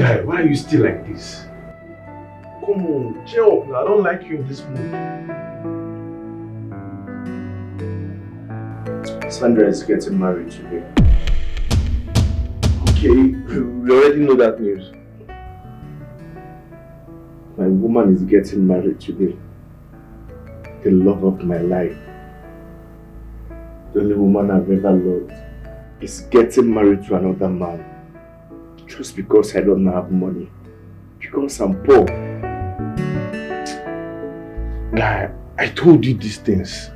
Guy, why are you still like this? Come on, cheer up now. I don't like you in this mood. Sandra is getting married today. Okay, we already know that news. My woman is getting married today. The love of my life. The only woman I've ever loved is getting married to another man. Just because I don't have money. Because I'm poor. Guy, I told you these things.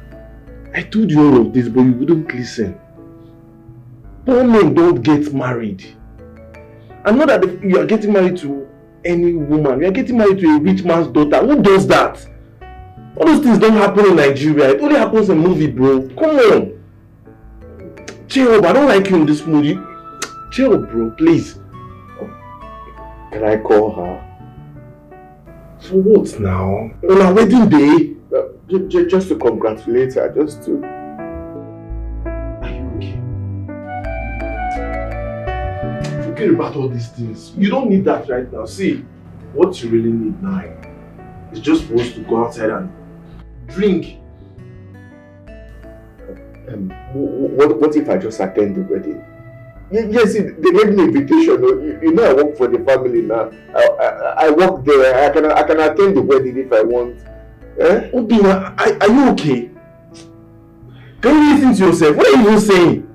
I told you all of this, but you wouldn't listen. Poor men don't get married. And not that you are getting married to any woman. You are getting married to a rich man's daughter. Who does that? All those things don't happen in Nigeria. It only happens in movie, bro. Come on. Cheer up. I don't like you in this mood. Cheer up, bro. Please. Can I call her? For what now? On our wedding day? Just to congratulate her. Just to... Are you okay? Forget about all these things. You don't need that right now. See, what you really need now is just for us to go outside and drink. What if I just attend the wedding? Yes, they gave me invitation. You know I work for the family now. I work there. I can attend the wedding if I want. Eh? Obina, are you okay? Can you listen to yourself? What are you even saying?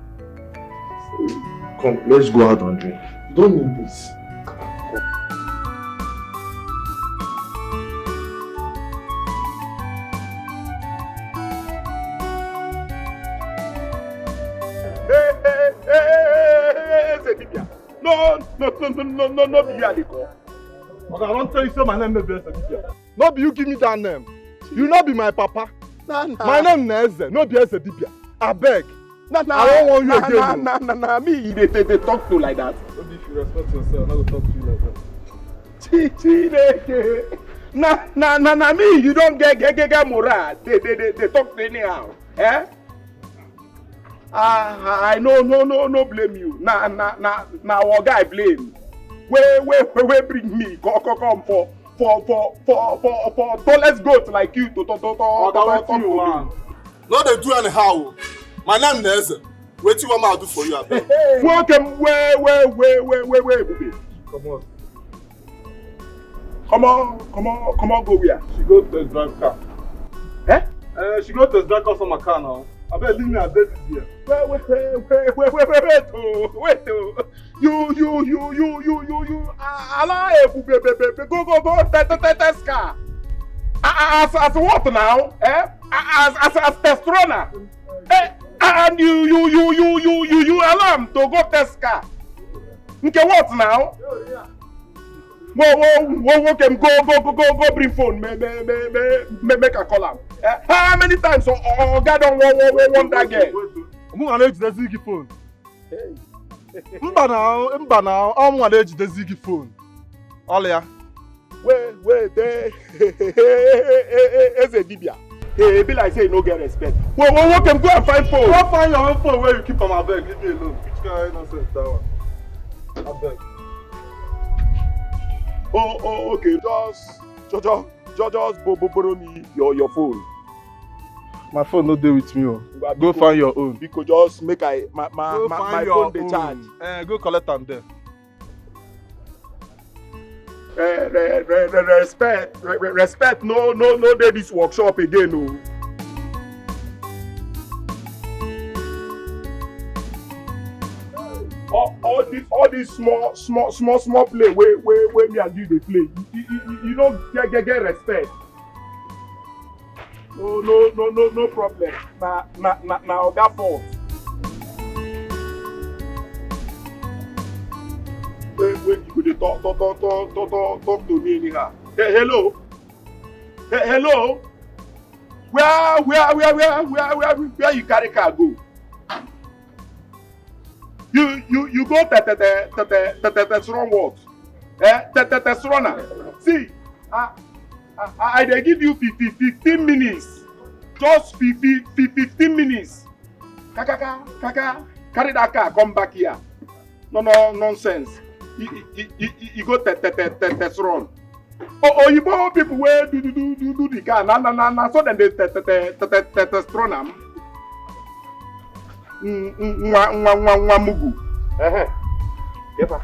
Come, let's go out and drink. You don't need this. No, be here, Dikeh. Okay, I don't tell you so my name is Dikeh. No be you give me that name. You not be my papa. Nah. My name is Eze, no be Dikeh. I beg. I don't want you again. Nah, me, they talk to like that. Maybe if you respect yourself, I'm not going to talk to you like that. Nah, me, you don't get moral. They talk to anyhow. Eh? I no blame you. Now our guy blame. Where bring me? Come for tallest goat like you to talk to me. No, they do anyhow. My name is Eze. What you want me to do for you? Welcome, where, EBUBE. Come on, go where? She go to drive car. Eh? She go to drive car from my car now. I better leave me at this here. Wait. You. Allow EBUBE go test car. As what now? Eh? As testosterone. Eh? And you allow him to go test car. Okay, what now? Whoa, can go bring phone. Make a call him. How many times God don't want that girl? I'm gonna use the Ziggy phone. Mba now, I'm gonna use the Ziggy phone. All ya. Wait, Eze Dibia. Hey, be like say you no get respect. Whoa, can go and find phone. Go find your own phone where you keep on my bag. Leave me alone. Which kind of nonsense that one? I beg. Oh, okay. Just borrow me your phone. My phone no deal with me. Go find your own. You could just make my phone the charge. Go collect them there. Respect. No, dey this workshop again. No. All this small play where me and you dey play. You don't get respect. No problem. Na oga fault. Wait, you could talk to me anyhow. Hey, hello. Where you carry car go? You go testosterone what? Testosterone. See, I dey give you 15 minutes. Just 15 minutes. Kaka, carry that car, come back here. No nonsense. you go test run. Oh, you know people where do the car. Na so then they test run am. Nwa mugu. Yepa.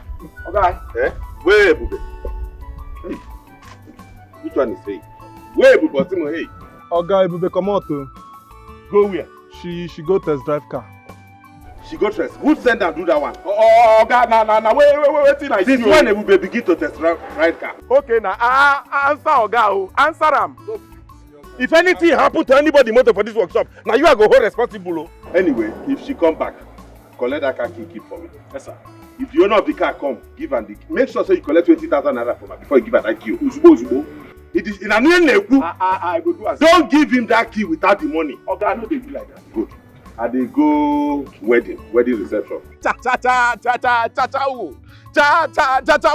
Okay. Where EBUBE? Which one is fake? Where EBUBE? Hey. Oga EBUBE come out. Go where? She go test drive car. She go test. Who send her do that one? Oh, God, na wait till I see. Since when EBUBE begin to test ride car? Okay, now answer Oga. Answer am. If anything happen to anybody motor for this workshop, now you are go hold responsible. Anyway, if she come back, collect that car key keep for me. Yes, sir. If the owner of the car come, give her the key. Make sure so you collect 20,000 naira from her before you give her that key. Uzubo. It is in a new neighborhood. I go do as. Don't give him that key without the money. Oga, no dey do like that. Good. And they go wedding reception. Cha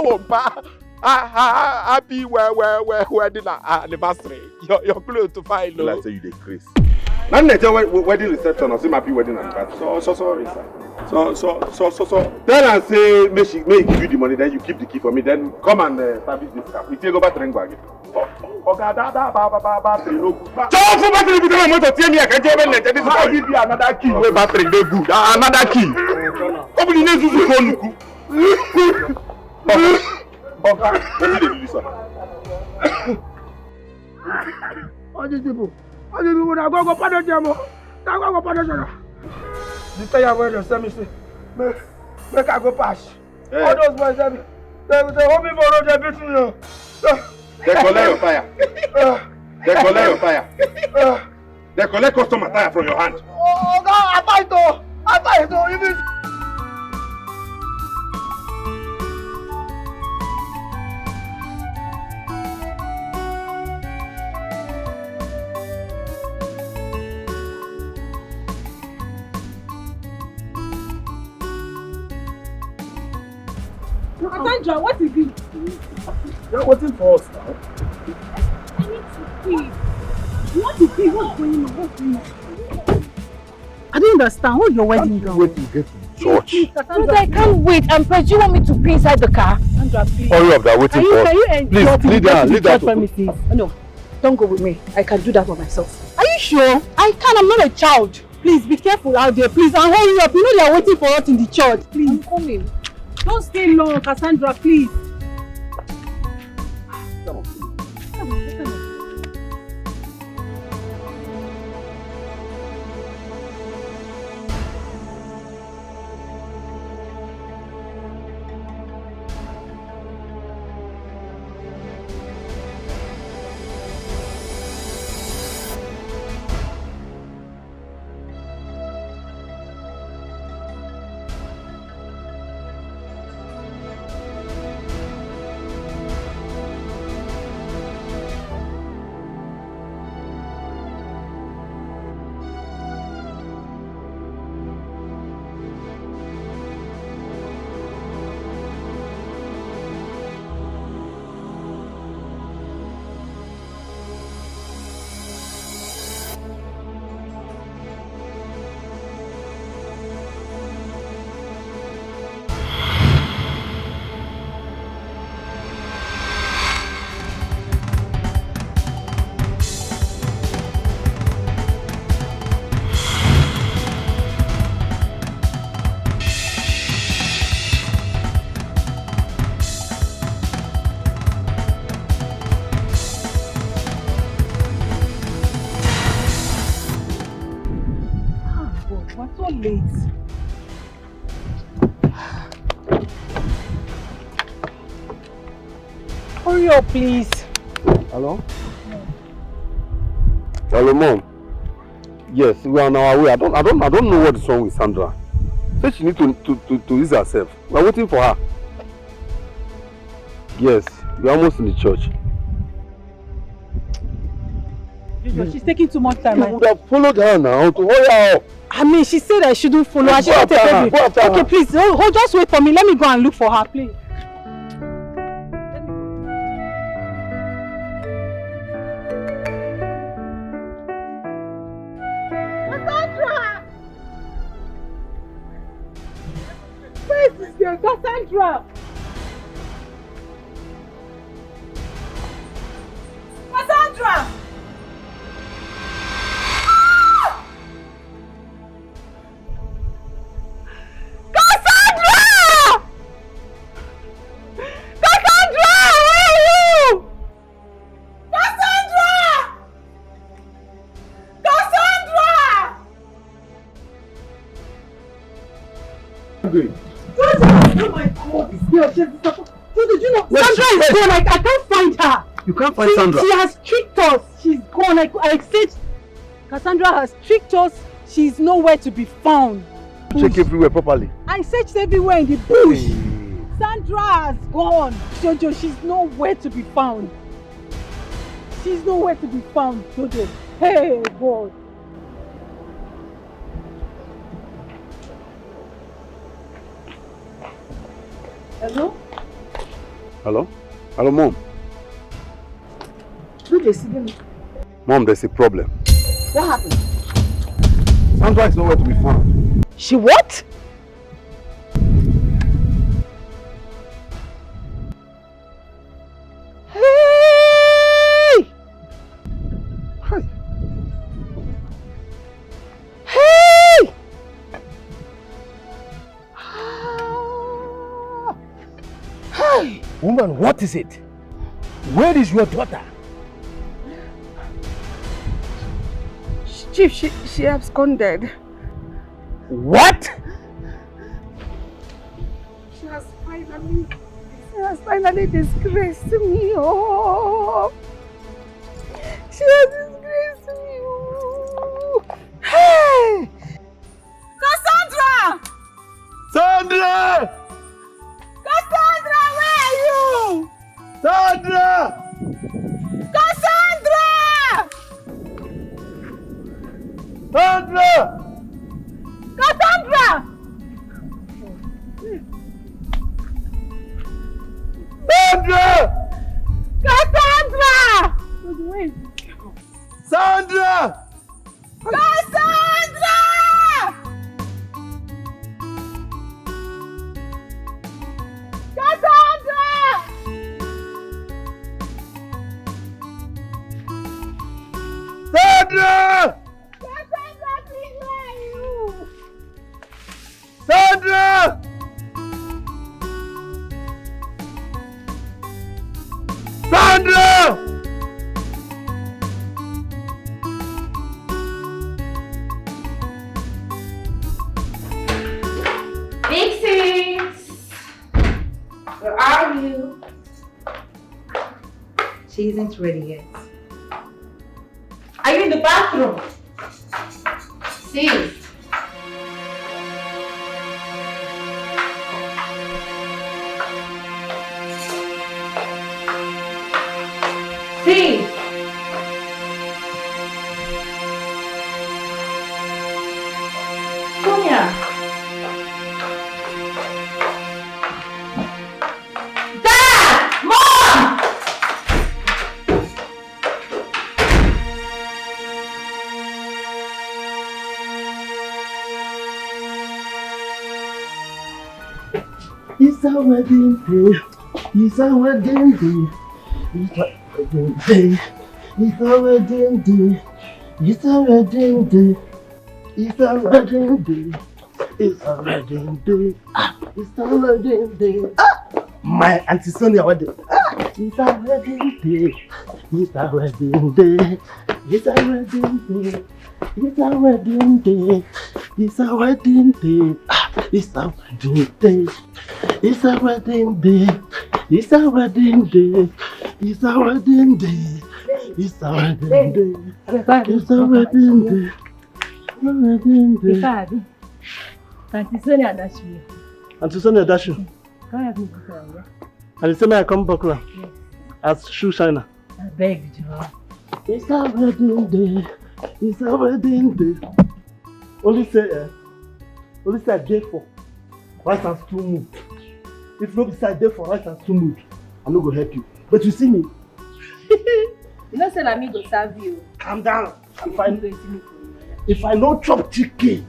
wompa. Happy wedding anniversary. Your clothes to file. Like say you dey craze. Now wedding reception or say happy wedding anniversary. So sorry, sir. So. Tell her say make give you the money, then you keep the key for me. Then come and service this car. We take over Trengwa again. Oga, that battery no good. Just for battery we don't want to tell me I can give them this. I'll give you another key where battery no good. Another key. Open the next phone. Oga, what did they do this one? All these people that go pardon them. That go pardon them. The tire where they send me say, make I go pass. All those boys they hold me for road, they beat me. They collect your tire. They collect your tire. They collect customer tire from your hand. Oh God, I fight to even. Cassandra, what is it? You're waiting for us now. I need to pee. You want to pee? What's going on? I don't understand. What's your wedding gown? Wait till you get to church. But I can't wait. I'm pressed. Do you want me to pee inside the car? Cassandra, please. Hurry up, they're waiting for us. Can you ensure Please, lead her premises? No, don't go with me. I can do that for myself. Are you sure? I can. I'm not a child. Please be careful out there, please, and hurry up. You know they are waiting for us in the church. Please. I'm coming. Don't stay long, Cassandra, please. Come on. Late. Hurry up, please. Hello? Hello, Mom. Yes, we are on our way. I don't know what is wrong with Sandra. Say she needs to ease herself. We are waiting for her. Yes, we are almost in the church. She's taking too much time. You would have followed her now to hurry up. I mean, she said I shouldn't follow her. She won't take me. Okay, please, hold, just wait for me. Let me go and look for her, please. Cassandra! Where is this girl? Cassandra! angry. Oh my God, this girl, she's disappointed. Did you know? Sandra is gone. I can't find her. You can't find Sandra? She has tricked us. She's gone. I said Cassandra has tricked us. She's nowhere to be found. Check everywhere properly. I searched everywhere in the bush. Hey. Sandra has gone. Jojo, she's nowhere to be found. She's nowhere to be found, Jojo. Hey, God. Hello? Hello? Hello, Mom. Jojo, see me. Mom, there's a problem. What happened? Sandra is nowhere to be found. She what? Hey! Hi. Hey! Hey! Woman, what is it? Where is your daughter? Chief, she absconded. What? She has finally disgraced me. Oh, she has disgraced me. Oh. Hey, Cassandra! Sandra! Cassandra, where are you? Sandra! Cassandra! Sandra! Cassandra! Sandra! Cassandra! Sandra! Cassandra! Cassandra! Sandra! Cassandra, please, where are you? Sandra! Sandra! Dixie! Where are you? She isn't ready yet. Are you in the bathroom? Sis. Sis. Come here. Dad! Mom! It's our wedding day. It's our wedding day. It's our wedding day. It's our wedding day. It's our wedding day. It's our wedding day. It's our wedding day. It's our wedding day. My Auntie Sonia wedding. It's our wedding day. It's our wedding day. It's our wedding day. It's our wedding day. It's our wedding day. It's our wedding day. It's our wedding day. It's our wedding day. It's our wedding day. It's our wedding day. It's our wedding day. Wedding day. Auntie Sonia dash me. Auntie Sonia dash you. Come help me put her away. And the same I come back now. Yes. As shoe shiner. I beg you. It's our wedding day. It's our wedding day. Only say I dare for rice and stew mood. If not beside there for rice and stew mood, I'm not gonna help you. But you see me. You know, say na me go serve you. Calm down. If I no chop chicken.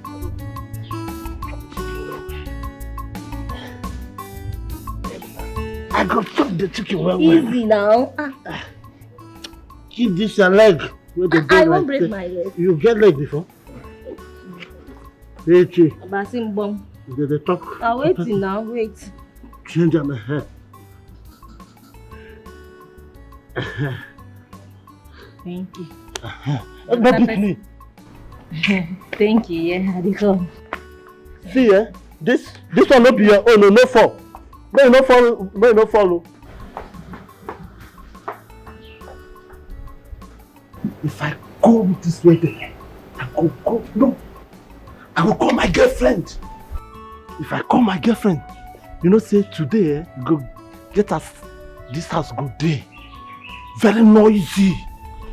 I go chop the chicken well. Easy now. Keep this your leg. I won't break my leg. You get leg before? Hey, Chi. Basim bomb. They talk. I'm waiting now, wait. Change my hair. Thank you. Don't beat me. Thank you, yeah, I come. See, This one no be your own, no fall. May you no follow. If I go with this wedding, I will call my girlfriend. If I call my girlfriend, you know, say today, go get us this house good day. Very noisy.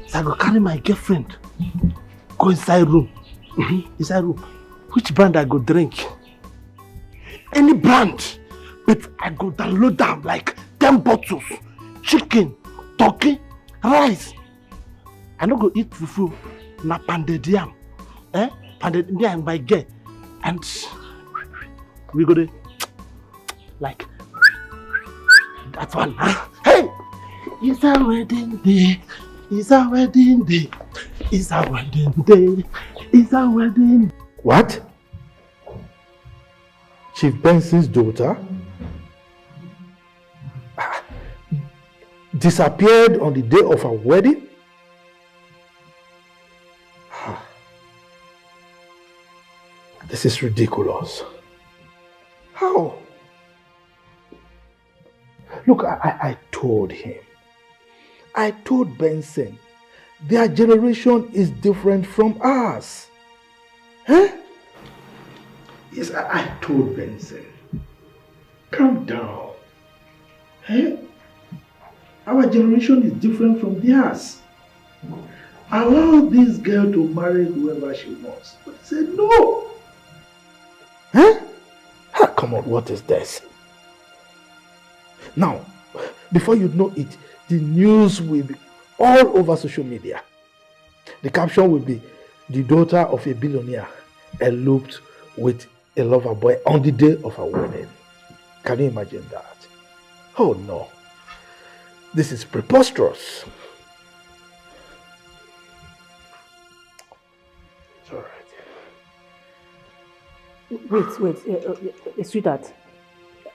So I go carry my girlfriend, go inside room. Inside room. Which brand I go drink? Any brand. But I go download them like 10 bottles. Chicken, turkey, rice. I no go eat fufu. Na pounded yam. Pounded yam by girl. And we go there like that one. Hey! It's a wedding day. It's a wedding day. It's a wedding day. It's a wedding. What? Chief Benson's daughter disappeared on the day of her wedding? This is ridiculous. How? Look, I told him. I told Benson, their generation is different from ours. Huh? Yes, I told Benson. Calm down. Huh? Our generation is different from theirs. Allow this girl to marry whoever she wants. But he said no. Huh? Come on, what is this? Now, before you know it, the news will be all over social media. The caption will be, the daughter of a billionaire eloped with a lover boy on the day of her wedding. Can you imagine that? Oh no. This is preposterous. It's all right. Wait, sweetheart.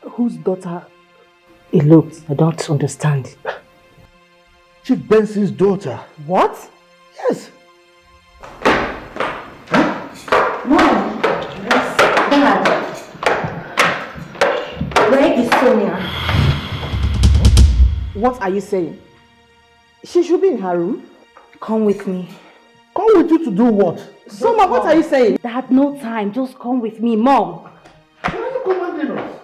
Whose daughter eloped? I don't understand. Chief Benson's daughter. What? Yes. Mom, Dad, where is Sonia? What are you saying? She should be in her room. Come with me. Come with you to do what? Soma, what are you saying? Dad, no time. Just come with me, Mom. Why are you commanding us?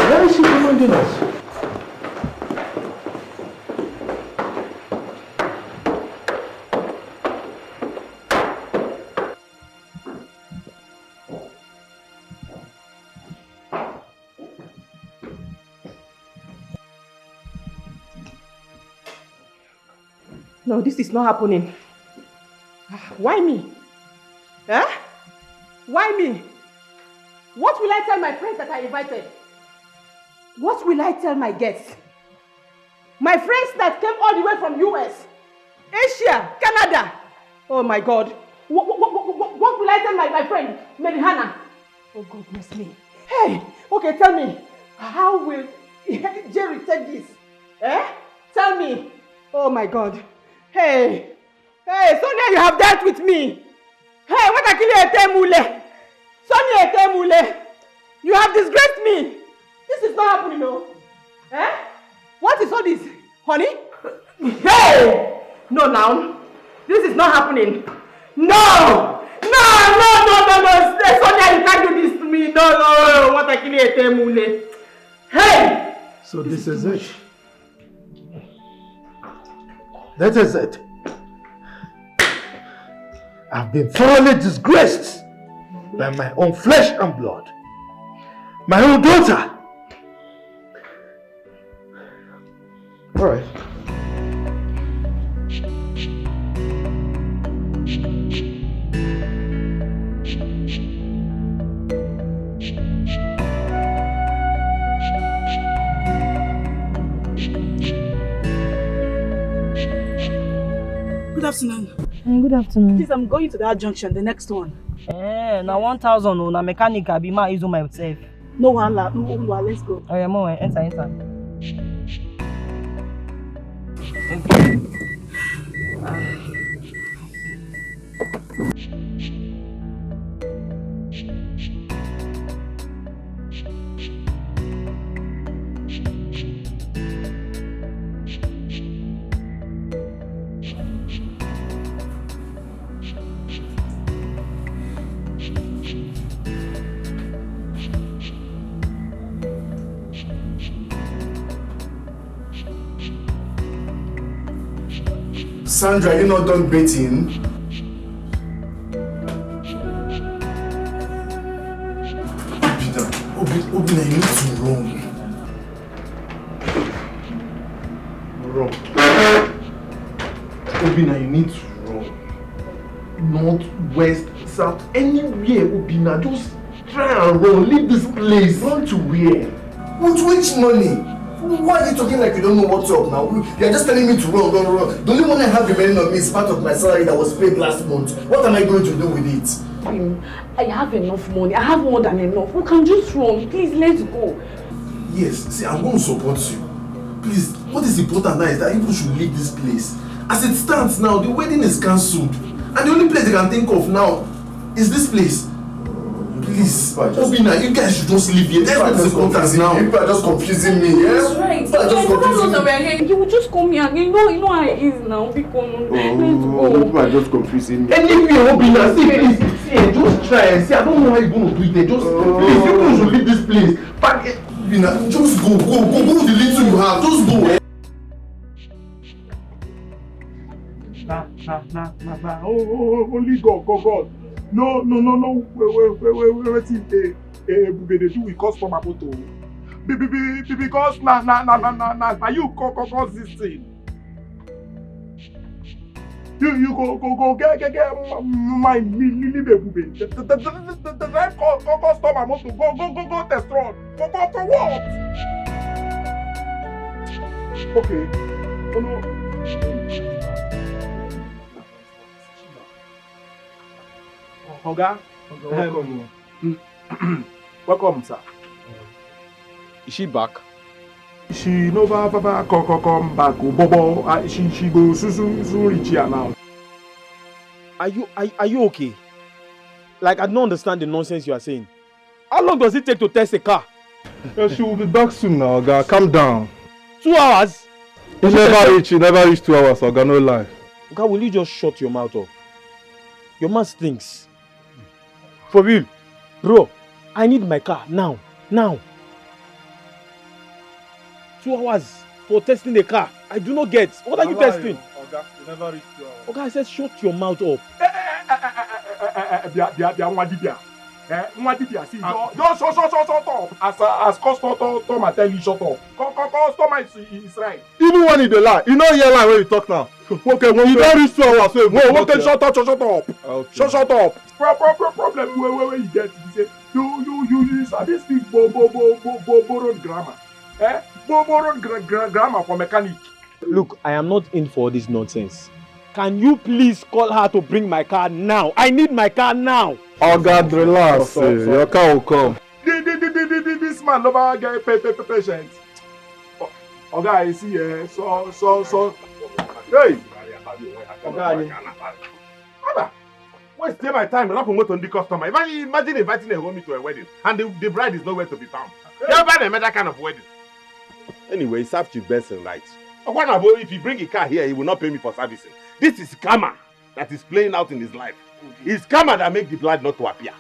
Why is she commanding us? No, this is not happening. Why me? Huh? Why me? What will I tell my friends that I invited? What will I tell my guests? My friends that came all the way from US, Asia, Canada. Oh my God. What will I tell my friend, Melihana? Oh God bless me. Hey, okay, tell me. How will Jerry take this? Tell me. Oh my God. Hey, Sonia, you have dealt with me. Hey, what Mule? Sonia Mule, you have disgraced me. This is not happening, no. What is all this, honey? Hey! No, now. This is not happening. No! Sonia, you can't do this to me. No. What Mule? Hey! So this is it. That is it. I've been thoroughly disgraced by my own flesh and blood. My own daughter. All right. Good afternoon. Good afternoon. Please, I'm going to that junction, the next one. Now 1,000 on a mechanic, I'll be my use myself. No one, let's go. Oh, yeah, more, enter. Sandra, you're not done baiting? Obina, you need to run. Run. Obina, you need to run. North, west, south, anywhere, Obina. Just try and run. Leave this place. Run to where? With which money? Why are you talking like you don't know what's up now? You're just telling me to run. The only money I have remaining on me is part of my salary that was paid last month. What am I going to do with it? I have enough money. I have more than enough. We can just run. Please, let's go. Yes, see, I'm going to support you. Please, what is important now is that people should leave this place. As it stands now, the wedding is cancelled. And the only place they can think of now is this place. Please, Obina, you guys should just leave here. That's important now. People are just confusing me, yeah? That's right. People are just confusing me. You will just come here again. You know how it is now. People are just confusing me. Anyway, Obina, see, please, just try and see. I don't know how you're going to do it. Just, please, you should leave this place. But, Obina, just go with the little you have. Just go, eh? Only God. No. Wait. EBUBE they do with customer photo. Because na you cause this thing. You go get my leave EBUBE. The right customer photo go test run. For what? Okay. Oh no. Oga, welcome, sir. Is she back? She never come back. Bobo, she go soon reach here now. Are you okay? Like, I don't understand the nonsense you are saying. How long does it take to test a car? She will be back soon now, Oga. Calm down. 2 hours? You never reach 2 hours, Oga, no lie. Oga, will you just shut your mouth up? Your mouth stinks. For real. Bro, I need my car now. 2 hours for testing the car. I do not get. What are you testing? Oga, you never reach 2 hours. Oga, I said shut your mouth up. See, just shut up. As customer tell you shut up. Customer is right. Even when you dey lie, you know hear lie when you talk now. Okay, when you don't reach 2 hours, so okay, shut up. Okay. Shut up. Problem where you get you say you sabi speak borrowed grammar. Borrowed grammar for mechanic. Look, I am not in for this nonsense. Can you please call her to bring my car now? I need my car now. Oh God, relax. Your car will come. This man never get patient. Oh guy, see here. So. Hey. Waste my time and promote on the customer. Imagine inviting a homie to a wedding and the bride is nowhere to be found. You ever met that kind of wedding? Anyway, it's up to best and right. If you bring a car here, he will not pay me for servicing. This is karma that is playing out in his life. It's karma that makes the blood not to appear.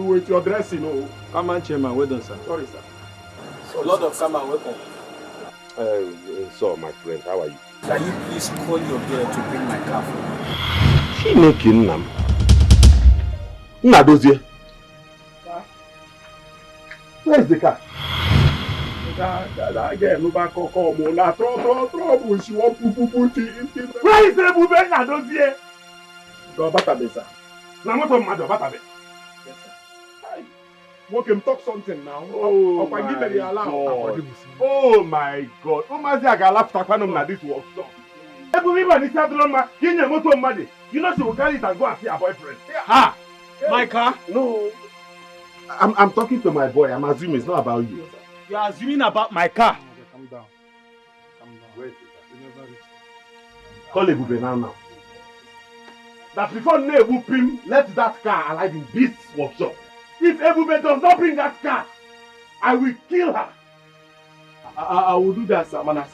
With your dressing. Come on, Chairman, well done, sir. Sorry, sir. Lord of Karma, welcome. So, my friend, how are you? Can you please call your girl to bring my car for me? She making them. Nadozie. Where's the car? That girl no back come na trouble. She want put it. Where is the EBUBE Nadozie? Go batabe, sir. Na moto mado batabe. Yes, sir. Walk him talk something now. Oh my God. Umazi aga laughter kwanom na this workshop. EBUBE man is drama. Kinye moto made. You know she will carry it and go and see her boyfriend. Ha! My car? No. I'm talking to my boy. I'm assuming it's not about you. You are assuming about my car. Calm down. Wait. You never reach. Call EBUBE now. That before they whoop him, let that car alive in this workshop. If EBUBE does not bring that car, I will kill her. I will do that, sir. Man,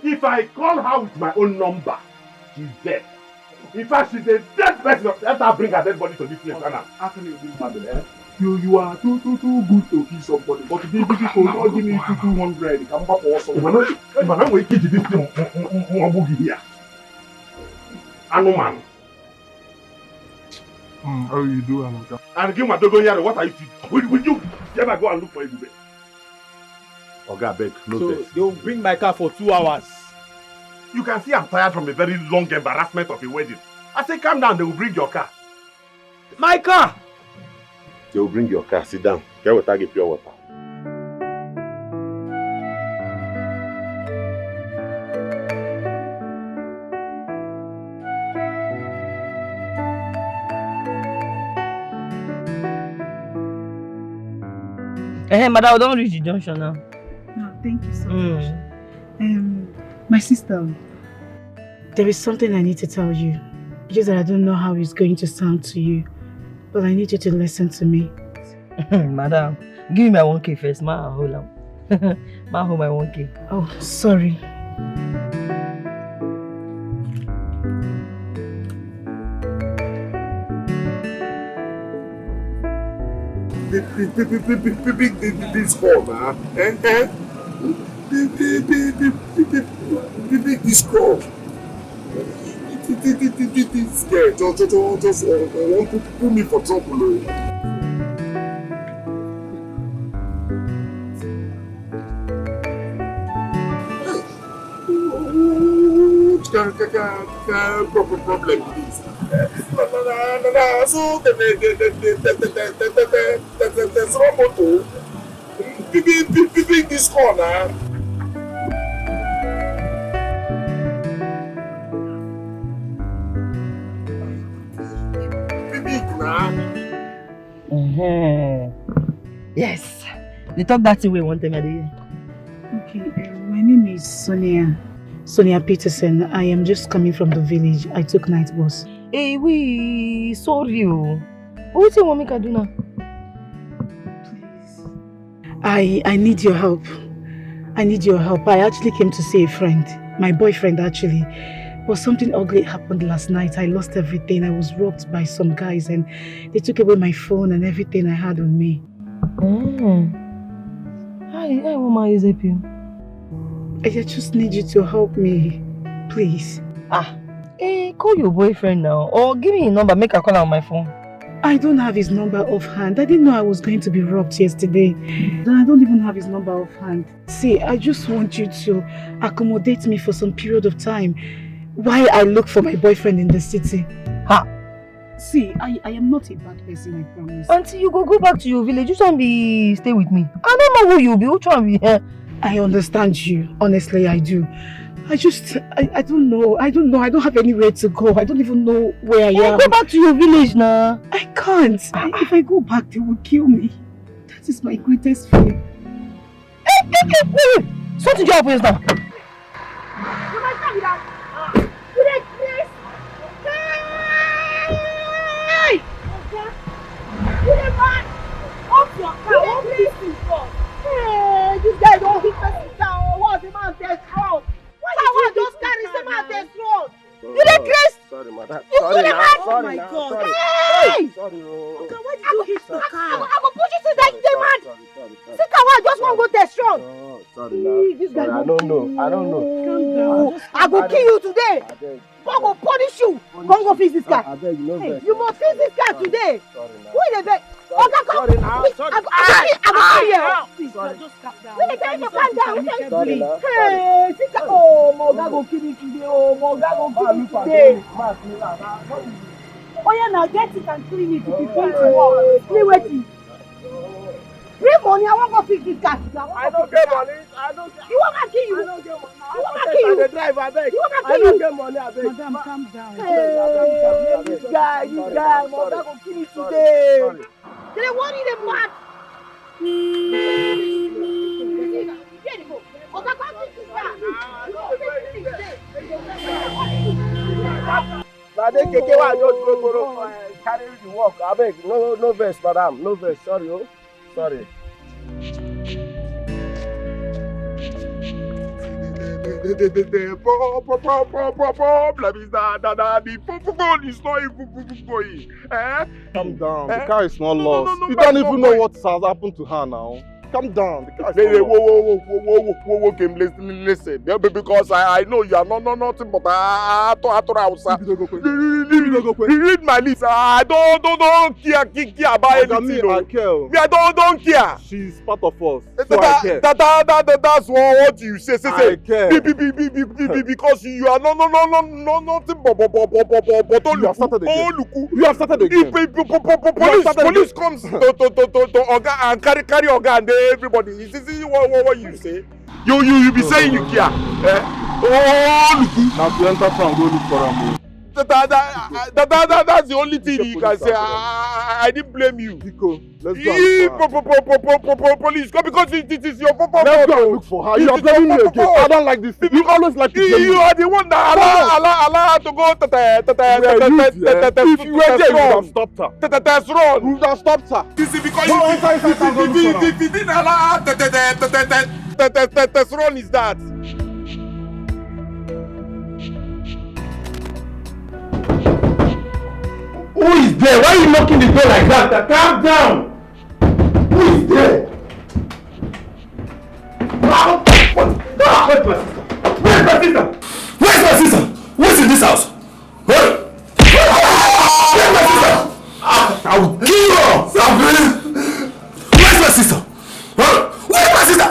if I call her with my own number, she's dead. In fact, she's a dead person. Let her bring her dead body to this place. How can you do that? You are too good to kill somebody, but the people don't give me 200. Come back for something. If I'm going to this thing, here. Anoman. How you do, Anoka? And give my dogon here. What are you doing? Will you ever go and look for EBUBE? Oga, beg, no So vex. they will bring my car for 2 hours. You can see I'm tired from a very long embarrassment of a wedding. I say, calm down. They will bring your car. My car! They will bring your car. Sit down. Get water, get pure water. Hey, madam, I don't reach the junction now. No, thank you so much. My sister, there is something I need to tell you. Just that I don't know how it's going to sound to you, but I need you to listen to me. Madam, give me my 1K first. Ma, hold on. Ma, hold my 1K. Oh, sorry. This call now. This call. This girl just want to put me for trouble. Problem is so there's Roboto. Big this corner. Big now. Yes. They talk that way one time a day. Okay, my name is Sonia Peterson. I am just coming from the village. I took night bus. Hey, we sorry. What do you want me to do now? Please. I need your help. I need your help. I actually came to see a friend. My boyfriend actually. But something ugly happened last night. I lost everything. I was robbed by some guys and they took away my phone and everything I had on me. I want to help you. I just need you to help me. Please. Call your boyfriend now. Or give me a number, make a call on my phone. I don't have his number offhand. I didn't know I was going to be robbed yesterday. Then I don't even have his number offhand. See, I just want you to accommodate me for some period of time while I look for my boyfriend in the city. See, I am not a bad person, I promise. Until you go back to your village, you shouldn't stay with me. I don't know who you'll be. Which one be here? I understand you. Honestly, I do. I don't know. I don't have anywhere to go. I don't even know where I am. Go back to your village now. I can't. If I go back, they will kill me. That is my greatest fear. Wait. Sort your place now. You must have that. You let this. Hey! You let man. Off your car. Off this thing first. Hey, this guy don't hit the car. What's the man test road? Why just carry the man test road? You let Grace. Sorry, madam. You Sorry, let now. man. Sorry, Oh my now. God. Sorry. Hey! Sorry, Okay, why did you hit the car? I'm gonna push you to that demand. Sorry. See, I just want to go test road. Sorry, now. This guy Sorry, I don't know. Calm down. I go kill you today. God go punish you. Come go fix this car. Hey, You must fix this car today. Sorry, now. Who is the beg? Oga, come. Sorry, now. Please, Sorry. I go kill you. Please, just calm down. Let me tell you to calm down. Sorry, now. Hey, sister. Oh, Moga go kill me today. Oh, Moga go kill me today. Oh yeah, now get it and clean it if you going to work. Clean wetin? Bring money. I want to go fix this car. I don't get money. You want to kill you? I don't get money. You want to kill you? The driver, I beg. You want to I kill don't you? get money, I beg. Madam, calm down. Hey, this guy, Moga go kill me today. They worry them mad. Oga, come fix this car. Now they keke wa just go carry the work. I beg. No verse, madam. No verse. Sorry, oh. Sorry. The problem is that the phone is not even going. Calm down. The car is not lost. You don't even know what has happened to her now. Calm down. The car is not lost. Whoa, Kim, listen. Because I know you are nothing but read my lips. I don't care about anything. I care. Me, I don't care. She's part of us. So I care. That's what you say. I care. Because you are nothing but you have started again. You have started again. Police comes to Oga and carry Oga and everybody. Is this what you say? You be saying you care. Now to enter from go look for him. That's the only thing you can say. I didn't blame you. Diko, let's go. Police, because it is your fault. Let's go and look for her. You are blaming me again. I don't like this. You always like to blame me. You are the one that allow to go. If you were there, you would have stopped her. That's wrong. You would have stopped her. This is because if you didn't allow that's wrong is that. Who is there? Why are you knocking the door like that? Calm down! Who is there? Where's my sister? Where's my sister? Who's in this house? Where's my sister? I will kill her! Where's my sister? Where's my sister?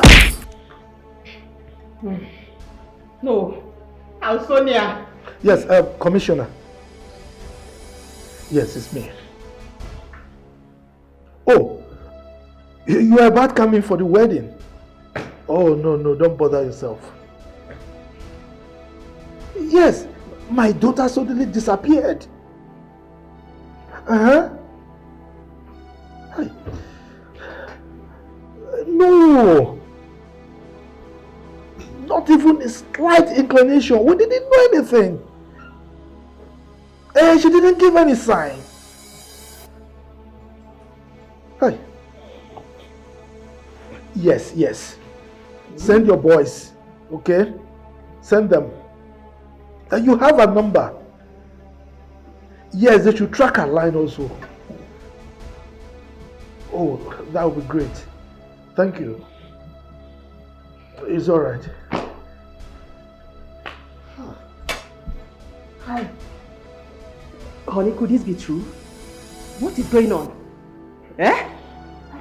No. I'm Sonia. Yes, Commissioner. Yes, it's me. Oh, you are about coming for the wedding? Oh, no, don't bother yourself. Yes, my daughter suddenly disappeared. No. Not even a slight inclination. We didn't know anything. She didn't give any sign. Hey. Yes. Send your boys, okay? Send them. You have a number. Yes, they should track her line also. Oh, that would be great. Thank you. It's all right. Hi. Honey, could this be true? What is going on? I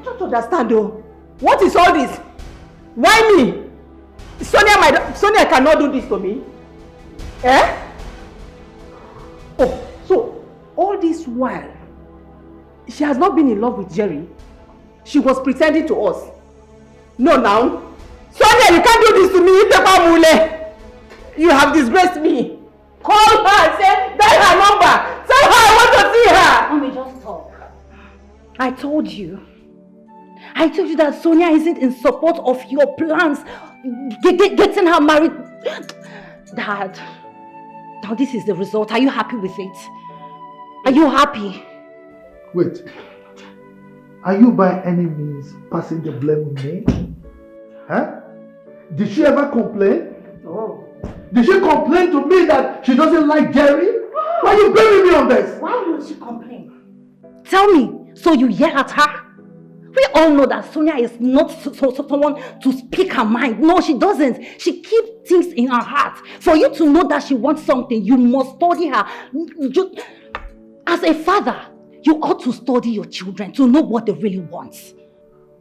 don't understand though. What is all this? Why me? Sonia cannot do this to me. Oh, so all this while, she has not been in love with Jerry. She was pretending to us. No, now. Sonia, you can't do this to me, Peppa Mule. You have disgraced me. Call her and say, dial her number. Tell her I want to see her. Mommy, just talk. I told you that Sonia isn't in support of your plans. Getting her married. Dad, now this is the result. Are you happy with it? Are you happy? Wait. Are you by any means passing the blame on me? Huh? Did she ever complain? No. Did she complain to me that she doesn't like Jerry? Why are you blaming me on this? Why will she complain? Tell me, so you yell at her? We all know that Sonia is not someone to speak her mind. No, she doesn't. She keeps things in her heart. For you to know that she wants something, you must study her. As a father, you ought to study your children to know what they really want.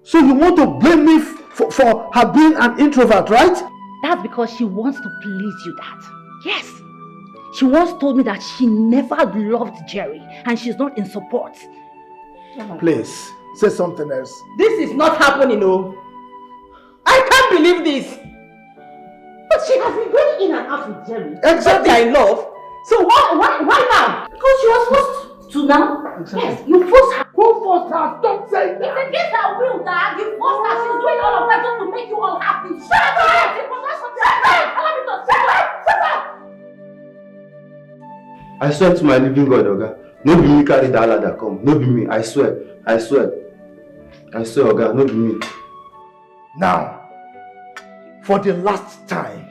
So you want to blame me for her being an introvert, right? That's because she wants to please you, Dad. Yes. She once told me that she never loved Jerry and she's not in support. Please, say something else. This is not happening, no. I can't believe this. But she has been going in and out with Jerry. Exactly. They're in love. So why now? Because she was forced to now. Exactly. Yes, you forced her. Who forced her? Stop saying that. It's against her will, Dad. You forced her. She's doing all of that just to make you all happy. Shut up! Allow me to shut up! I swear to my living God, Oga. No be me carry that ladder come. No be me. I swear, Oga. No be me. Now, for the last time,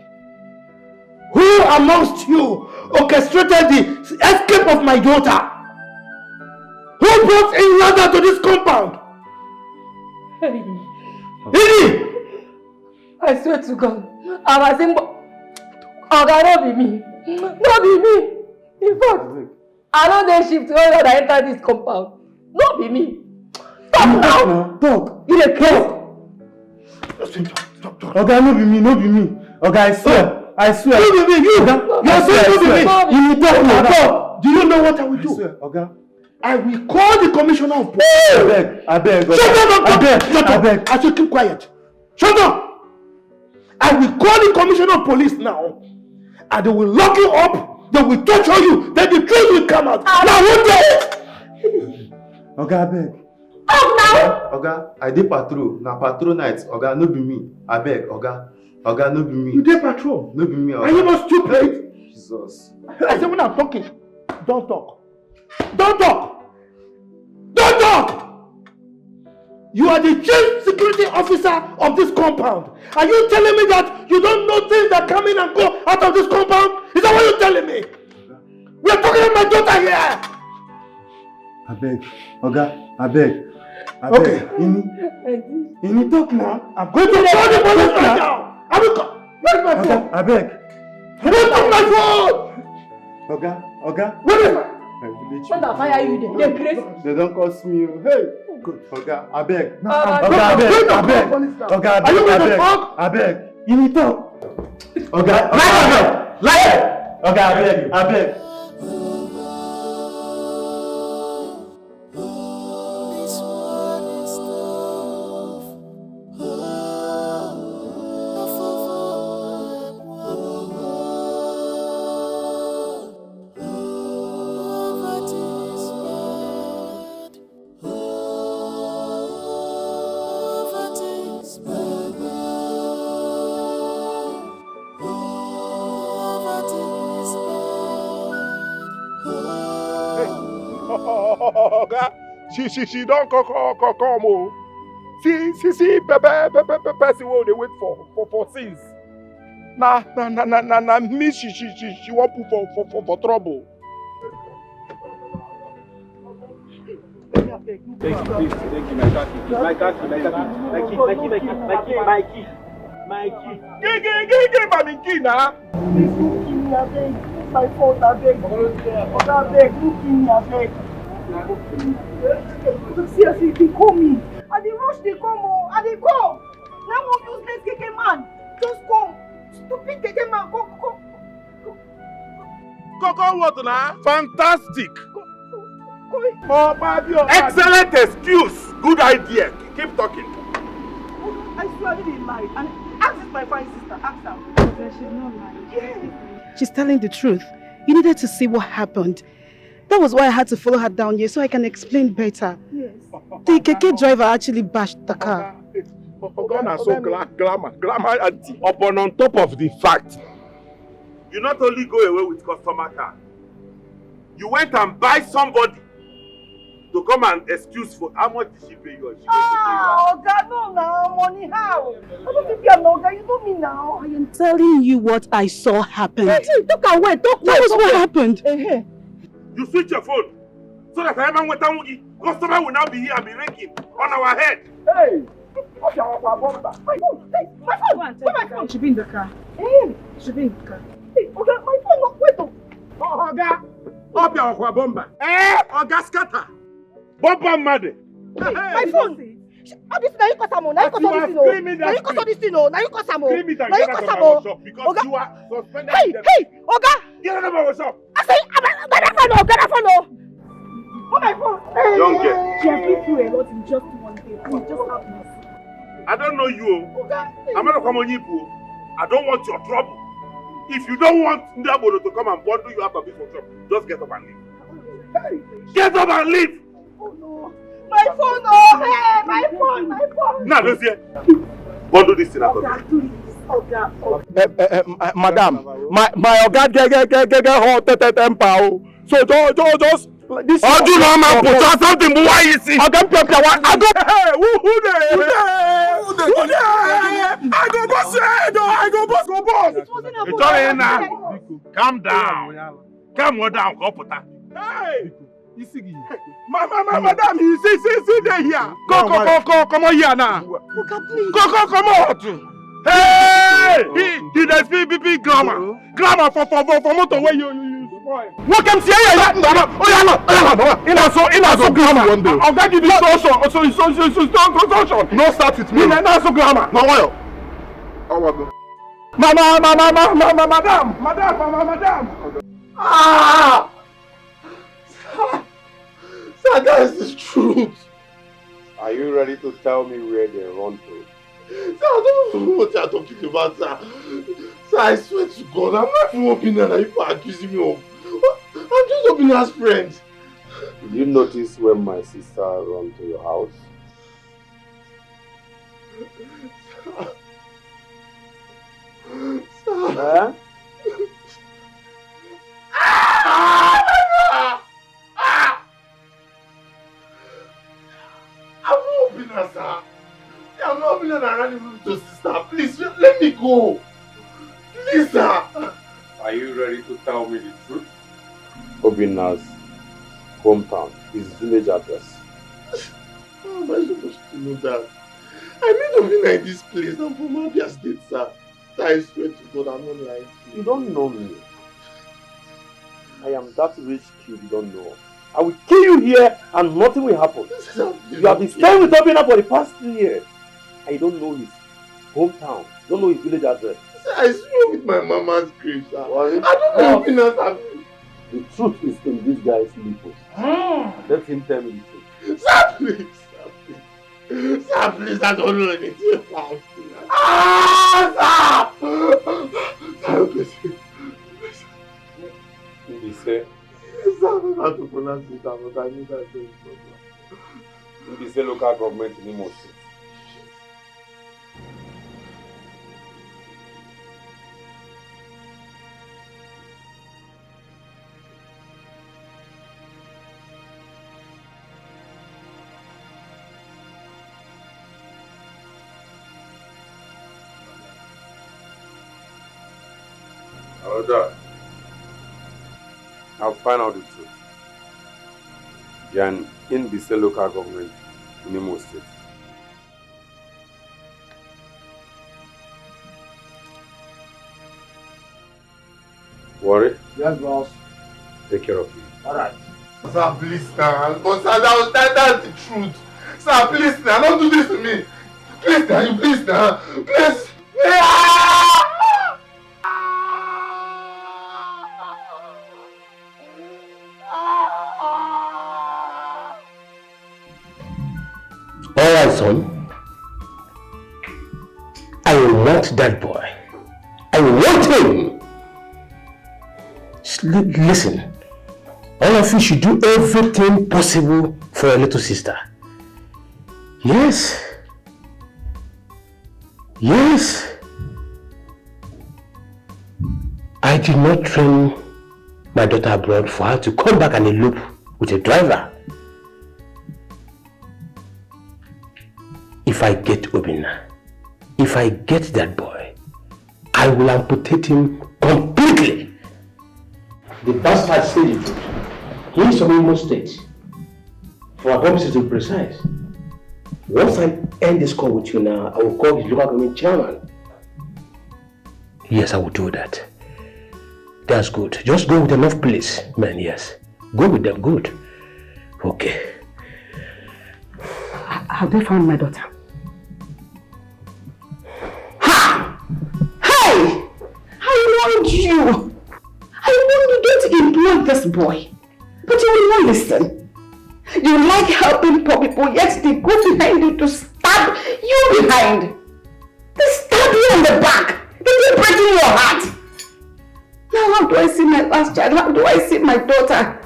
amongst you orchestrated the escape of my daughter? Who brought in ladder to this compound? Ini! I swear to God, I was in. Oga, no be me. No be me. In fact, I don't dare shift when I enter this compound. No be me. Stop now. Talk. You dey crazy. Oga, no be me, no be me. Oga, I swear. I swear. No be me, you. You swear, no be me. You talk now. Talk. Do you know what I will do? Oga. I will call the commissioner of police. I beg. Shut up, I beg. I should keep quiet. Shut up. I will call the commissioner of police now. And they will lock you up. They will torture you. Then the truth will come out. Now, one day. Oga, I beg. Oh, now. Oga, I dey patrol. Na patrol night. Oga, no be me. I beg. Oga, no be me. You dey patrol? No be me. Oga. Are you not stupid? Jesus. I said when I'm talking, don't talk. Don't talk. Don't talk. You are the chief security officer of this compound. Are you telling me that you don't know things that come in and go out of this compound? Is that what you're telling me? We are talking about my daughter here. I beg. Oga, I beg. Okay. Ini talk now. I'm going to call the police right now. I will call. Where's my phone? I beg. Where's my phone? Oga. Where is my? When I fire you, they crazy. They don't cost me. Hey. Good. Oga, I beg. Oga, I beg. Oga, are you going to talk? I beg. Ini talk. Oga, Liar! Oga, I beg. She don't come oh. See, person wey dey wait for things. Na me she won't put for trouble. Thank you, my car key. My key. Give my key now. My phone, I beg. I beg, look in me, I beg. Seriously, they call me. And they rush, they come, and they come. Now one useless keke man. Just come. Stupid keke man, come. Come what now? Fantastic. Excellent excuse. Good idea. Keep talking. I swear I didn't lie. And ask this my fine sister. Ask her. She's not lying. Yeah. She's telling the truth. You needed to see what happened. That was why I had to follow her down here so I can explain better. Yes. The keke driver actually bashed the car. Ogana so glamour auntie. Upon on top of the fact, you not only go away with customer car, you went and buy somebody to come and excuse for how much did she pay you? God, no, now money how? I don't think you're no guy. You know me now. I am telling you what I saw happen. Hey, talk away. That was what happened. You switch your phone so that everyone with customer will now be here and be ringing on our head. Hey, my phone. Where my phone? She be in the car. She be in the car. Hey, okay, my phone. No, wait. Oga, up your bomba. Oga scatter. Bomba mad. My phone. This now you cause am. Now you cause this thing. Now you cause this thing. Now you cause am. Now you cause am. Because you are suspended. Hey, Oga. Get out of my shop. I say, get that phone. Oh my phone. Young girl. She has been through a lot in just one day. Please just have mercy. I don't know you. I'm not come on you. I don't want your trouble. If you don't want Ndabolo to come and bundle you out of this workshop, just get up and leave. Hey. Get up and leave. Oh no. My phone, oh, hey, my phone. Now, don't see it. Bundle this thing out of it. Madam, my oga get hot temper. So just this. Oh, do not man put on something. Why you see? I don't pay one. I go. Who there? I go boss. It's all in now. Calm down. Calm down, Kopota. Hey! Madam, you see they here. Come on here now. Come on. Hey! He does big grammar. Grammar for motor where you spoil. What can say here? So grammar. I'll get you this social. No start with me. So grammar. No, why? Oh, Madam. Ah! Sir, that is the truth. Are you ready to tell me where they run to? Sir, I don't know what you are talking about, sir. Sir, I swear to God, I'm not from Obina that you are accusing me of. I'm just Obina's friend. Did you notice when my sister ran to your house? Sir. I'm not Obina, sir. I'm not Obina that ran into your sister. Please, let me go. Please, sir. Are you ready to tell me the truth? Obina's hometown, his village address. How am I supposed to know that? I met Obina in this place. I'm from Abia State, sir. Sir, I swear to God, I'm not lying to you. You don't know me. I am that rich kid you don't know. I will kill you here and nothing will happen. You have been staying with Obina for the past 3 years. I don't know his hometown. Don't know his village address. Sir, I swear with my mama's grave, sir. I don't know Obina's family. The truth is in this guy's lips. Let him tell me the truth. Sir, please. Sir, please, I don't know anything about it. Sir, please. He said, Sir, I don't know how to pronounce it, but I need that thing. he said local government in Imo State. I'll find out the truth. You're in the local government in Imo State. Worry? Yes, boss. Take care of you. Alright. Sir, please, sir. But sir, that's the truth. Sir, please, sir, don't do this to me. Please, sir, you please, sir. Please. Alright, son. I want that boy. I want him. Listen, all of you should do everything possible for your little sister. Yes. Yes. I did not train my daughter abroad for her to come back and elope with a driver. If I get Obina, if I get that boy, I will amputate him completely. The bastard said it. He is from Imo State. For our purposes to be precise. Once I end this call with you now, I will call his local government chairman. Yes, I will do that. That's good. Just go with enough police, man, yes. Go with them, good. Okay. Have they found my daughter? Ha! Hey! I warned you! I warned you, don't employ this boy. But you will not listen. You like helping poor people, yet they go behind you to stab you behind. They stab you in the back. They keep breaking your heart. Now how do I see my last child? How do I see my daughter?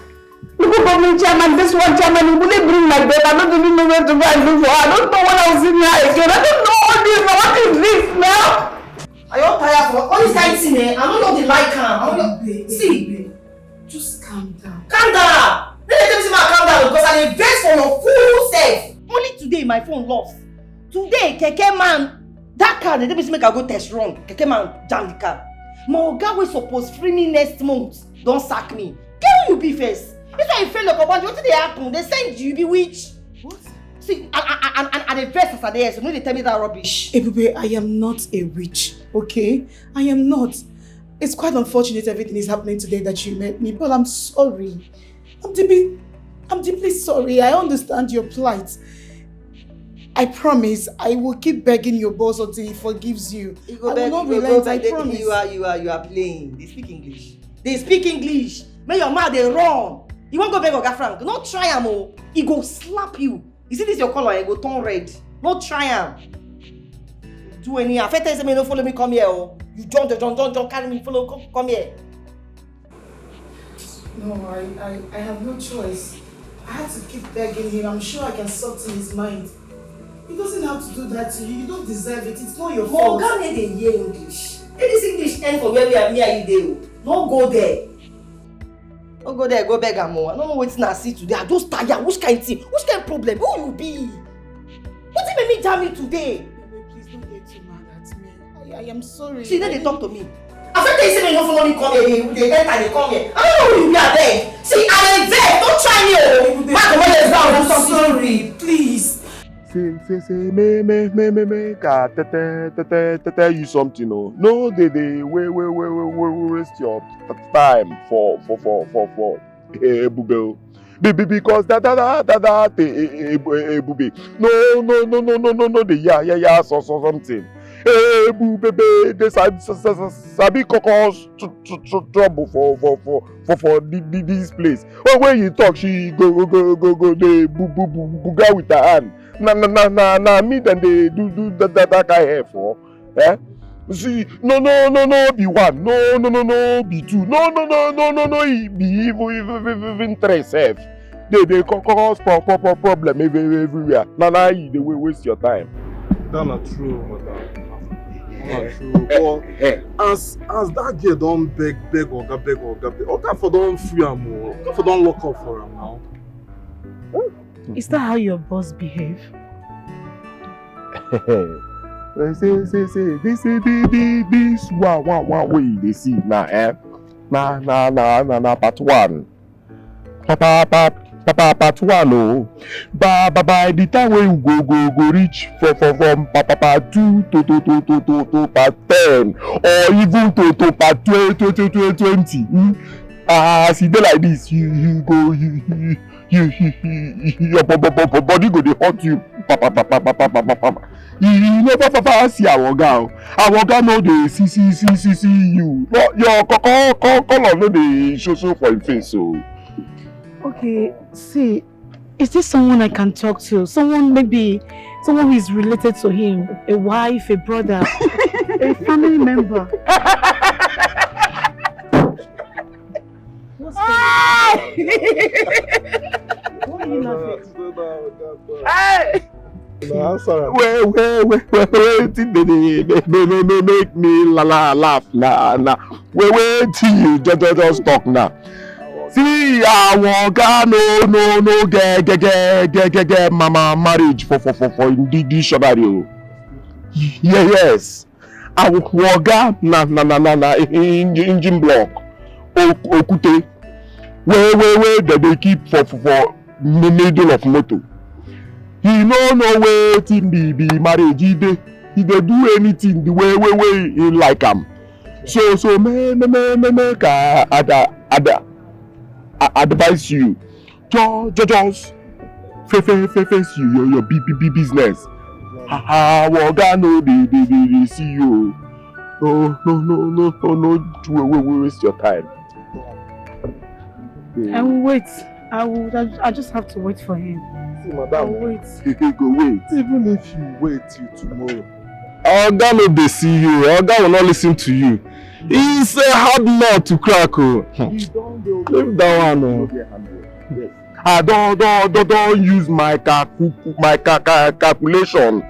Local government chairman, this one chairman, will they bring my daughter? I don't even know where to go and look for her. I don't know what I was in here again. I don't know all this. What is this now? Are you all tired for all this kind of thing? I don't know the like calm. See, just calm down. Calm down! Let me tell you calm down because I invest for your full self. Only today my phone lost. Today, Keke man, that car, they tell me make I go test run. Keke man jam the car. My oga wey suppose free me next month don't sack me. Get who you be first. That's why you feel like a bunch. What did they happen? They send you be witch. What? See, and the verse as I dey, so no they tell me that rubbish. EBUBE, I am not a witch, okay? I am not. It's quite unfortunate everything is happening today that you met me, but I'm sorry. I'm deeply sorry. I understand your plight. I promise I will keep begging your boss until he forgives you. I will not relent, I promise. You are playing. They speak English. They speak English. May your mouth they run. You won't go beg Oga Frank. Not try him, oh. He go slap you. You see this your color, he go turn red. Not try him. Do any. I tell you, no follow me, come here, oh. You don't carry me, follow, come here. No, I have no choice. I have to keep begging him. I'm sure I can soften his mind. He doesn't have to do that to you. You don't deserve it. It's not your fault. Oga need to hear English. Let this English end for where we are, me and you dey. Don't go there. Don't go there, go beg am more. I don't know wetin I see today. I just tired. Which kind thing? Which kind problem? Who you be? What did make me jam me today? Please don't get too mad at me. I am sorry. See, then they talk to me. After they say me no follow me come here, they enter, they come here. I don't know who you be abeg. See, I am there. Don't try me, oh. Back on my down. I'm sorry. Please. Say, me, tell you something, oh. No, they waste your time for EBUBE. Because that EBUBE. No, yeah, so something. EBUBE, they sabi cause trouble for this place. When you talk, she go the buga with her hand. Na me then they do that guy here for. Eh? See, no, be one. No, be two. No, be even three self. They cause problem everywhere. Now they will waste your time. That's not true, madam. Not true. But as that girl don't beg Oga for don't free am more. Oga for don't lock up for him now. Is that how your boss behave? This one way they see now, eh? Na part one. Papa part one, oh. By the time we go reach from part 2 to part 10 or even to part 20. As you do like this, you go your body go dey hurt you. You never see our oga. Our oga no dey see you. Your color no dey show for your face, so. Okay, see, is this someone I can talk to? Someone who is related to him, a wife, a brother, a family member. What's going on? Why are you laughing? Hey! No, I'm sorry. Wait, they make me laugh now. Wait till you just talk now. See, our oga no get mama marriage for this scenario. Yes. Our oga na engine block. Okute. Where they keep for middle of motor. He no wetin be marriage. He dey do anything the way he like am. So make advise you. Just face your business. Our oga no dey see you. No waste your time. I will wait. I just have to wait for him. See, madam, I will wait. Go wait. Even if you wait till tomorrow, Oga no dey see you. Oga will not listen to you. It's a hard nut to crack. Leave that one. Yes. I don't use my calculation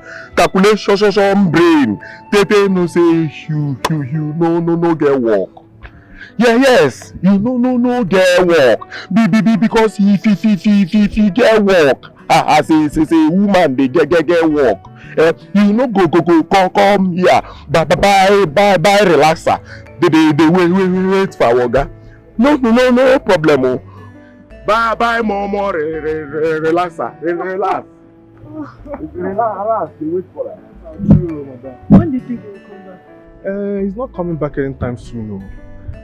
brain. Tete no say you no get work. Yes, you no get work. Because if you get work, as a woman they get work. You no go come here, buy relaxer. they wait for our guy. No problem. Oh. Bye, Momo. Relax. Relax. They wait for that. When do you think he will come back? He's not coming back anytime soon, no.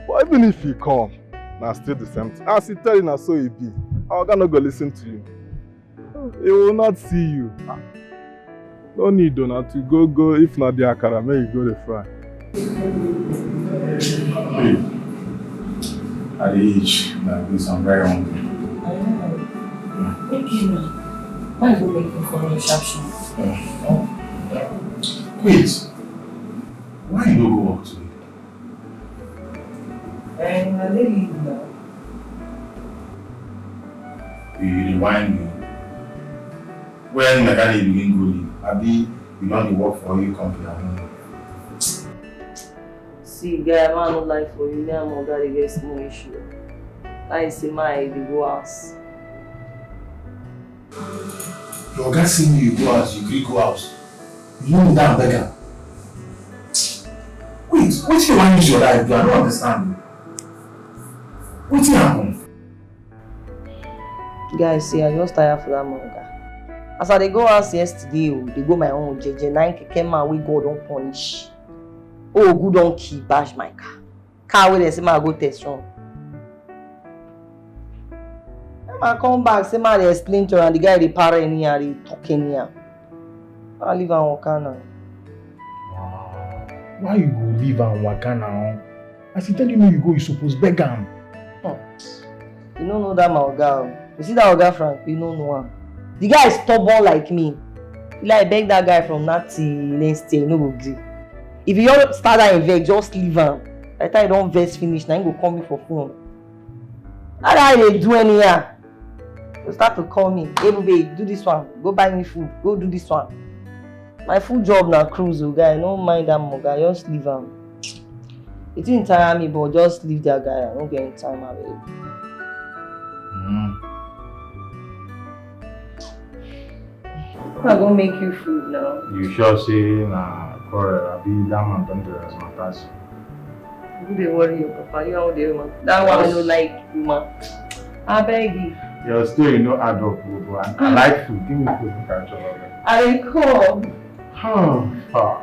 But even if he come, now still the same thing. As he tell you now, so he be. I'm gonna go listen to you. He will not see you. No need not to go. If not the akara, may you go the fry. At the age like this, I'm very hungry. Why are you making for me sharp? Wait, why you don't go work today? And I leave now. You rewind me. When mechanic begin go leave, Abi, you don't work for your company. See, guy, man, no like for you. I'm gonna get small issue. I see my go house. Your guy see me, you go out, you agree go out. You know me down beggar. Wait, what you want to use your life do? I don't understand. What happened? Guys, see, I just tired for that manga. As I go house yesterday, they go my own JJ 9 keke man we God don't punish. Oh, good don't keep bash my car. Car where they say I go test run. I come back, say man they explain to her and the guy they parent here, they talking here. I leave and walk now. Why you go leave and work now? As he tell you you go, you suppose beg him. You don't know that my oga. You see that oga Frank, you don't know him. The guy is stubborn like me. He like beg that guy from that lane stay, no go gree. If you don't start that in vex, just leave him. By the time you don't vex finish, now you go call me for phone. How do they do anyhow? You start to call me, hey baby, do this one, go buy me food, go do this one. My full job now cruise, guy. No mind that guy, just leave him. It didn't tire me, but just leave that guy. I don't get any time available. I'm gonna make you food now. You sure say nah, for be that man don't do as much as. Who they worry your papa? You know the man. That one I don't like you, man. I beg you. Your story no add up, I like food. Give me food, catch up. I come. Fuck.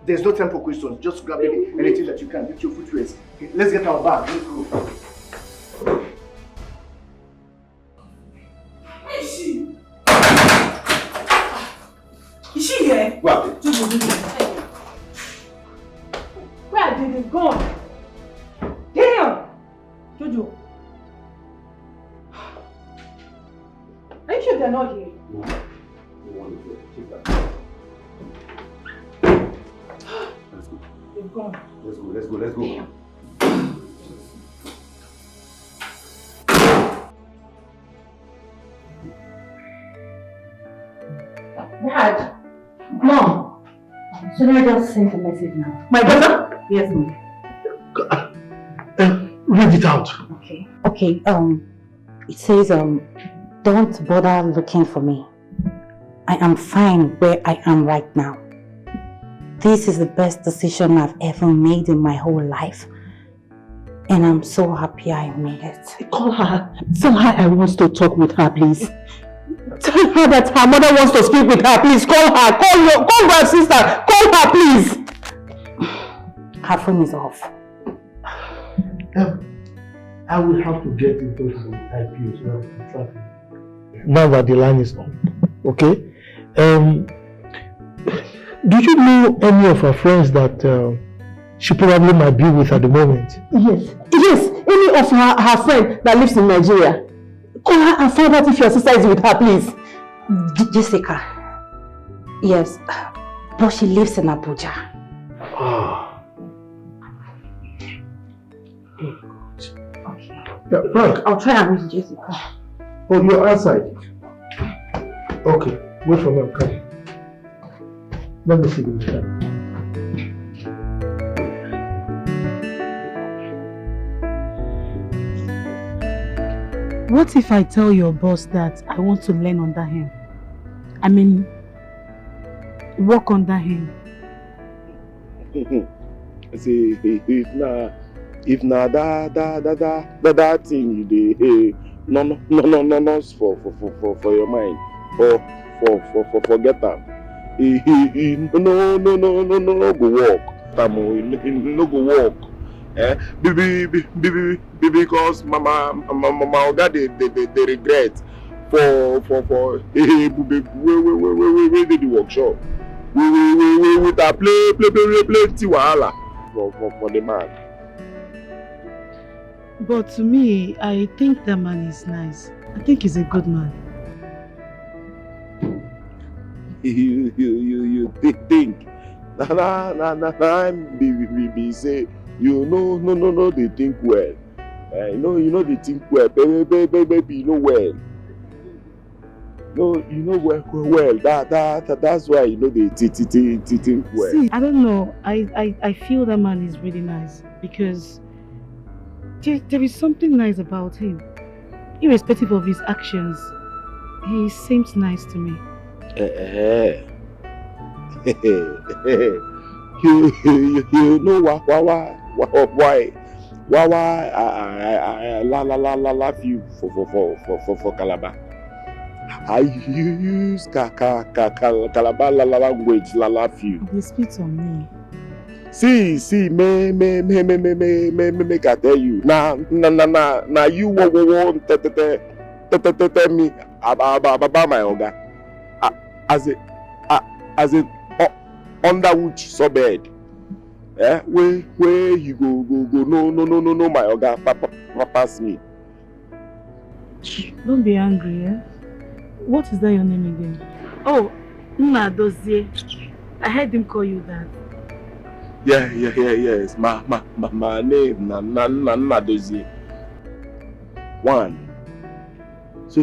There's no time for questions. Just grab anything that you can. Get your footwears. Okay, let's get our bag. Let's go. Where is she? Is she here? What? Where are they gone? Damn! Jojo. Are you sure they're not here? No. Take that. They've gone. Let's go. Dad! Mom! Should I just send a message now? My daughter? Yes, ma'am. Read it out. Okay, it says, don't bother looking for me. I am fine where I am right now. This is the best decision I've ever made in my whole life. And I'm so happy I made it. Call her. Tell her I want to talk with her, please. Tell her that her mother wants to speak with her, please. Call her. Call her sister. Call her, please. Her phone is off. I will have to get in touch with IPO so that we track it. Now that the line is on. Okay? Do you know any of her friends that she probably might be with at the moment. Yes. Yes. Any of her friend that lives in Nigeria. Call her and find out if your sister is with her, please. Jessica. Yes. But she lives in Abuja. Yeah, Frank. I'll try and reach Jessica. Oh, you're outside. Okay, wait for me, I'm coming. Let me see the meter. What if I tell your boss that I want to learn under him? I mean, work under him. See, if na that thing you dey no for your mind for forget am. No go work. No go work. Because mama oga they regret for we did the workshop. We play plenty wahala for the man. But to me, I think that man is nice. I think he's a good man. You think? Nah, be say you no they think well. You know they think well. Baby, you know well. No, you know well. That's why you know they think well. See, I don't know. I feel that man is really nice because there is something nice about him. Irrespective of his actions, he seems nice to me. You know why I love you for Calabar. I use Calabar language love you. They spit on me. See, make I tell you. Now you won't tell me about my oga. As a under which suburb, where you go, no, my oga, pass me. Don't be angry, eh? What is that your name again? Oh, Nna Dozie. I heard him call you that. Yes. My name Nna Dozie. One. So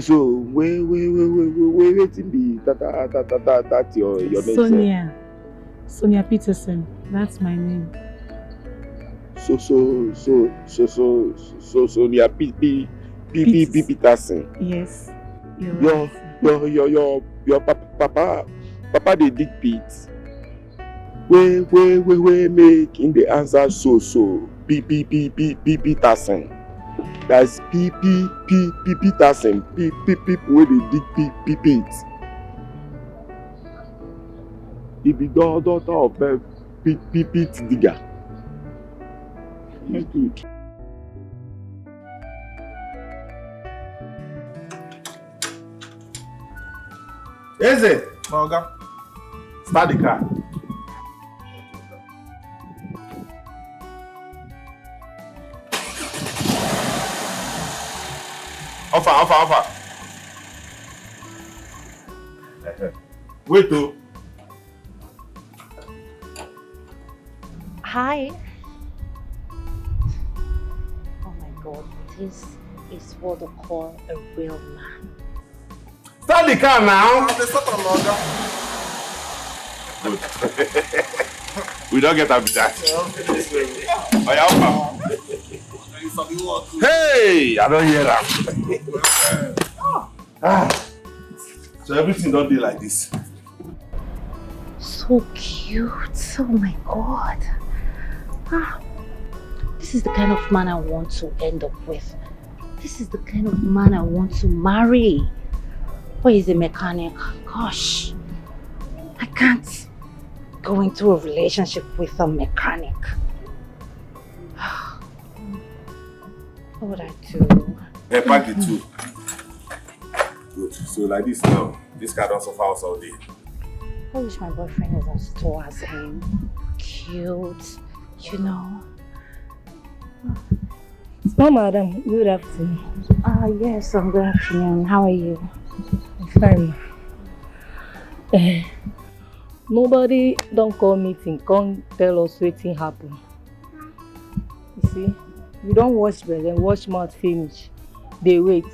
waiting be that your name. Sonia Peterson. That's my name. So Sonia Peterson. Yes. Your papa they dig pits. We make in the answer so Peterson. That's Peterson. People where they dig pits. He be daughter of pit digger. He's good. Is it? Morgan. Start the car. Offer. Wait, though. Hi. Oh my God, this is what they call a real man. Start the car now. We don't get up with that. Hey, I don't hear that. So everything don't be like this. So cute. Oh my God. This is the kind of man I want to end up with. This is the kind of man I want to marry. Where is a mechanic? Gosh, I can't go into a relationship with a mechanic. What would I do? Hey, pack it too. Good. So like this now, this car don't suffer us all day. I wish my boyfriend was as tall as him. Cute, You know. Oh, madam, good afternoon. Yes, I'm good afternoon. How are you? Fine. Nobody don't call meeting, come tell us wetin happen. You see, we don't watch bread and watch mouth finish. They wait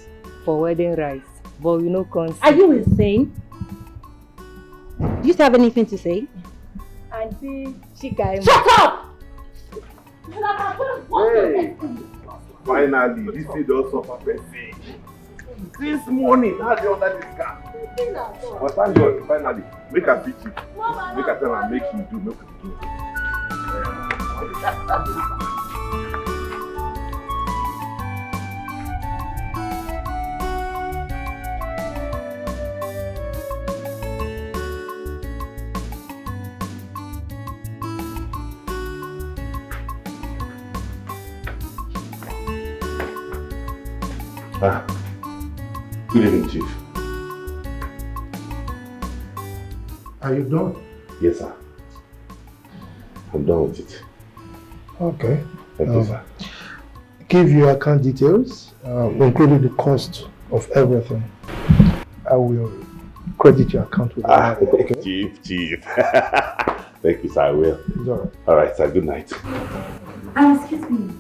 for wedding rice, but we no come. Are you insane? Do you still have anything to say? Auntie Chika. Shut up! Hey, finally, this is also perfect. This morning, now they under this car. But thank God, finally, make her fit you. Make her tell her, make you do, make her do. Good evening, Chief. Are you done? Yes, sir. I'm done with it. Okay. Thank you, sir. Give your account details, including the cost of everything. I will credit your account with that. Okay? Chief. Thank you, sir. I will. It's all right. All right, sir. Good night. Excuse me.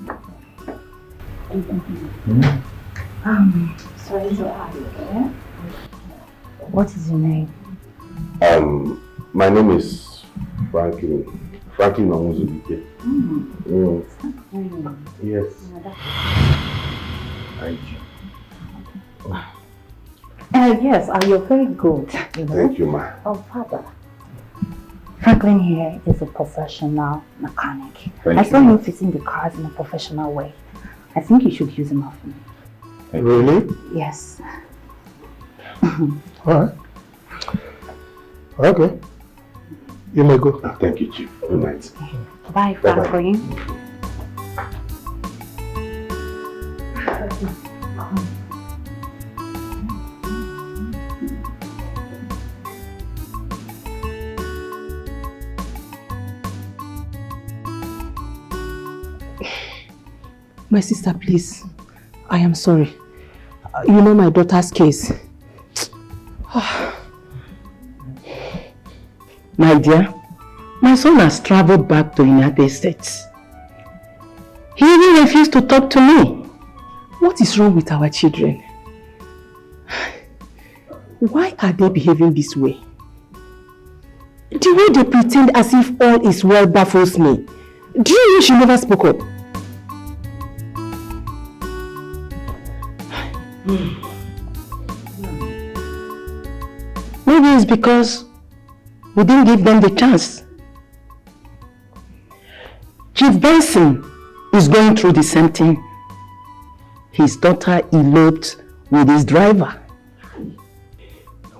Sorry to ask, okay? What is your name? My name is Franklin Dikeh. Yes. Thank you. Yes, you're very good. You know? Thank you, ma. Oh, Father. Franklin here is a professional mechanic. I saw him fixing the cars in a professional way. I think you should use him often. Really? Yes. Alright. Okay. You may go. Thank you, Chief. Good night. Bye, Franklin. My sister, please. I am sorry. You know my daughter's case. My dear, my son has traveled back to the United States. He even refused to talk to me. What is wrong with our children? Why are they behaving this way? The way they pretend as if all is well baffles me. Do you know she never spoke up? Maybe it's because we didn't give them the chance. Chief Benson is going through the same thing. His daughter eloped with his driver.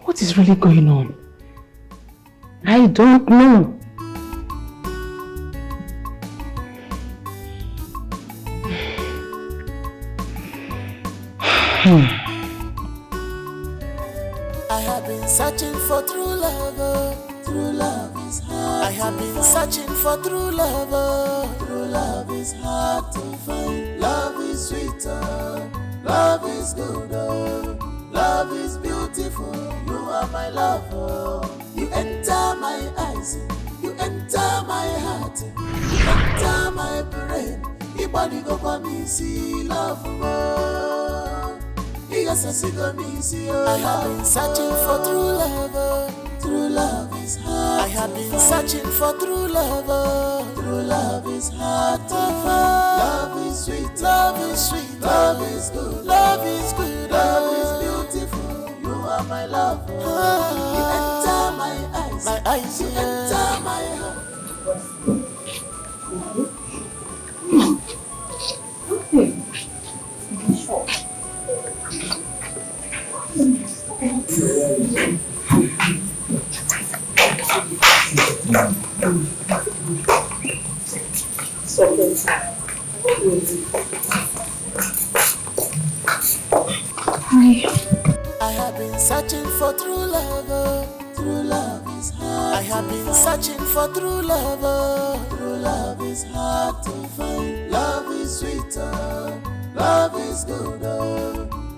What is really going on? I don't know. I have been searching for true love. True love is hard. I have been searching for true love. True love is hard to find. Love is sweeter. Love is good. Love is beautiful. You are my lover. You enter my eyes. You enter my heart. You enter my brain. Your body go for me, see love more. I have been searching for true love. True love is hard. I have been searching for true love. True love is hard to find. Love is sweet. Love is sweet. Love is good. Love is good. Love is beautiful. You are my lover. You enter my eyes. My eyes. You enter my heart. Okay. Sure. I have been searching for true love. True love is hard. I have been searching for true love. True love is hard to find. Love is sweeter, love is good,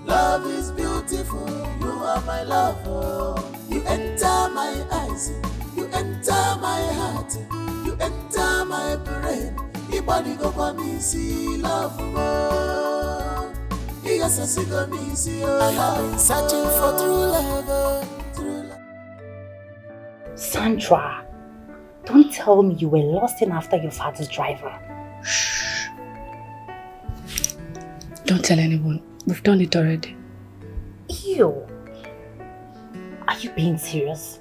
love is beautiful. You are my lover. You enter my eyes, you enter my heart, you enter my brain. Your body go for me, see love more. You got to go me, see your love. I have been searching for true love, true love. Sandra, don't tell me you were lost in after your father's driver. Shh. Don't tell anyone. We've done it already. Ew. Are you being serious?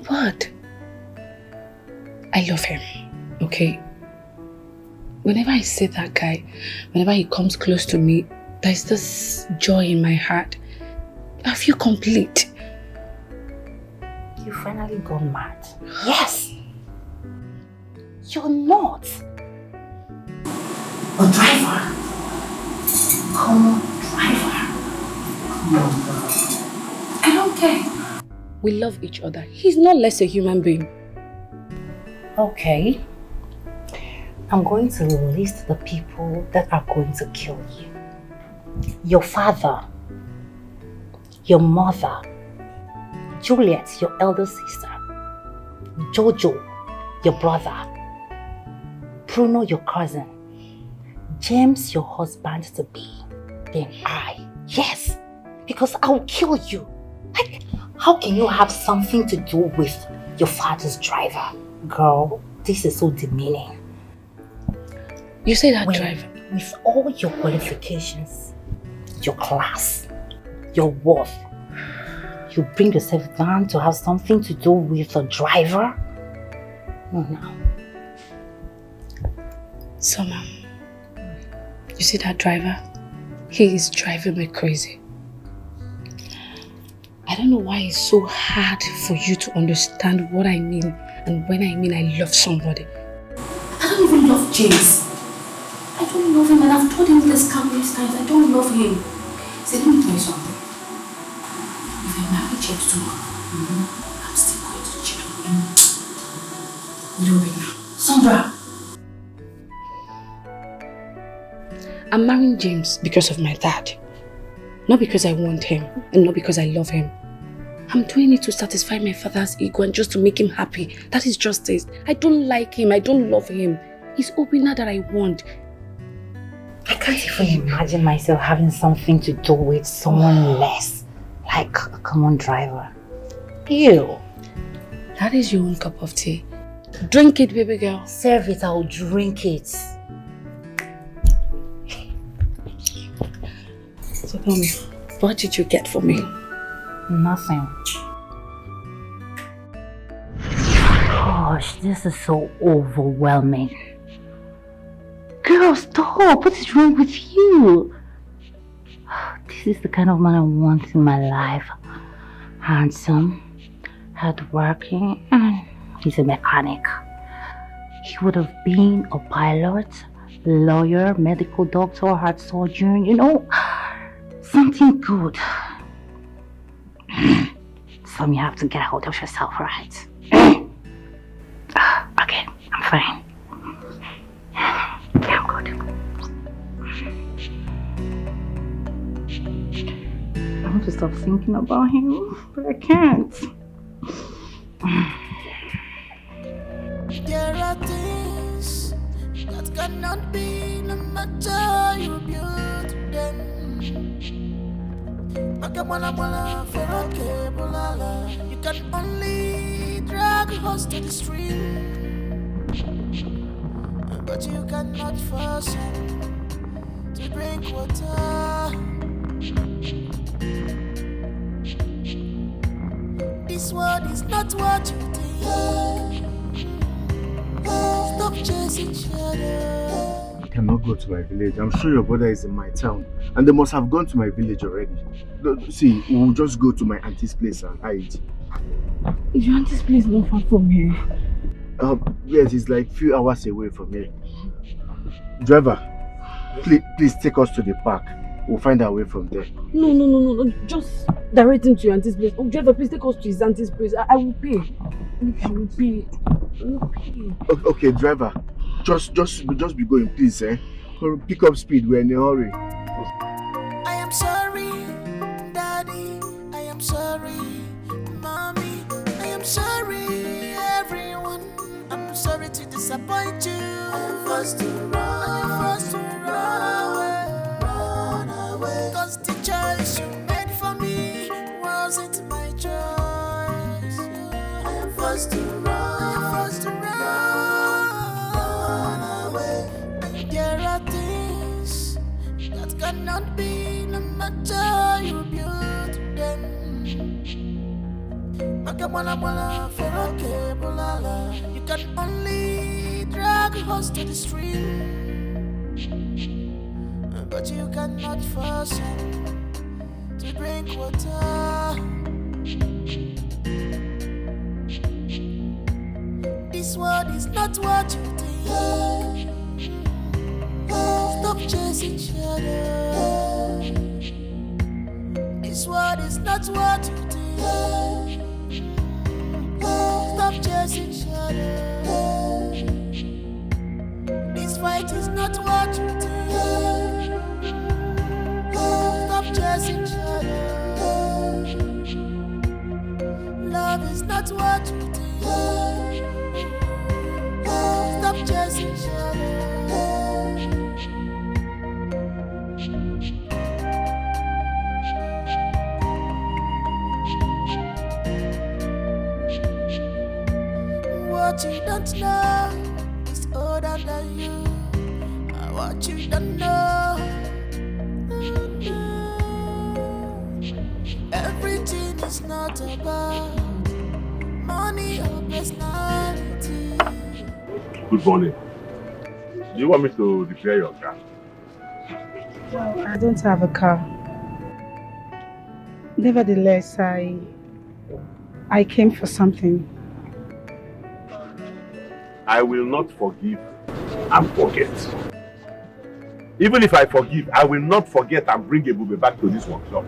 What? I love him, okay? Whenever I see that guy, whenever he comes close to me, there's this joy in my heart. I feel complete. You finally gone mad. Yes! You're not. A driver. Come driver. Come on, girl. I don't care. We love each other. He's not less a human being. Okay. I'm going to list the people that are going to kill you. Your father, your mother, Juliet, your elder sister, Jojo, your brother, Bruno, your cousin, James, your husband-to-be, then I. Yes, because I'll kill you. Like, how can you have something to do with your father's driver? Girl, this is so demeaning. You say that driver? With all your qualifications, your class, your worth, you bring yourself down to have something to do with a driver? No. Summer, you see that driver? He is driving me crazy. I don't know why it's so hard for you to understand what I mean, and when I mean I love somebody. I don't even love James. I don't love him, and I've told him this countless times. I don't love him. So let me tell you something. If I marry James tomorrow, I'm still going to cheat on him. Leave it now. Sandra! I'm marrying James because of my dad. Not because I want him, and not because I love him. I'm doing it to satisfy my father's ego and just to make him happy. That is justice. I don't like him. I don't love him. He's Obina that I want. I can't even imagine myself having something to do with someone less, like a common driver. Ew. That is your own cup of tea. Drink it, baby girl. Serve it, I'll drink it. So tell me, what did you get for me? Nothing. Gosh, this is so overwhelming. Girl, stop! What is wrong with you? This is the kind of man I want in my life. Handsome, hardworking, and he's a mechanic. He would have been a pilot, lawyer, medical doctor, heart surgeon, you know, something good. Some you have to get out of yourself, right? Okay, I'm fine. Yeah, I'm good. I want to stop thinking about him, but I can't. There are things that cannot be, no matter you build them. You can only drag us to the stream, but you cannot force him to drink water. This world is not what you think. Stop chasing shadows. I cannot go to my village. I'm sure your brother is in my town, and they must have gone to my village already. See, we'll just go to my auntie's place and hide. Is your auntie's place not far from here? Yes, it's like a few hours away from here. Driver, please take us to the park. We'll find our way from there. No. Just direct him to your auntie's place. Oh, driver, please take us to his auntie's place. I will pay. I will pay. Okay, driver. Just be going, please, eh? Pick up speed, we're in a hurry. I am sorry, Daddy. I am sorry, Mommy. I am sorry, everyone. I'm sorry to disappoint you. I am forced to run away. Cause the choice you made for me wasn't my choice. I am forced to run away. There are things that cannot be, no matter you build them. You can only drag a horse to the stream, but you cannot force him to drink water. This world is not what you think. Stop chasing shadows. This world is not what you think. Stop chasing shadows. This fight is not what you think. Stop chasing shadows. Love is not what you think. Stop chasing shadows. What you don't know is older than you. What you don't know, everything is not about money or personality. Good morning. Do you want me to repair your car? No, I don't have a car. Nevertheless, I came for something. I will not forgive and forget. Even if I forgive, I will not forget and bring EBUBE back to this workshop.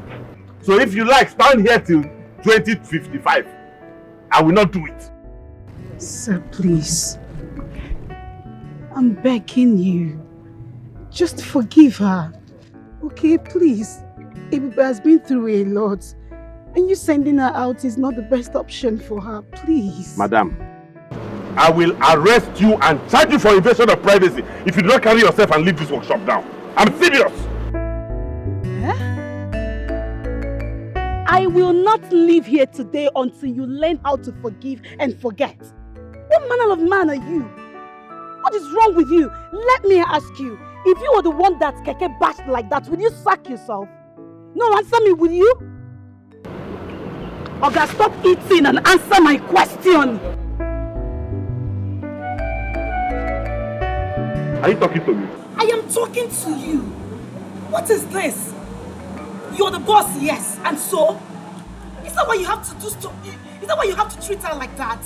So if you like, stand here till 2055. I will not do it. Sir, please. I'm begging you. Just forgive her. Okay, please. EBUBE has been through a lot. And you sending her out is not the best option for her. Please. Madam, I will arrest you and charge you for invasion of privacy if you do not carry yourself and leave this workshop now. I'm serious. I will not leave here today until you learn how to forgive and forget. What manner of man are you? What is wrong with you? Let me ask you, if you were the one that Dikeh bashed like that, would you sack yourself? No, answer me, will you? Oga, stop eating and answer my question. Are you talking to me? I am talking to you. What is this? You're the boss, yes, and so? Is that why you have to do stuff? Is that why you have to treat her like that?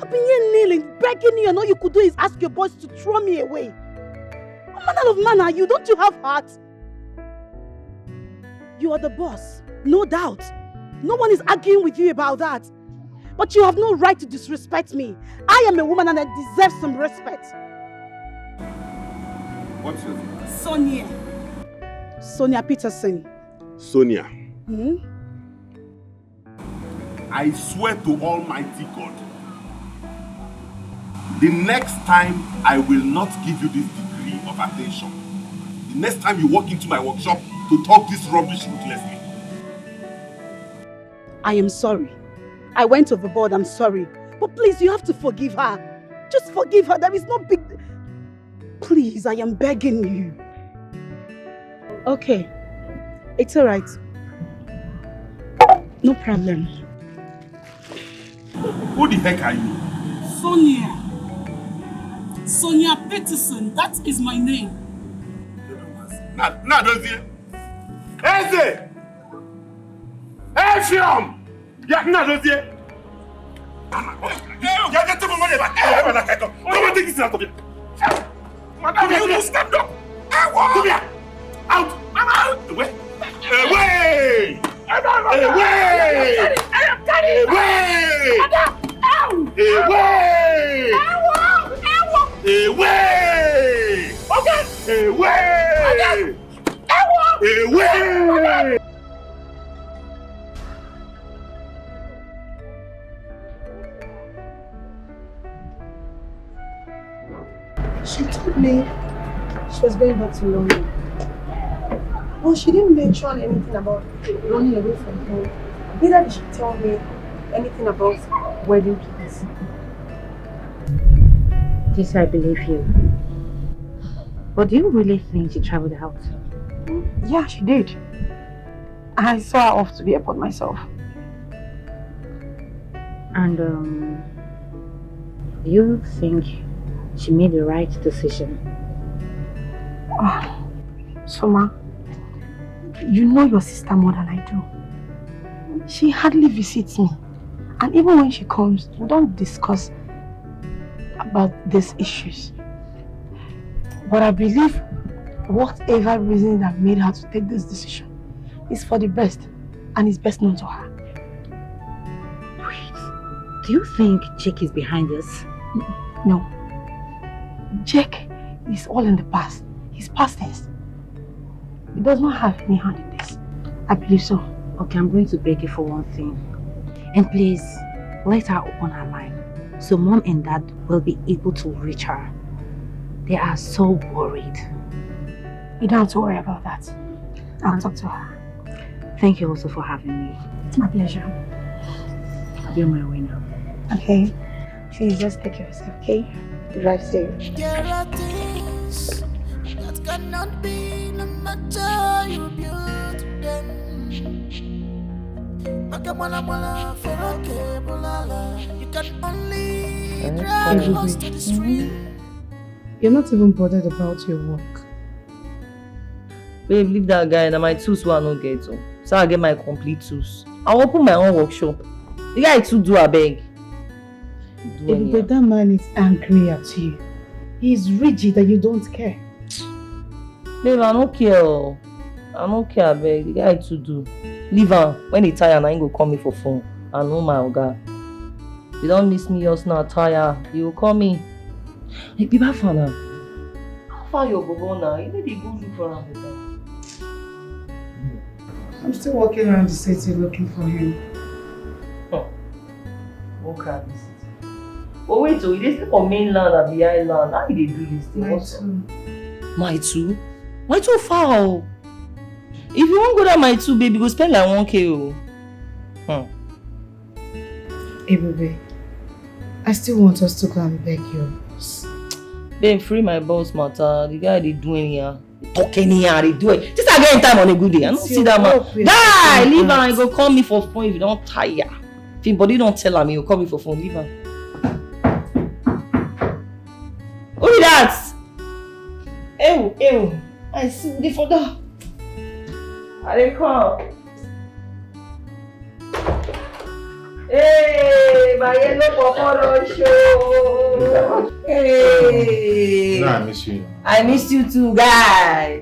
I've been here kneeling, begging you, and all you could do is ask your boss to throw me away. What manner of man are you? Don't you have heart? You are the boss, no doubt. No one is arguing with you about that. But you have no right to disrespect me. I am a woman and I deserve some respect. What's your name? Sonia. Sonia Peterson. Sonia. Hmm? I swear to Almighty God, the next time I will not give you this degree of attention. The next time you walk into my workshop to talk this rubbish ruthlessly. I am sorry. I went overboard, I'm sorry. But please, you have to forgive her. Just forgive her. There is no big... Please, I am begging you. Okay. It's alright. No problem. Who the heck are you? Sonia. Sonia Peterson, that is my name. Now, dozie. Eze! Efium! Yeah, now, dozie. Get the money back. Come on, take this out of here. Madam, you don't stand up. Come here. Out. Out. Away. Away. Away. I am carrying. Away. Away. Away! She told me she was going back to London. Well, she didn't mention anything about running away from home. Neither did she tell me anything about wedding plans. Yes, I believe you. But do you really think she traveled out? Yeah, she did. I saw her off to the airport myself. And do you think she made the right decision? Oh, Soma, you know your sister more than I do. She hardly visits me. And even when she comes, we don't discuss about these issues. But I believe whatever reason that made her to take this decision is for the best and is best known to her. Wait, do you think Jake is behind this? No. Jake is all in the past. He's past tense. He does not have any hand in this. I believe so. Okay, I'm going to beg you for one thing. And please, let her open her mind so Mom and Dad will be able to reach her. They are so worried. You don't have to worry about that. I'll talk to her. Thank you also for having me. It's my pleasure. I'll be on my way now. Okay. Please just take care of yourself, okay? Drive safe. There are things that cannot be, no matter you build them. You can only drag us to the stream. You're not even bothered about your work. Babe, leave that guy. Now my tools will not get to. So I get my complete tools. I'll open my own workshop. The guy too do a beg. But that man is angry at you. He's rigid that you don't care. Babe, I don't care. I don't care, beg. The guy too do. Leave him. When he tired, I go call me for phone. I know my oga. You don't miss me, you're not tired. You will call me. Hey, be back for now. How far you go now? You know they go look for him. I'm still walking around the city looking for him. Oh. Walk around the city. But wait, so you stay for mainland and the island. How did they do this thing? My two? My two far. If you won't go down my two, baby, go spend like 1K. EBUBE, I still want us to go and beg your boss. Babe, free my boss matter. The guy they do anyhow. Talk anyhow, they do it. Just again time on a good day. I don't see that man. Die! Leave him and go call me for phone if you don't tire. If your body don't tell him, you call me for phone. Leave him. Who is that? Ew. I see the photo. I didn't come. Hey, my yellow photo show. Hey. No, I miss you. I miss you too, guy.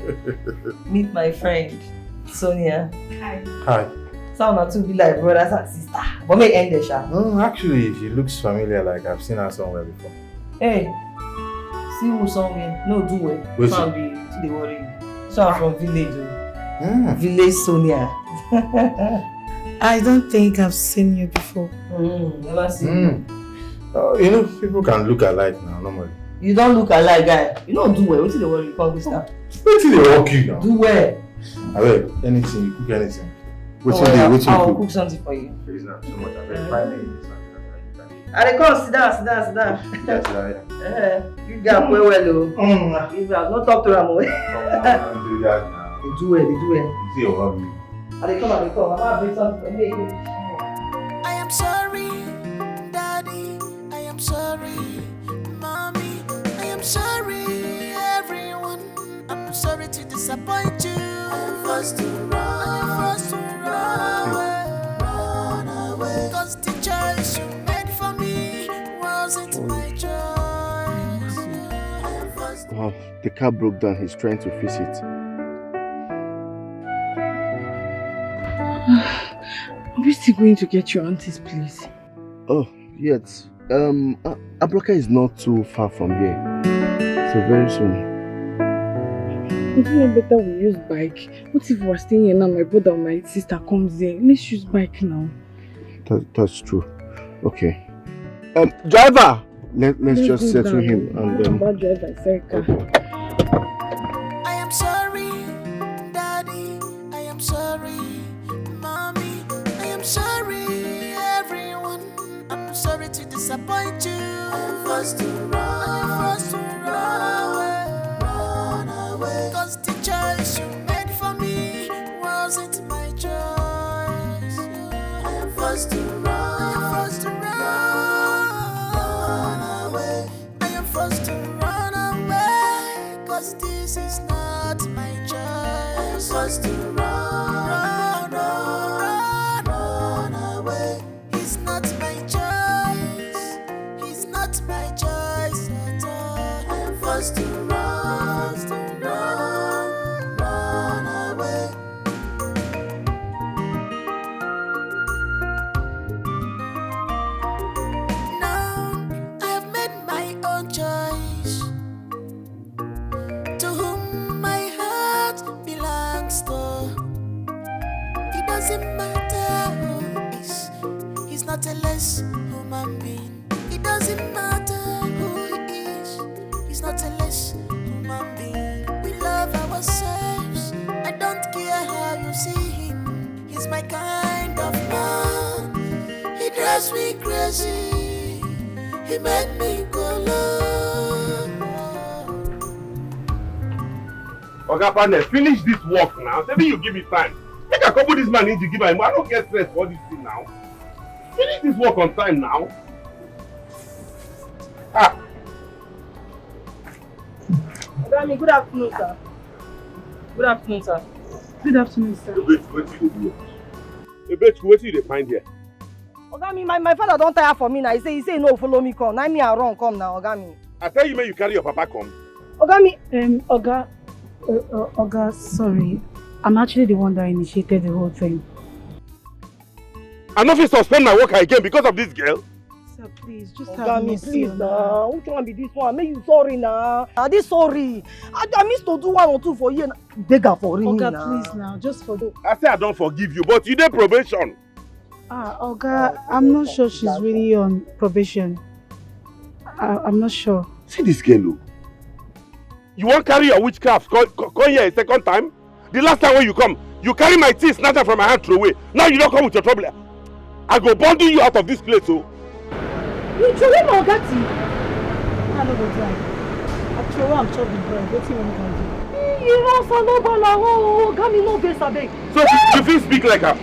Meet my friend, Sonia. Hi. Some not to be like brothers and sisters. But may end the show. No, actually, she looks familiar. Like I've seen her somewhere before. Hey, see who somewhere? No, do it. Where's Can't be too they worry. So I'm from village. Village Sonia. I don't think I've seen you before. Never seen you. You know, people can look alike now, normally. You don't look alike, guy. You don't do well. What's the worry? You can't go stand. Wait till they walk you now. Do well. I beg, anything, you cook anything. I'll cook something for you. Please now, so much. I beg, 5 minutes. I come, sit down. You got well, If you have not talked to them, do that now. They do well. You see your hobby. I come. I'm going to bring something for you. I am sorry, Daddy. I am sorry, Mommy. I am sorry, everyone. I'm sorry to disappoint you. I'm forced to run away. Cause the choice you made for me wasn't my choice. Wow, the car broke down. He's trying to fix it. Are we still going to get your auntie's place? Oh, yes. Abroka is not too far from here. So very soon. It's not better we use bike. What if we're staying here now, my brother or my sister comes in? Let's use bike now. That's true. Okay. Driver! Let's just settle him and then... About driver, Okay. I am sorry, Daddy. I am sorry, Mommy. I am sorry, everyone. I'm sorry to disappoint you. I am forced to run away. Cause the choice you made for me wasn't my choice. I am forced to run away. I am forced to run away. Cause this is not my choice. I am forced to run away. It's not my choice. It's not my choice at all. I am forced to run away. Now I have made my own choice. To whom my heart belongs to. It doesn't matter who is. He's not a less human being. It doesn't matter who he is. He's not a less human being. We love ourselves. I don't care how you see him. He's my kind of man. He drives me crazy. He made me go low. Oga Partner, finish this work now. Maybe you give me time. Make I couple this man in to give him. I don't get stressed for this thing now. Finish this work on time now. Ogami, good afternoon, sir. Good afternoon, sir. Good afternoon, sir. Ebechukwu, what you find here? Ogami, my father don't tire for me now. He say no follow me come. Now me I run come now, Ogami. I tell you, man, you carry your papa come. Ogami. Oga, sorry. I'm actually the one that initiated the whole thing. I'm not going to suspend my work again because of this girl. Sir, please, just have Ogami, mercy please on now. Which one be this one? Make you sorry now. This sorry. I missed to do one or two for you. Beg her for me Oga, now. please now, just for the... I say I don't forgive you, but you did probation. Oga, I'm not sure she's really on probation. I'm not sure. See this girl, you won't carry your witchcraft, come here a second time? The last time when you come, you carry my tea, snatch her from my hand, throw away. Now you don't come with your trouble. I go bundle you out of this place, oh. You throw away my Ogati? I don't go try. I throw away, I'm chopping bread. What do you want me to do? You know, son, no bala, oh, Ogami, no best, abeg. So you feel speak like her?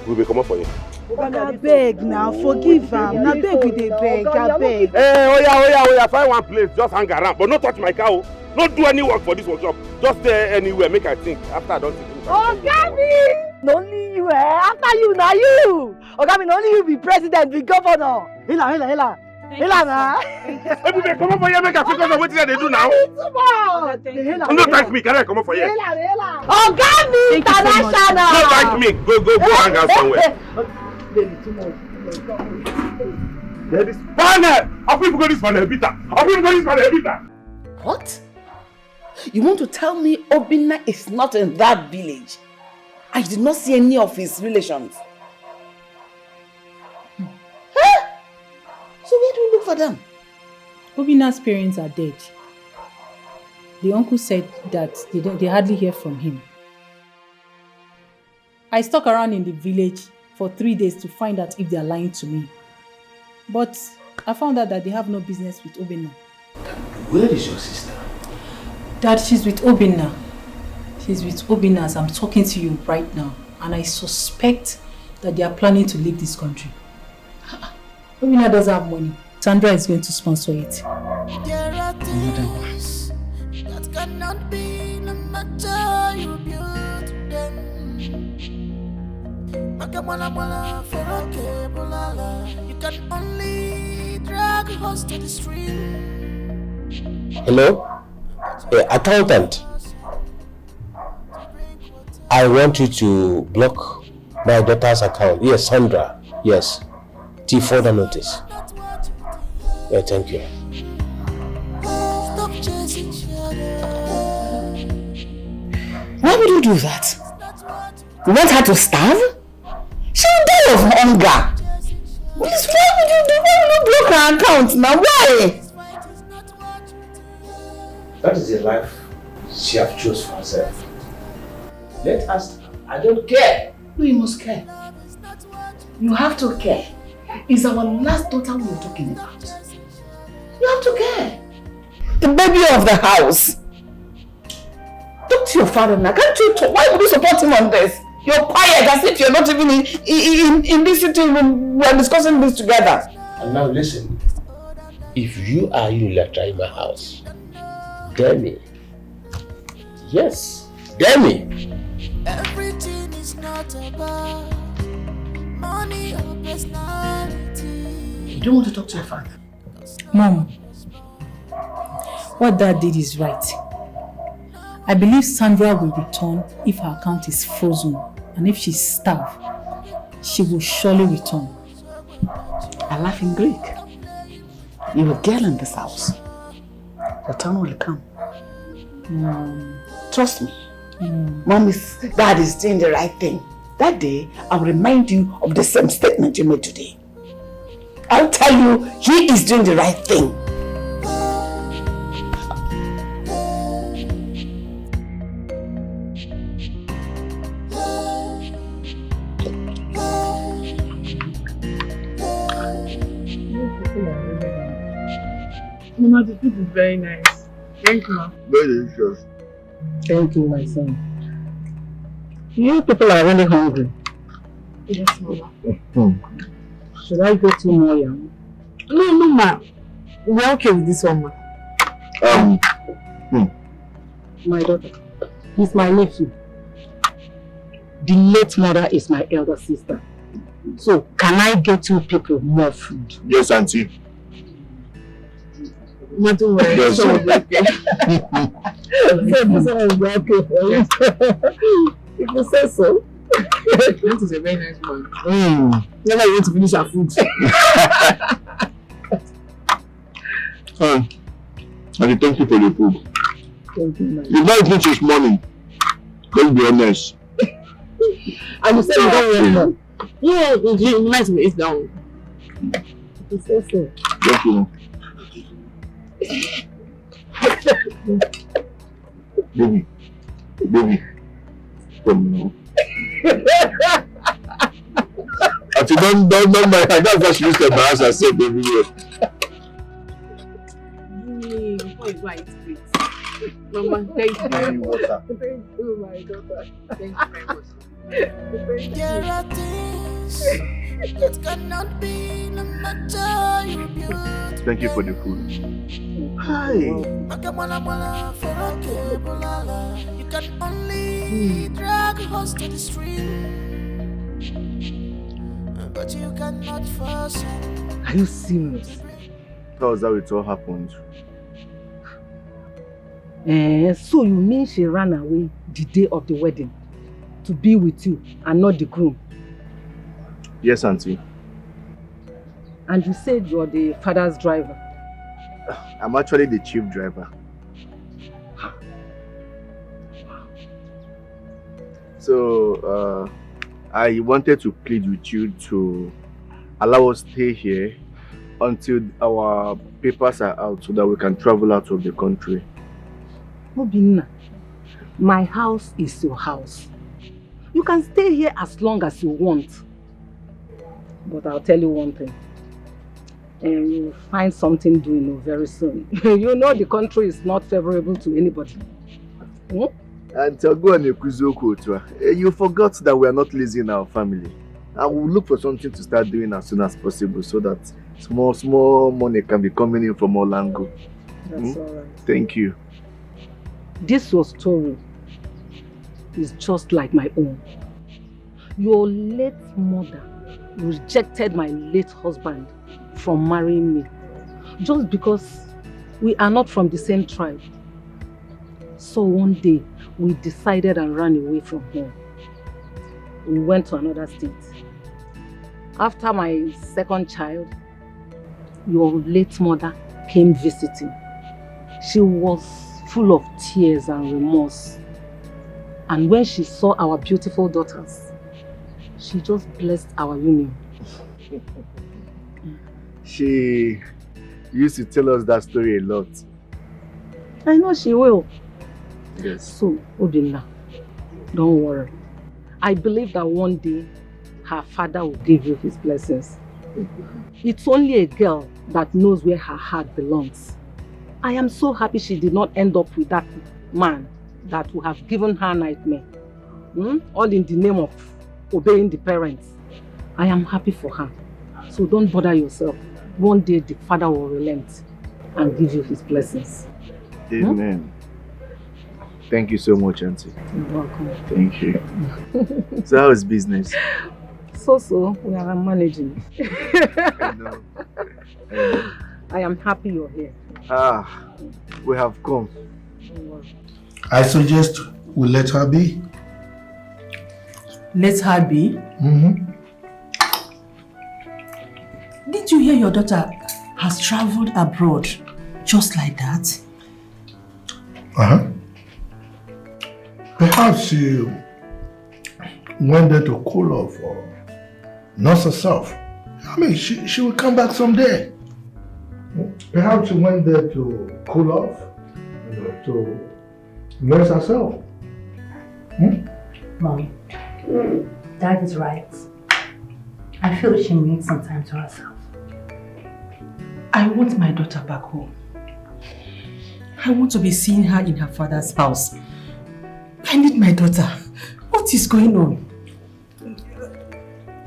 We will come up for you. Oga, beg now, forgive am. Now beg we dey beg, abeg. Hey, oya, find one place, just hang around, but no touch my car. Don't do any work for this workshop. Just stay anywhere, make I think. After I don't think. Ogami! No only you, after you, now you. Ogami, no only you be president, be governor. Hila na. EBUBE, come up for here, make I focus on what they do now. Don't thank me, can I come up for here? Ogami International! Don't thank me, go hang out somewhere. There is panel! How people go this panel, Peter? What? You want to tell me Obinna is not in that village? I did not see any of his relations. Huh? So where do we look for them? Obinna's parents are dead. The uncle said that they hardly hear from him. I stuck around in the village for 3 days to find out if they are lying to me. But I found out that they have no business with Obinna. Where is your sister? Dad, she's with Obinna. She's with Obinna as I'm talking to you right now. And I suspect that they are planning to leave this country. Obinna doesn't have money. Sandra is going to sponsor it. There are things that cannot be, no matter you build them. You can only drag us to the stream. Hello? Accountant. I want you to block my daughter's account. Yes, Sandra. Yes. Till further notice. Yeah, thank you. chasing shadows. Why would you do that? You want her to starve? She will die of hunger. Please, why would you block her account now? Why? That is the life she have chose for herself. Let us. I don't care. No, you must care. You have to care. It's our last daughter we are talking about. You have to care. The baby of the house. Talk to your father now. Can't you talk? Why would you support him on this? You're quiet as if you're not even in this sitting room. We're discussing this together. And now listen. If you are unilateral in my house, dare me. Yes, dare me. Everything is not about money or personality. You don't want to talk to your father? Mom, what Dad did is right. I believe Sandra will return if her account is frozen, and if she's starved, she will surely return. I laugh in Greek. You're a girl in this house. The time will come. Trust me. Dad is doing the right thing. That day, I'll remind you of the same statement you made today. I'll tell you, he is doing the right thing. Mama, the food is very nice. Thank you, ma. Very delicious. Thank you, my son. You people are really hungry. Yes, Mama. Should I get you more yam? No, ma. We're okay with this one, ma. My daughter, he's my nephew. The late mother is my elder sister. So, can I get you people more food? Yes, auntie. Not to worry. Yes, So, sir. If you say so. That is a very nice one. Never you want to finish our food. And thank you for the food. Thank you, man. You've not eaten since morning. Let's be honest. And you said you don't want more. Yeah, you might as well eat down. If you say so. Thank you. Baby. Come now. If you don't mind, that's why she used to embarrass herself everywhere. Before you go and eat, please. Mama, thank you. Thank you, water. Thank you, my daughter. Thank you very much. There are things that cannot be no matter you build. Thank you for the food. Hi. You can only drag us to the stream, but you cannot force it. Are you serious? That was how it all happened. So you mean she ran away the day of the wedding to be with you and not the groom? Yes, auntie. And you said you're the father's driver? I'm actually the chief driver. So, I wanted to plead with you to allow us stay here until our papers are out so that we can travel out of the country. Obinna, my house is your house. You can stay here as long as you want. But I'll tell you one thing. And you'll find something doing very soon. You know the country is not favorable to anybody. And you forgot that we are not lazy in our family. I will look for something to start doing as soon as possible so that small money can be coming in from all angles. That's all right. Thank you. This your story is just like my own. Your late mother rejected my late husband from marrying me just because we are not from the same tribe. So one day we decided and ran away from home. We went to another state. After my second child, your late mother came visiting. She was full of tears and remorse. And when she saw our beautiful daughters, she just blessed our union. She used to tell us that story a lot. I know she will. Yes. So, Obinna, don't worry. I believe that one day her father will give you his blessings. It's only a girl that knows where her heart belongs. I am so happy she did not end up with that man that would have given her nightmare. All in the name of obeying the parents. I am happy for her. So don't bother yourself. One day the father will relent and give you his blessings. Amen. Thank you so much, Auntie. You're welcome. Thank you. So how is business? So, we are managing. I know. I am happy you're here. We have come. I suggest we let her be. Let her be? Did you hear your daughter has traveled abroad just like that? Perhaps she went there to cool off or nurse herself. I mean, she will come back someday. Perhaps she went there to cool off, to nurse herself. Mom, Dad is right. I feel she needs some time to herself. I want my daughter back home. I want to be seeing her in her father's house. I need my daughter. What is going on?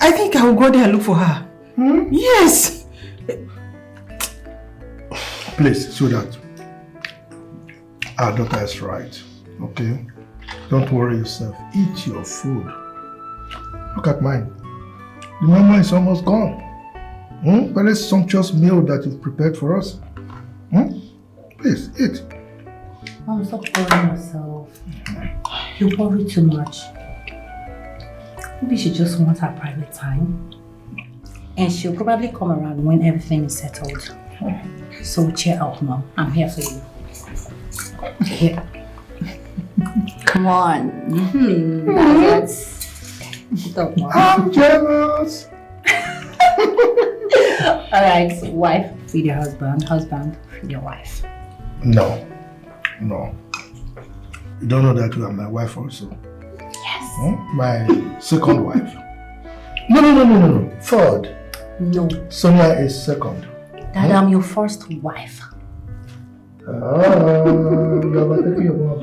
I think I will go there and look for her. Yes! Please, sweetheart. Our daughter is right, okay? Don't worry yourself. Eat your food. Look at mine. The mama is almost gone. Very sumptuous meal that you've prepared for us. Please, eat. Mom, stop worrying yourself. You worry too much. Maybe she just wants her private time. And she'll probably come around when everything is settled. So cheer up, Mom. I'm here for you. Here. Come on. Stop, Mom. I'm jealous. Alright, wife, feed your husband. Husband, feed your wife. No. You don't know that you are my wife also. Yes. My second wife. No. Third. No. Sonia is second. Dad, I'm your first wife. You are taking your mom.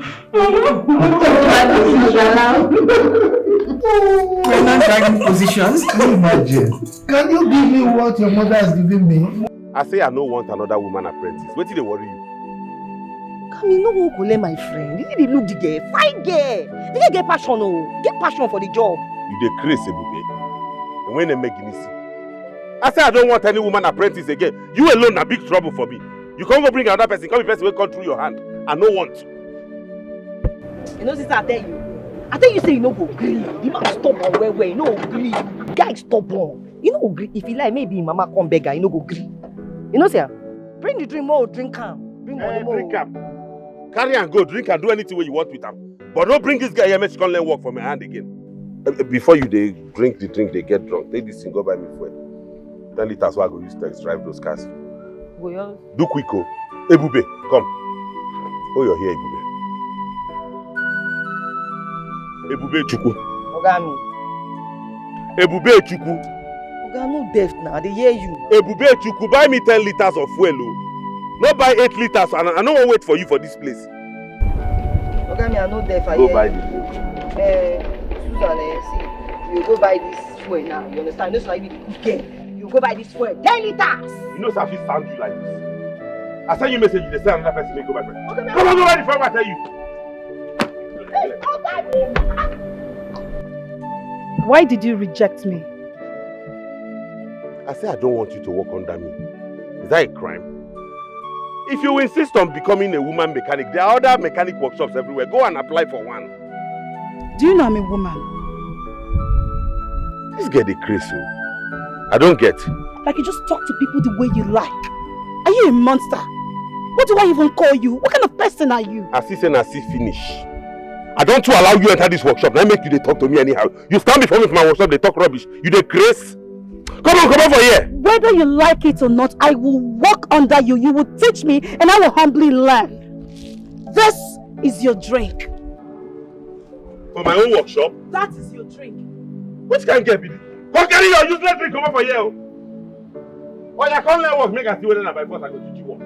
We're not dragging positions. Imagine. Can you give me what your mother has given me? I say I don't want another woman apprentice. What did they worry you? Come in, no one could let my friend. You need to look the girl. Fine girl. You get passion, Get passion for the job. You dey crazy, EBUBE. And when they make it easy. I say I don't want any woman apprentice again. You alone are big trouble for me. You can't go bring another person. Come a person will come through your hand. I no want. You know, sister, I tell you say you no go agree. The man stubborn well. You no agree. Guy stubborn. You no agree. If he like, maybe mama come beggar. You no go agree. You know, sir. Bring the drink more, drink calm. Bring money more. Drink calm. Carry and go, drink and do anything what you want with them. But don't bring this guy here, make she come learn work from my hand again. Before you they drink the drink, they get drunk. Take this thing, go buy me fuel. 10 liters so I go use to drive those cars. Do quick, oh. EBUBE, come. Oh, you're here, EBUBE. EBUBE Chukwu. Ogami. EBUBE Chukwu. Oga, no deaf now, they hear you. EBUBE Chukwu, buy me 10 liters of fuel, oh. Not buy 8 liters, and I don't wait for you for this place. Ogami, I know deaf. Go buy this. Susan, see, you go buy this fuel now. You understand? This is not even cooking. You go buy this fuel, 10 liters. You know, Safi sound you like this. I send you a message, they say another person may go buy fuel. Okay, come on, go buy the fuel, I tell you. Why did you reject me? I say I don't want you to work under me. Is that a crime? If you insist on becoming a woman mechanic, there are other mechanic workshops everywhere. Go and apply for one. Do you know I'm a woman? This girl is crazy. I don't get. Like you just talk to people the way you like. Are you a monster? What do I even call you? What kind of person are you? As if and as if finish. I don't to allow you enter this workshop. Now make you they talk to me anyhow. You stand before me for my workshop, they talk rubbish. You they grace. Come on for here. Whether you like it or not, I will walk under you. You will teach me and I will humbly learn. This is your drink. For my own workshop? That is your drink. Which kind get me? Go carry your useless drink come for here. Why I can't let work make I see whether by force I go teach you work.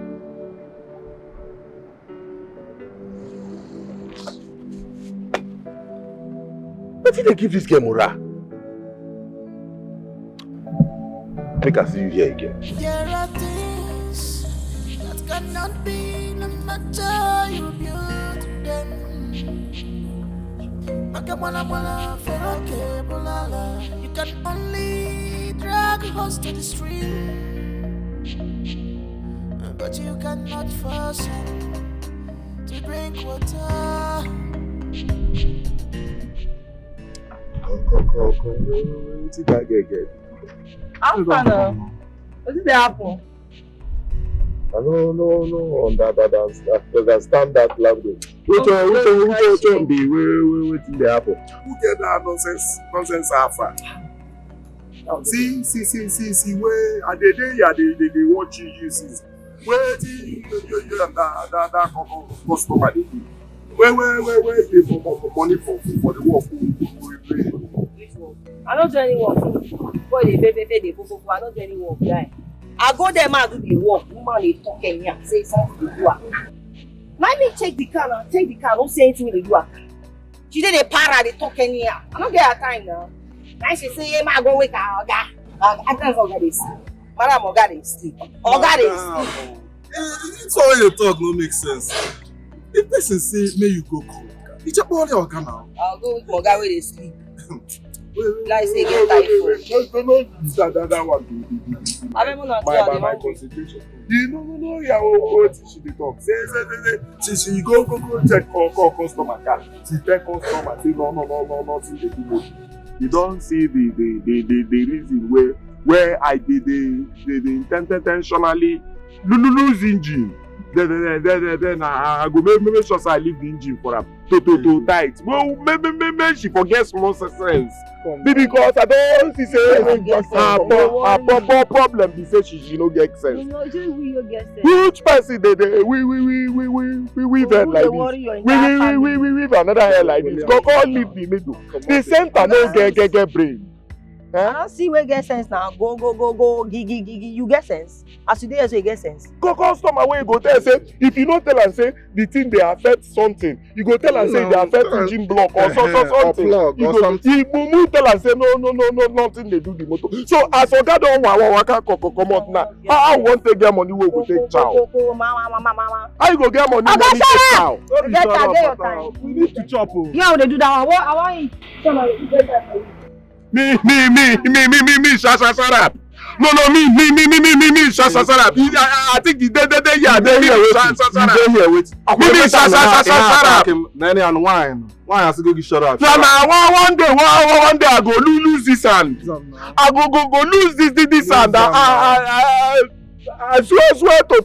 What did they give this game morale? Make I see you here again. There are things that cannot be, no matter you build them. You can only drag a horse to the stream, but you cannot force him to drink water. What did I get? I'm fine. What did happen? I no understand that language. Which one be waiting the apple? Who get that nonsense alpha? See where at the day they watch you uses. Where you that customer they do. Where they for money for the work we play. I don't do any work. Boy, they pay, I don't do any work, guy. I go there, man, do the work. Woman, they talk and yeah, say something to do. Let me take the car now. Take the car. Don't say anything to do. She did a para, they talk and yeah. I don't get her time now. Now she say, yeah, man, go wake up. I can't forget this. Madam, Oga, they sleep. Oga, they sleep. It's all you talk no make sense. If person say, may you go call Oga, it's your body Oga now. I'll go with Oga where they sleep. Like say get typhoid. That one my concentration. You know, yeah, what she dey talk. Say, she go check call customer car. She tell customer say no, nothing dey do. You don't see the reason where I did intentionally lose engine. Then I go make sure I leave the engine for her to tight. Well, maybe she forgets small sense. Because I don't see say her problem be say she no get sense. You know, just we no get sense. Which person we then like this? We another hair like this. Go leave the middle. The center no get brain. I don't see where get sense now. Go, gigi. You get sense. As today, so you get sense. Go customer where you go tell say if you don't tell and say the thing they affect something, you go tell and say they affect engine block or something. You go tell and say no, nothing they do the motor. So as Oga don waka come out now, how you want to get money we go take chow? How you go get money we take chow? Get your time. We need to chop. Yeah, they do that one. I want you. Me, shut up. No, me, shut up. I think they shut up. Nanny and wine has to go get shut up. One day I go lose this hand. I go lose this hand. I swear to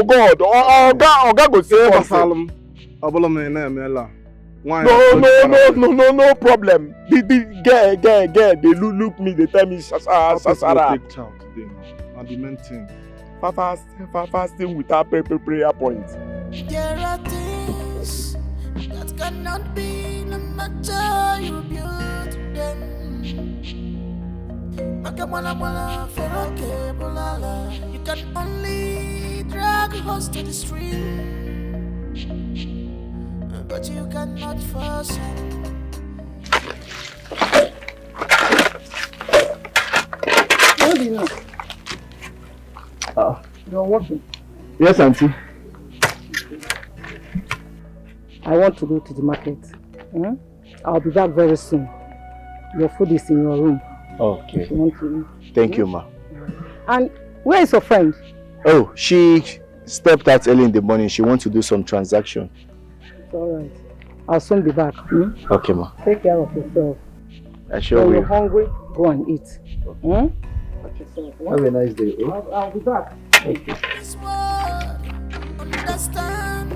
God. Oga go say No problem. The girl, they look me, they tell me Sasara. Take child today now. And the main thing. Fasting without prayer point. There are things that cannot be, no matter you build them. You can only drag a horse to the stream, but you cannot force him. What do you know? You're working. Yes, auntie. I want to go to the market. I'll be back very soon. Your food is in your room. Okay. If you want to eat. Thank you, ma. And where is your friend? Oh, she stepped out early in the morning. She wants to do some transaction. It's alright. I'll soon be back. Okay, ma. Take care of yourself. I sure when will. you're hungry, go and eat. Have a nice day. I'll be back. Okay. understand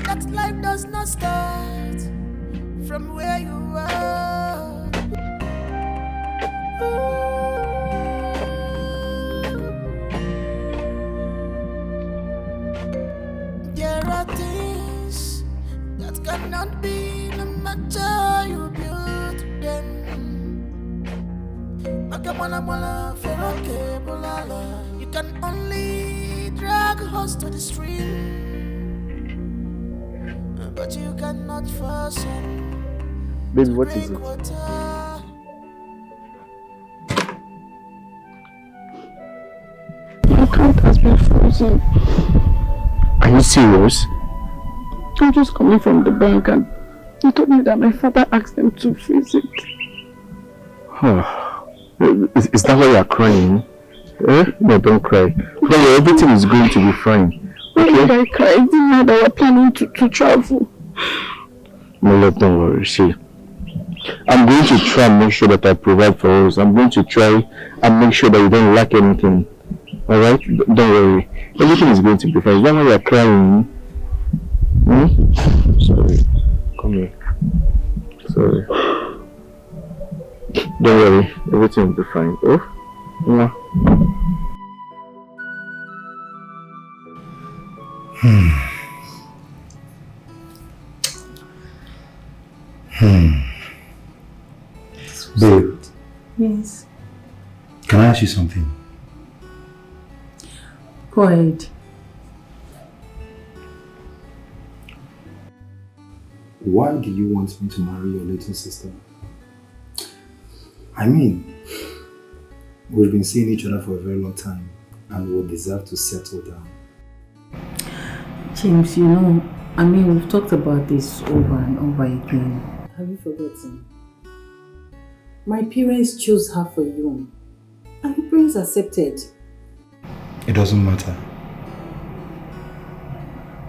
that life does not start from where you are. There are things that cannot be, no matter how you build them. You can only drag a horse to the stream, but you cannot force him. Baby, what is it? My account has been frozen. Are you serious? I'm just coming from the bank and they told me that my father asked them to freeze it. Is that why you are crying? No, don't cry. Don't worry, everything is going to be fine. Why did I cry? I didn't know that we're planning to travel. No, love, don't worry. See, I'm going to try and make sure that I provide for us. I'm going to try and make sure that you don't lack anything. Alright? Don't worry. Everything is going to be fine. Is that why you are crying? Sorry. Come here. Sorry. Don't worry. Everything will be fine. Oh? Yeah. Babe, Yes. can I ask you something? Go ahead. Why do you want me to marry your little sister? I mean, we've been seeing each other for a very long time and we deserve to settle down. James, you know, I mean, we've talked about this over and over again. Have you forgotten? My parents chose her for you. And your parents accepted. It doesn't matter.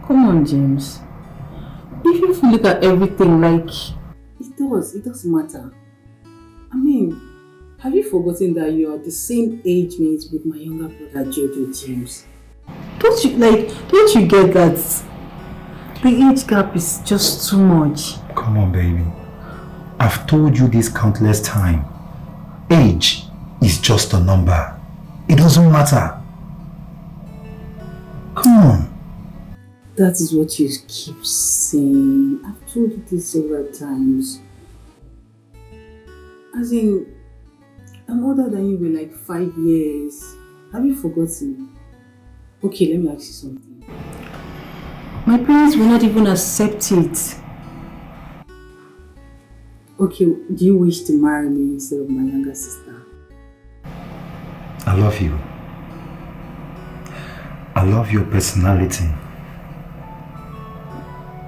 Come on, James. If you look at everything like, it does matter. I mean, have you forgotten that you are the same age mate with my younger brother, Jojo, James? Don't you get that? The age gap is just too much. Come on, baby. I've told you this countless times. Age is just a number. It doesn't matter. Come on. That is what you keep saying. I've told you this several times. As in, I'm older than you by like 5 years. Have you forgotten? Okay, let me ask you something. My parents will not even accept it. Okay, do you wish to marry me instead of my younger sister? I love you. I love your personality.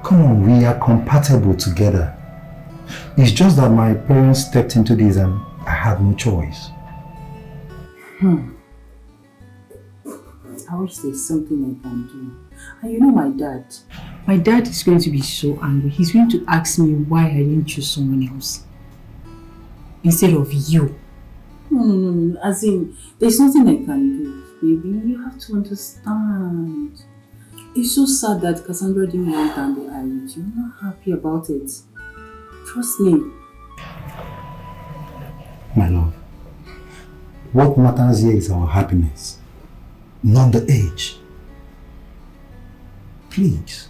Come on, we are compatible together. It's just that my parents stepped into this and I had no choice. I wish there's something I can do. And you know my dad. My dad is going to be so angry. He's going to ask me why I didn't choose someone else instead of you. No. As in, there's nothing I can do. Baby, you have to understand. It's so sad that Cassandra didn't want down the eye with you. I'm not happy about it. Trust me. My love, what matters here is our happiness, not the age. Please.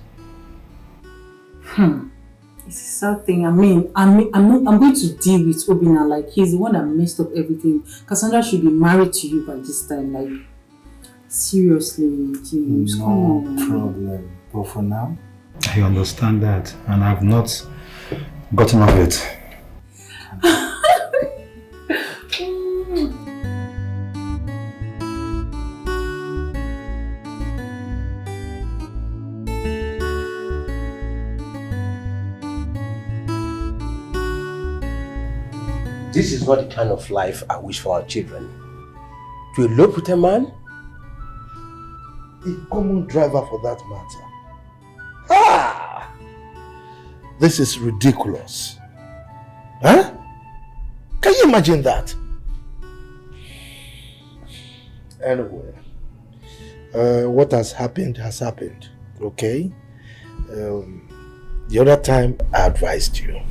It's a sad thing. I mean, I'm going to deal with Obina. Like, he's the one that messed up everything. Cassandra should be married to you by this time. Like, seriously, James, come on. No problem. But for now, I understand that, and I've not gotten over it. This is not the kind of life I wish for our children. To elope with a man? A common driver for that matter. Ah! This is ridiculous. Huh? Can you imagine that? Anyway, what has happened has happened. Okay? The other time I advised you,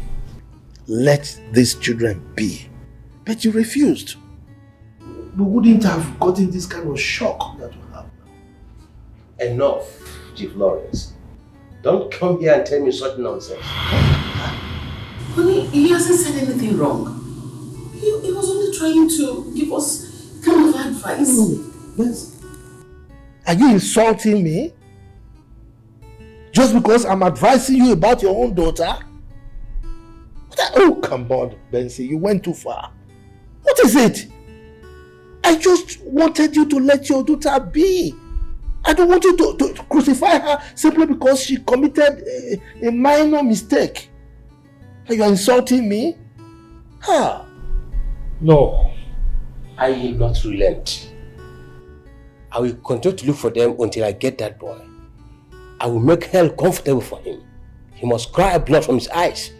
let these children be. But you refused. We wouldn't have gotten this kind of shock that we have. Enough, Chief Lawrence. Don't come here and tell me such nonsense. Honey, he hasn't said anything wrong. He was only trying to give us kind of advice. Yes. Are you insulting me? Just because I'm advising you about your own daughter? Oh, come on, Bensi, you went too far. What is it? I just wanted you to let your daughter be. I don't want you to crucify her simply because she committed a minor mistake. Are you insulting me? Huh? No, I will not relent. I will continue to look for them until I get that boy. I will make hell comfortable for him. He must cry blood from his eyes.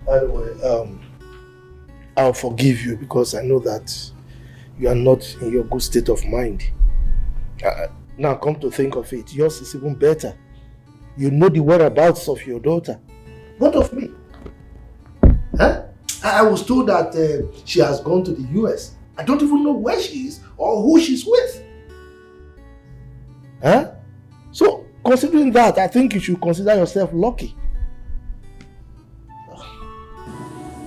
By the way, I'll forgive you because I know that you are not in your good state of mind. Now come to think of it, yours is even better. You know the whereabouts of your daughter. What of me? Huh? I was told that she has gone to the US. I don't even know where she is or who she's with. Huh? So, considering that, I think you should consider yourself lucky.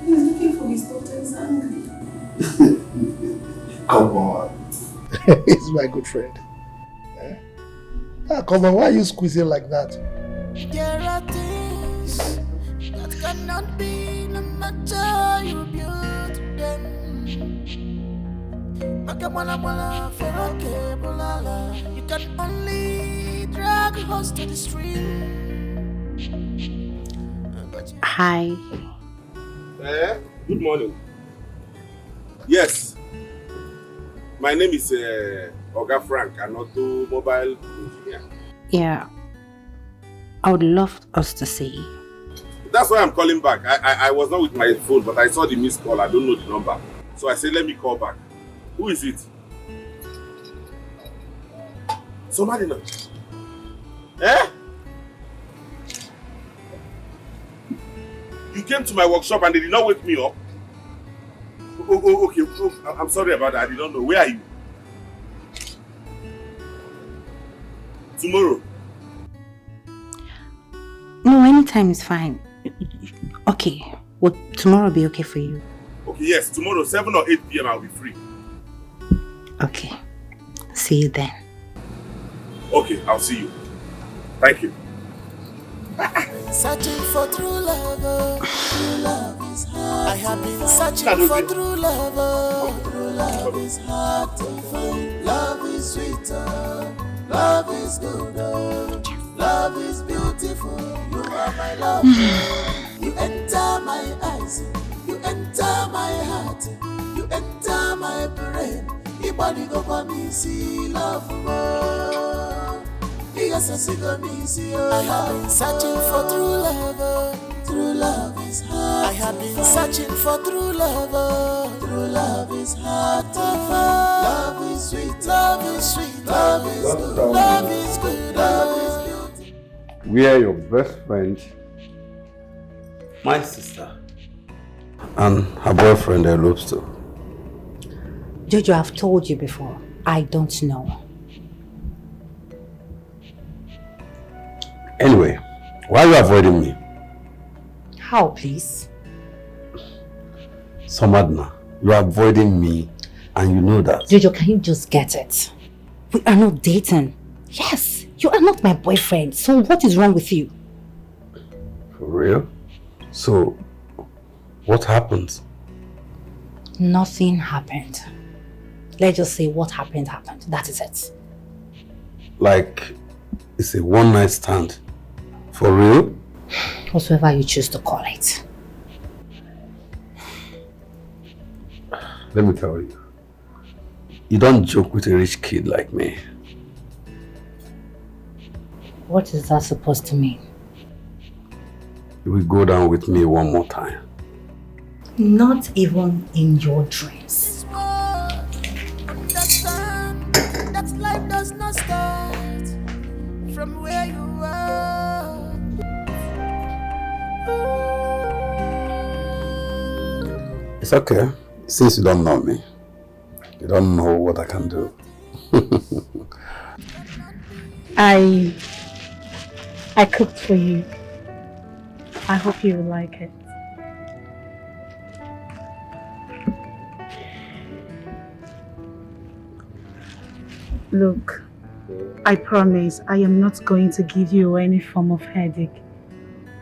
He's looking for his daughter, he's angry. Come on. He's my good friend. Come on, why are you squeezing like that? There are things that cannot be, no matter you build them. You can only drag a horse to the stream. Hi. Good morning. Yes. My name is Oga Frank, an automobile engineer. Yeah. I would love us to see. That's why I'm calling back. I was not with my phone, but I saw the missed call. I don't know the number. So I said, let me call back. Who is it? Somebody now. Eh? You came to my workshop and they did not wake me up? Oh, okay. Oh, I'm sorry about that. I did not know. Where are you? Tomorrow? No, anytime is fine. Okay. Will tomorrow be okay for you? Okay, yes. Tomorrow, 7 or 8 p.m. I'll be free. Okay. See you then. Okay, I'll see you. Thank you. Searching for true love, true love is hard. I have been searching for true love, true love is hard to find. Love is sweeter, love is good, love is beautiful. You are my love. You enter my eyes, you enter my heart, you enter my brain. Your body go for me, see love more. Yes, I see go me, see I have been searching for true love is hard. I have been searching for true love is hard to find. Love is sweet, love is sweet, love is good, love is good, love is beautiful. We are your best friend, my sister, and her boyfriend elopes too. Jojo, I've told you before, I don't know. Anyway, why are you avoiding me? How, please? Samadna, you are avoiding me and you know that. Jojo, can you just get it? We are not dating. Yes, you are not my boyfriend. So what is wrong with you? For real? So, what happened? Nothing happened. Let's just say what happened, happened. That is it. Like, it's a one-night stand. For real? Whatsoever you choose to call it. Let me tell you. You don't joke with a rich kid like me. What is that supposed to mean? You will go down with me one more time. Not even in your dreams. Understand that life does not stop. from where you are. It's okay. Since you don't know me, you don't know what I can do. I cooked for you. I hope you will like it. Look, I promise I am not going to give you any form of headache.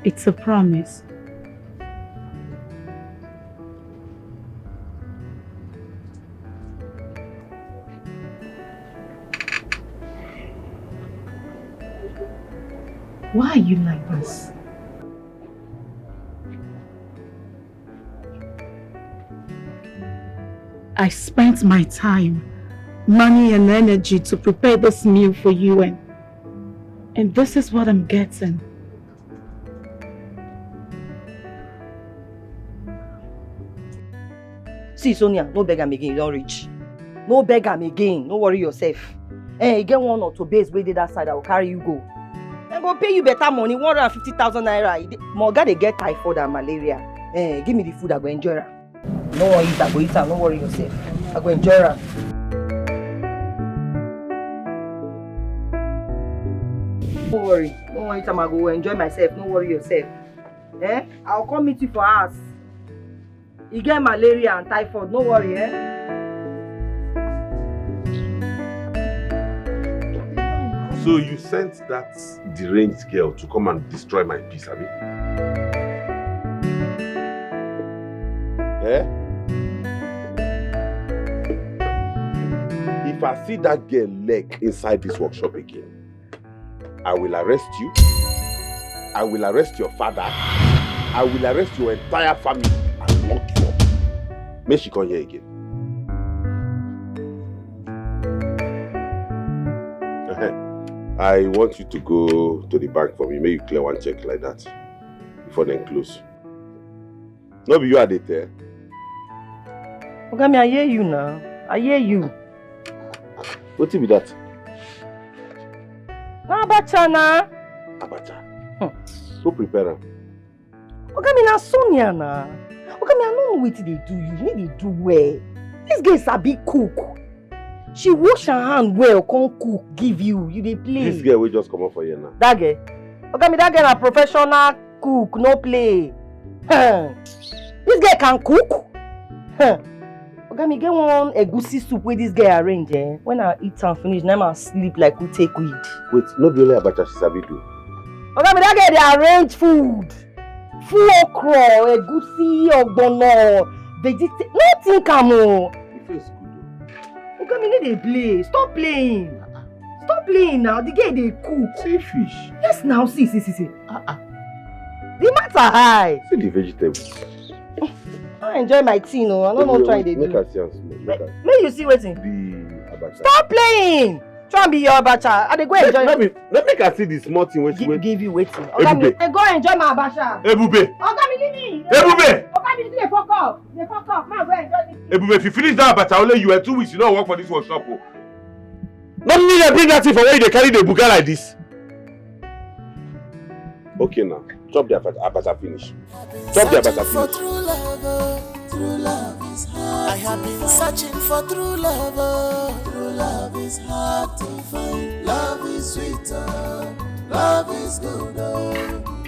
It's a promise. Why are you like this? I spent my time, money and energy to prepare this meal for you and this is what I'm getting. See Sonia, no beg am again, you don't reach. No beg am again, no worry yourself. You get one or two base where that side, I will carry you go. I go pay you better money, 150,000 naira. Moga they get typhoid and malaria. Give me the food, I go enjoy it. No one eat, I go eat, no worry yourself. I go enjoy it. Don't worry, no one eat, I go enjoy myself, no worry yourself. I'll come meet you for us. You get malaria and typhoid, no worry, So you sent that deranged girl to come and destroy my peace, Abi? If I see that girl leg inside this workshop again, I will arrest you. I will arrest your father. I will arrest your entire family and lock you up. May she come here again. I want you to go to the bank for me. May you clear one check like that before they close. No, be you are there. Ogami, I hear you now. I hear you. What be that? Na abacha na. Abacha. So prepare am. Ogami, na Sonia na. Ogami, I don't know what they do. You need to do well. This girl is a big cook. She wash her hand well, can't cook, give you. You dey play. This girl will just come up for you now. That girl? Ogami, that girl a professional cook, no play. This girl can cook. Ogami, get one egusi soup where this girl arrange. When I eat and finish, now I sleep like we take weed. Wait, no be only abacha she sabi do. Ogami, that girl they arrange food. Full okra, egusi, ogbono, vegetable. Nothing come on. Ogami, they play. Stop playing. Stop playing now. The girl they cook. See fish. Yes, now see. The matter high. See the vegetables. I enjoy my tea, no. I don't know trying to do. Make her see us. May you see waiting. The abacha. Stop playing. Try and be your abacha. I dey go enjoy. Let me her see the small thing when she give you waiting. Ogami, I go enjoy my abacha. EBUBE. Ogami, leave me. EBUBE. Ogami, they fuck up. They fuck up. Man, go enjoy this. EBUBE, if you finish that abacha, only you were 2 weeks. You don't work for this workshop. Not me that bring that thing for where they carry the buga like this. Okay now, chop the abacha finish. Chop the abacha finish. True love is hard. I have been searching for true love. True love is hard to find. Love is sweeter. Love is good.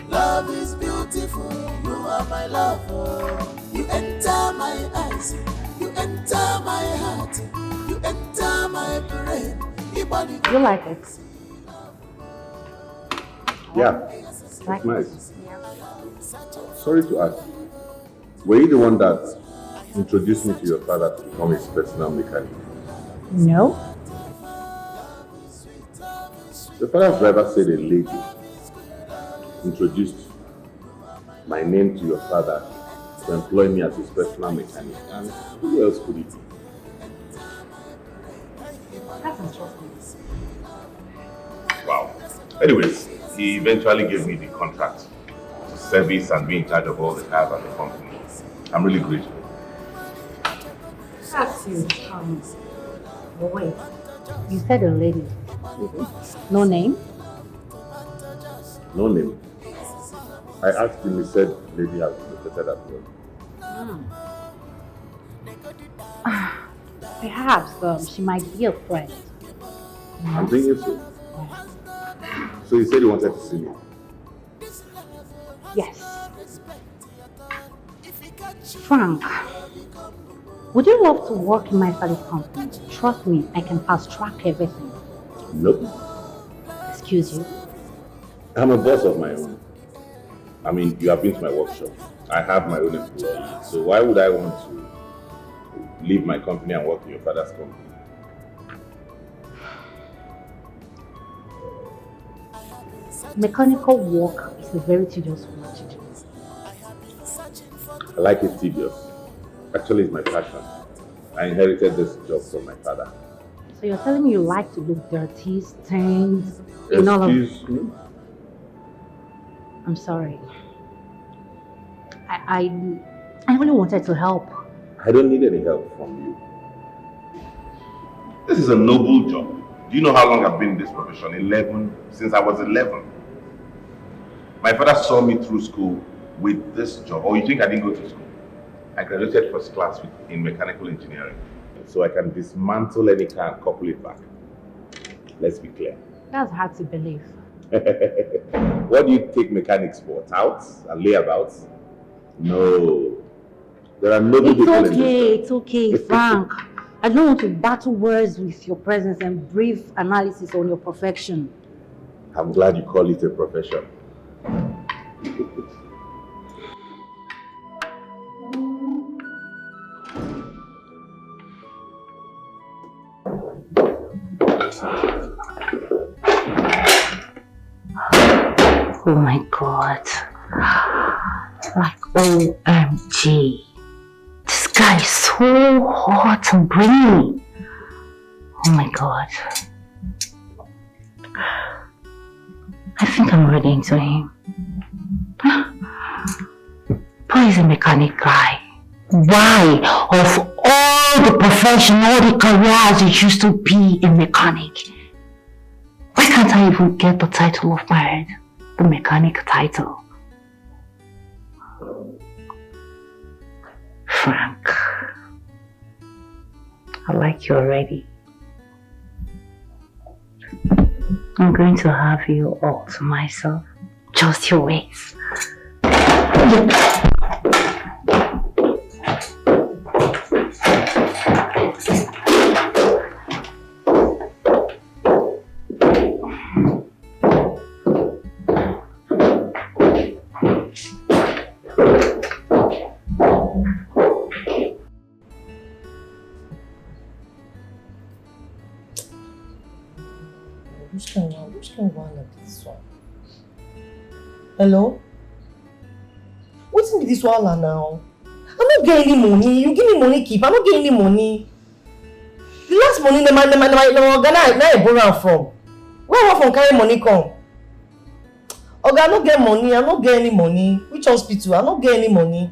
Love is beautiful. You are my lover. You enter my eyes. You enter my heart. You enter my brain. You like it? Yeah, it's nice. Sorry to ask, were you the one that introduced me to your father to become his personal mechanic? No. The father's driver said a lady introduced my name to your father to employ me as his personal mechanic. And who else could it be? That's interesting. Wow. Anyways, he eventually gave me the contract to service and be in charge of all the cars at the company. I'm really grateful. That's you. But wait, you said a lady. No name? No name. I asked him, he said lady has located at work. Perhaps she might be a friend. I'm thinking so. So he said he wanted to see me. Yes. Frank, would you love to work in my father's company? Trust me, I can fast track everything. Nope. Excuse you? I'm a boss of my own. I mean, you have been to my workshop. I have my own employees. So why would I want to leave my company and work in your father's company? Mechanical work is a very tedious work to do. I like it tedious. Actually, it's my passion. I inherited this job from my father. So you're telling me you like to look dirty, stained, and all of... Excuse me? I'm sorry. I only wanted to help. I don't need any help from you. This is a noble job. Do you know how long I've been in this profession? Since I was 11. My father saw me through school with this job. Or you think I didn't go to school? I graduated first class in mechanical engineering. So I can dismantle any car and couple it back. Let's be clear. That's hard to believe. What do you take mechanics for? Touts and layabouts? No. There are noble people in this job. It's okay, Frank. I don't want to battle words with your presence and brief analysis on your perfection. I'm glad you call it a profession. Oh my God. Like OMG. This guy is so hot and brainy. Oh my God. I think I'm ready into him. Boy is a mechanic guy. Why, of all the professions, all the careers, it used to be a mechanic? Why can't I even get the title of my head? The mechanic title. Frank, I like you already. I'm going to have you all to myself. Just your ways. Which kind of one like this one? Hello? What's be this one now? I'm not getting any money. You give me money, keep. I'm not getting any money. The last money the man I borrow from. Where I from carry money come? Okay, I don't get money. I don't get any money. Which hospital? I don't get any money.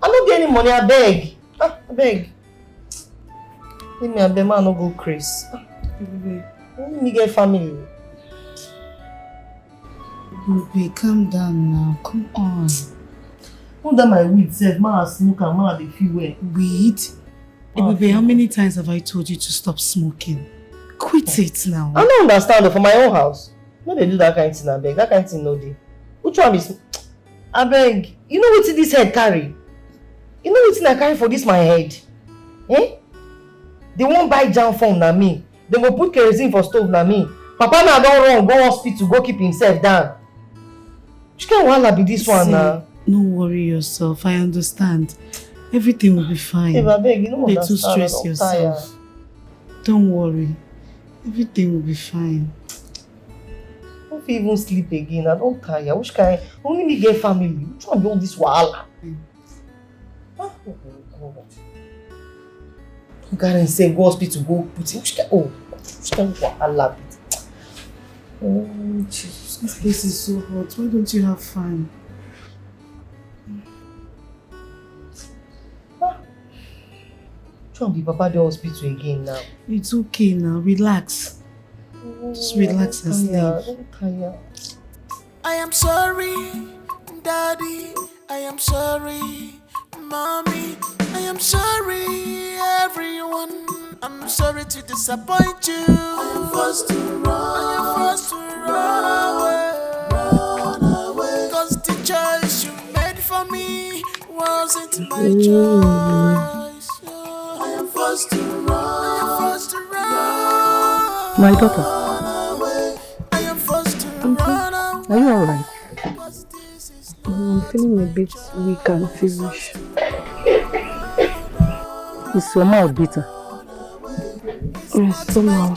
I don't get any money. I beg. I beg. Let me, I beg, man, no go crazy. Let me get family. Baby, calm down now. Come on. Under my weed, said, man, smoke and man, they feel well. Weed? Baby, how many times have I told you to stop smoking? Quit it now. I don't understand for my own house. No, they do that kind of thing, I beg. That kind of thing, no, they. Which one is. I beg. You know what this head carry? You know what I carry for this my head? Eh? They won't buy jam phone na me. They go put kerosene for stove na me. Papa na don't run, go hospital, go keep himself down. Which kind of wahala be this one now? No worry yourself, I understand. Everything will be fine. Hey, I beg, you don't Don't understand. too stress yourself. Don't worry. Everything will be fine. I don't even sleep again. I don't tire. Which kind? Only me get family. Which one be all this wahala? Oh God. You can't say go hospital, go put it. Which kind? Oh, which kind of wahala? Oh Jesus! This place is so hot. Why don't you have fun? Try and be Papa the hospital again now. It's okay now. Relax. Just relax and sleep. I am sorry, Daddy. I am sorry, Mommy. I am sorry, everyone. I'm sorry to disappoint you. I am forced to run. I am forced to run away. Run away. Cause the choice you made for me wasn't my choice. I am forced to run. I am forced to run. My daughter. I am forced to run away. Are you alright? I'm feeling a bit weak and feverish. Is your mouth bitter? Yes, somehow.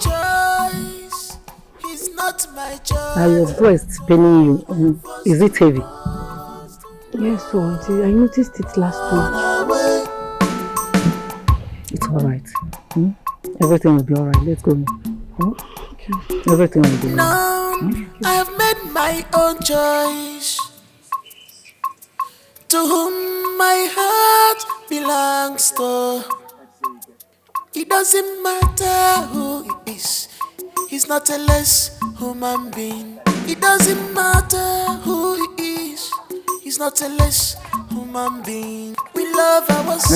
It's not my choice. Are your breasts paining you? Is it heavy? Yes, so auntie, I noticed it last week. It's alright. Everything will be alright. Let's go. Okay. Everything will be alright. I have made my own choice. To whom my heart belongs to. It doesn't matter who he is. He's not a less human being. It doesn't matter who he is. He's not a less human being. We love ourselves.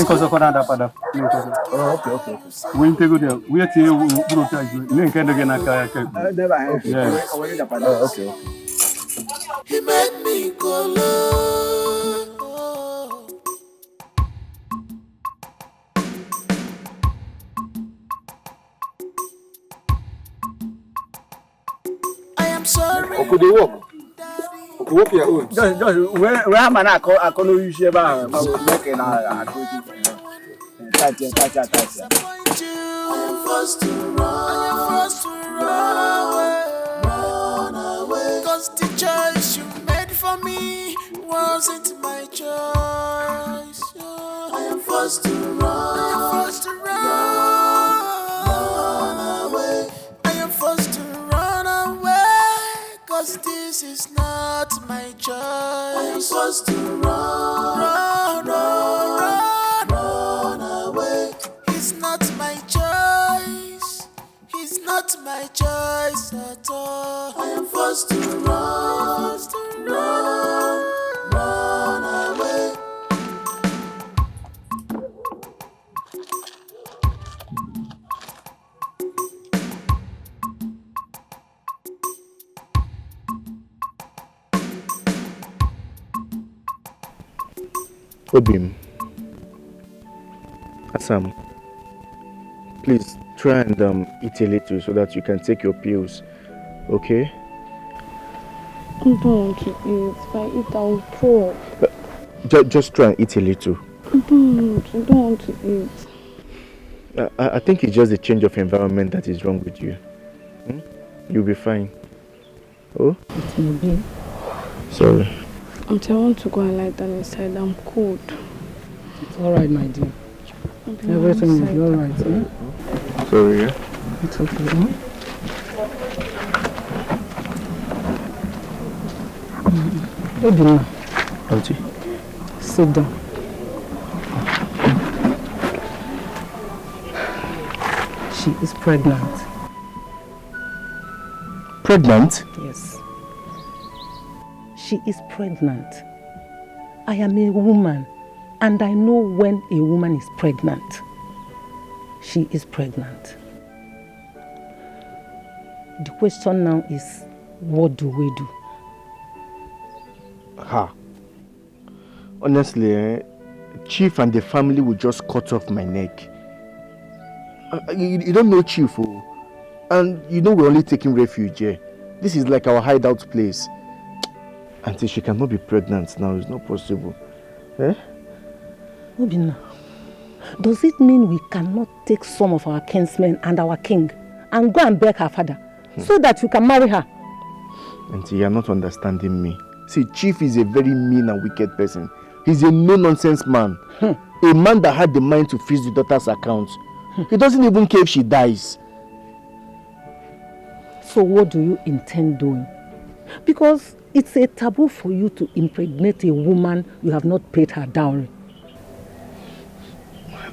Oh, okay. When you go there, we are to you can't again. Okay. He made me go low. I am sorry. Could you walk? Walk your own. Just where am I? I call you Sheba. Walking Forced to run away. Cause the choice you made for me wasn't my choice. I am forced to run. I am forced to run away. I am forced to run away. Cause this is not my choice. I am forced to run away. It's not my choice. It's not my choice at all. I am forced to run away. Obim, Assam, please try and eat a little so that you can take your pills, okay? I don't want to eat. If I eat, I'll throw up. Just try and eat a little. I don't want to eat. I think it's just the change of environment that is wrong with you. You'll be fine. Oh? It will be. Sorry. I want to go and lie down inside. I'm cold. It's alright, my dear. Everything will be alright, Sorry, yeah? It's okay, Baby, Auntie. Sit down. She is pregnant. Pregnant? Yes. She is pregnant. I am a woman, and I know when a woman is pregnant. She is pregnant. The question now is, what do we do? Honestly, Chief and the family will just cut off my neck. You don't know Chief, and you know we're only taking refuge here. This is like our hideout place. Auntie, she cannot be pregnant now. It's not possible. Eh? Obinna, does it mean we cannot take some of our kinsmen and our king and go and beg her father so that you can marry her? Auntie, you're not understanding me. See, Chief is a very mean and wicked person. He's a no-nonsense man. A man that had the mind to freeze the daughter's account. He doesn't even care if she dies. So what do you intend doing? Because it's a taboo for you to impregnate a woman you have not paid her dowry.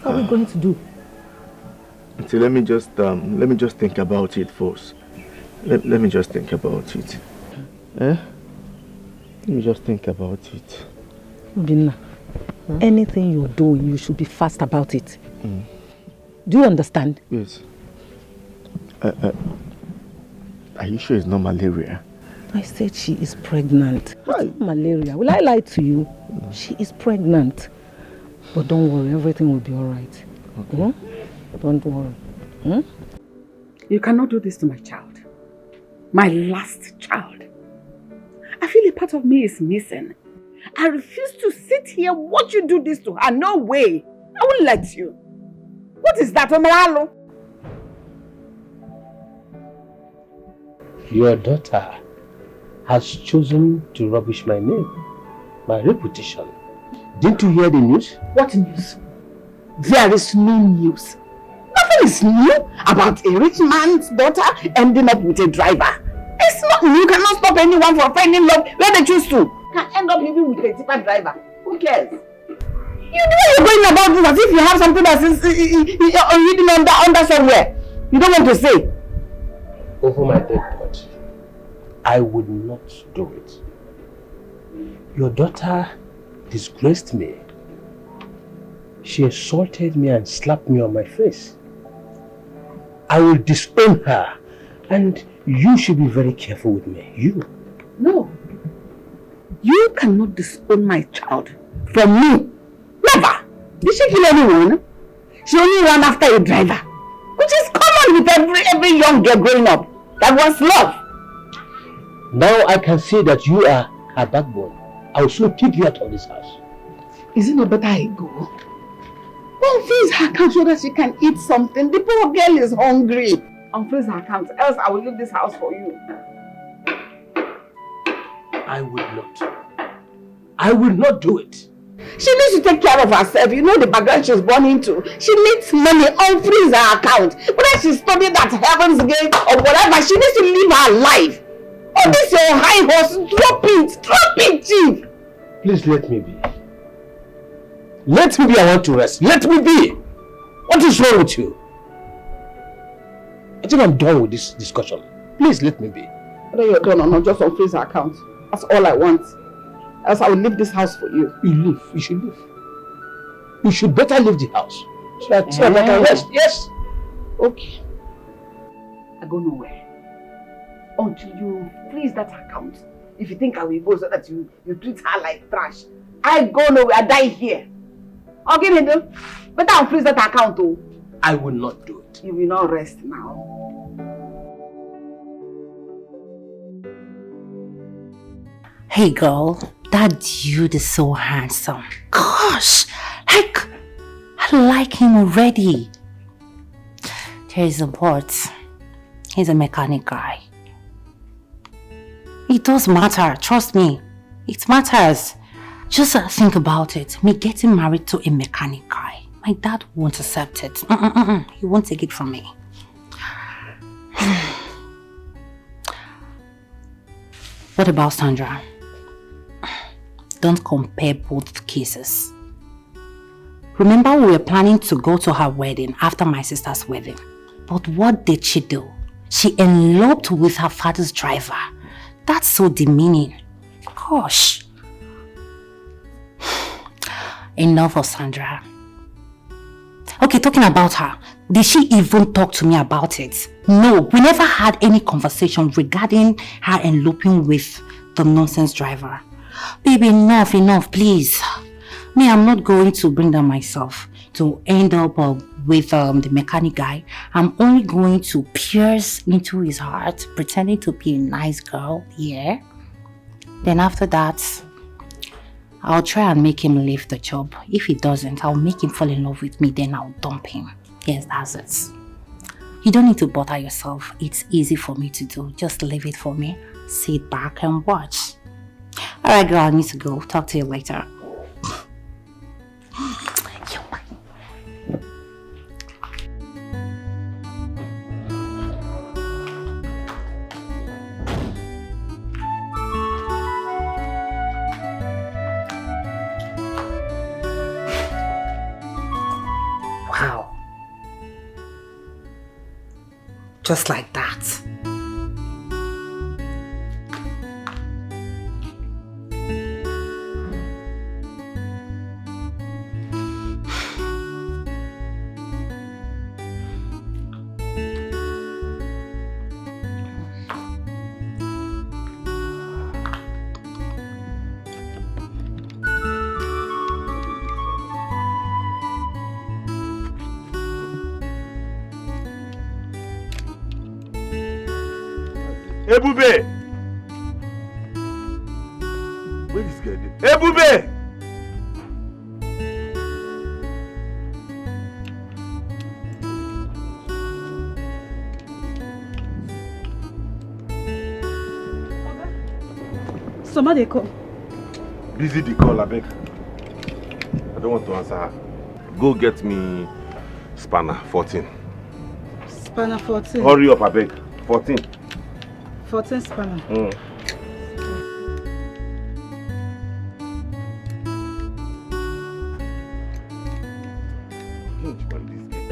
What are we going to do? Auntie, let me just think about it first. Let me just think about it. Eh? Let me just think about it. Obinna, anything you're doing, you should be fast about it. Do you understand? Yes. Are you sure it's not malaria? I said she is pregnant. It's not malaria. Will I lie to you? No. She is pregnant. But don't worry, everything will be alright. Okay. Don't worry. You cannot do this to my child. My last child. I feel a part of me is missing. I refuse to sit here watch you do this to her. No way. I won't let you. What is that, Omeralo? Your daughter has chosen to rubbish my name, my reputation. Didn't you hear the news? What news? There is no news. Nothing is new about a rich man's daughter ending up with a driver. It's not new. You cannot stop anyone from finding love where they choose to. You can end up living with a tipper driver. Who cares? You know you're going about this as if you have something that is hidden under somewhere. You don't want to say. Over my dead body, I would not do it. Your daughter disgraced me. She assaulted me and slapped me on my face. I will disown her, and you should be very careful with me. You. No. You cannot disown my child from me. Never. Did she kill anyone? She only ran after a driver, which is common with every young girl growing up that wants love. Now I can see that you are her backbone. I will soon kick you out of this house. Is it not better I go? Unfreeze her account so that she can eat something. The poor girl is hungry. Unfreeze her account, else I will leave this house for you. I will not. I will not do it. She needs to take care of herself. You know the background she's born into. She needs money. Unfreeze her account. Whether she's studying at Heaven's Gate or whatever, she needs to live her life. Oh, this your high horse. Drop it, Chief. Please let me be. Let me be. I want to rest. Let me be. What is wrong with you? I think I'm done with this discussion. Please let me be. Whether you're done or not, just unfreeze her account. That's all I want. Else I will leave this house for you. You leave. You should leave. You should better leave the house. So that I can rest. Yes. Okay. I go nowhere until you freeze that account. If you think I will go so that you treat her like trash, I go nowhere. I die here. Okay, Mendo. Better unfreeze that account, oh. I will not do it. You will not rest now. Hey girl, that dude is so handsome. Gosh, I like him already. There is a but. He's a mechanic guy. It does matter, trust me. It matters. Just think about it. Me getting married to a mechanic guy. My dad won't accept it. He won't take it from me. What about Sandra? Don't compare both cases. Remember we were planning to go to her wedding after my sister's wedding. But what did she do? She eloped with her father's driver. That's so demeaning. Gosh. Enough of Sandra. Okay, talking about her. Did she even talk to me about it? No, we never had any conversation regarding her eloping with the nonsense driver. Baby, enough, please. Me, I'm not going to bring down myself to end up with the mechanic guy. I'm only going to pierce into his heart, pretending to be a nice girl, yeah? Then after that, I'll try and make him leave the job. If he doesn't, I'll make him fall in love with me, then I'll dump him. Yes, that's it. You don't need to bother yourself. It's easy for me to do. Just leave it for me. Sit back and watch. Alright girl, I need to go. Talk to you later. Wow. Just like that. EBUBE! Where is this guy? EBUBE! Somebody call. Busy the call, abeg. I don't want to answer her. Go get me spanner 14. Spanner 14. Hurry up, abeg. 14. 14 spanner.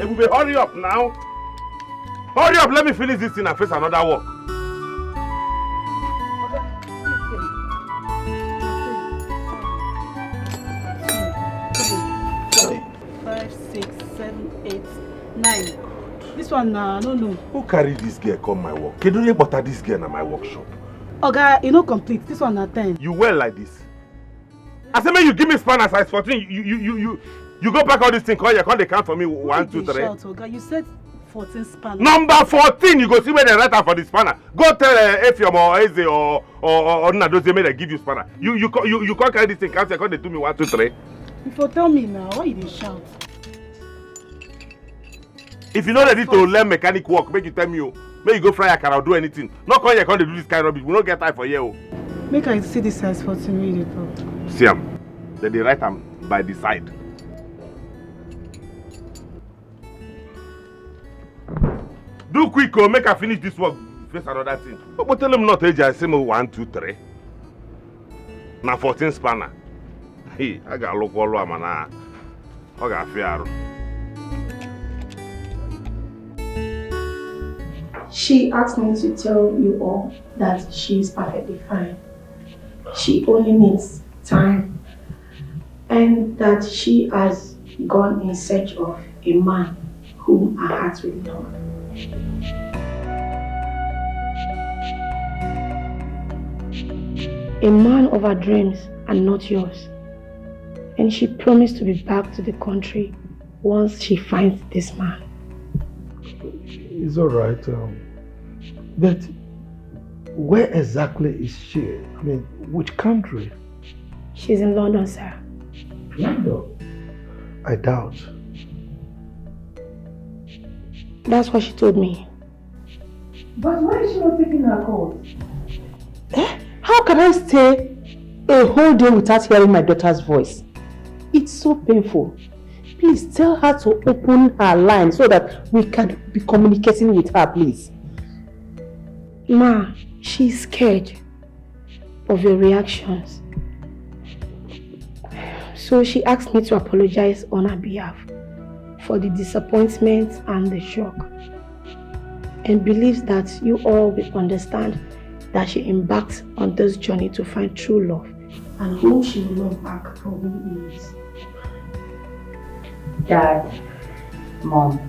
EBUBE, hurry up now. Hurry up, let me finish this thing and face another work. This one, no. Who carried this girl come my work? Can you butter this girl in my workshop? Okay, you know complete. This one, 10. You well like this? I said, man, you give me spanner size 14. You go back all this thing. Call they count for me. 1, 2, 3. Shout, Oga. You said 14 spanner. Number 14. You go see where they write out for the spanner. Go tell Efiom or Eze or Nadoze may they give you spanner. You can't carry this thing. Can't they do me 1, 2, 3? Before tell me now, why you dey shout? If you're not ready to learn mechanic work, make you tell me, make you go fry akara or do anything. Not come here, come to do this kind of rubbish. We don't get time for you. Make I see this size 14 really talk. See them. Then they write them by the side. Do quick, make I finish this work. Face another thing. But tell them not age. I say 1, 2, 3. Now 14 spanner. Hey, I got look all over, man. I got fear. She asked me to tell you all that she is perfectly fine. She only needs time. And that she has gone in search of a man whom her heart will love. A man of her dreams and not yours. And she promised to be back to the country once she finds this man. It's all right. But where exactly is she? I mean, which country? She's in London, sir. London? I doubt. That's what she told me. But why is she not taking her calls? How can I stay a whole day without hearing my daughter's voice? It's so painful. Please tell her to open her line so that we can be communicating with her, please. Ma, she's scared of your reactions. So she asked me to apologize on her behalf for the disappointment and the shock. And believes that you all will understand that she embarked on this journey to find true love and whom she will love back for who he is. Dad, Mom,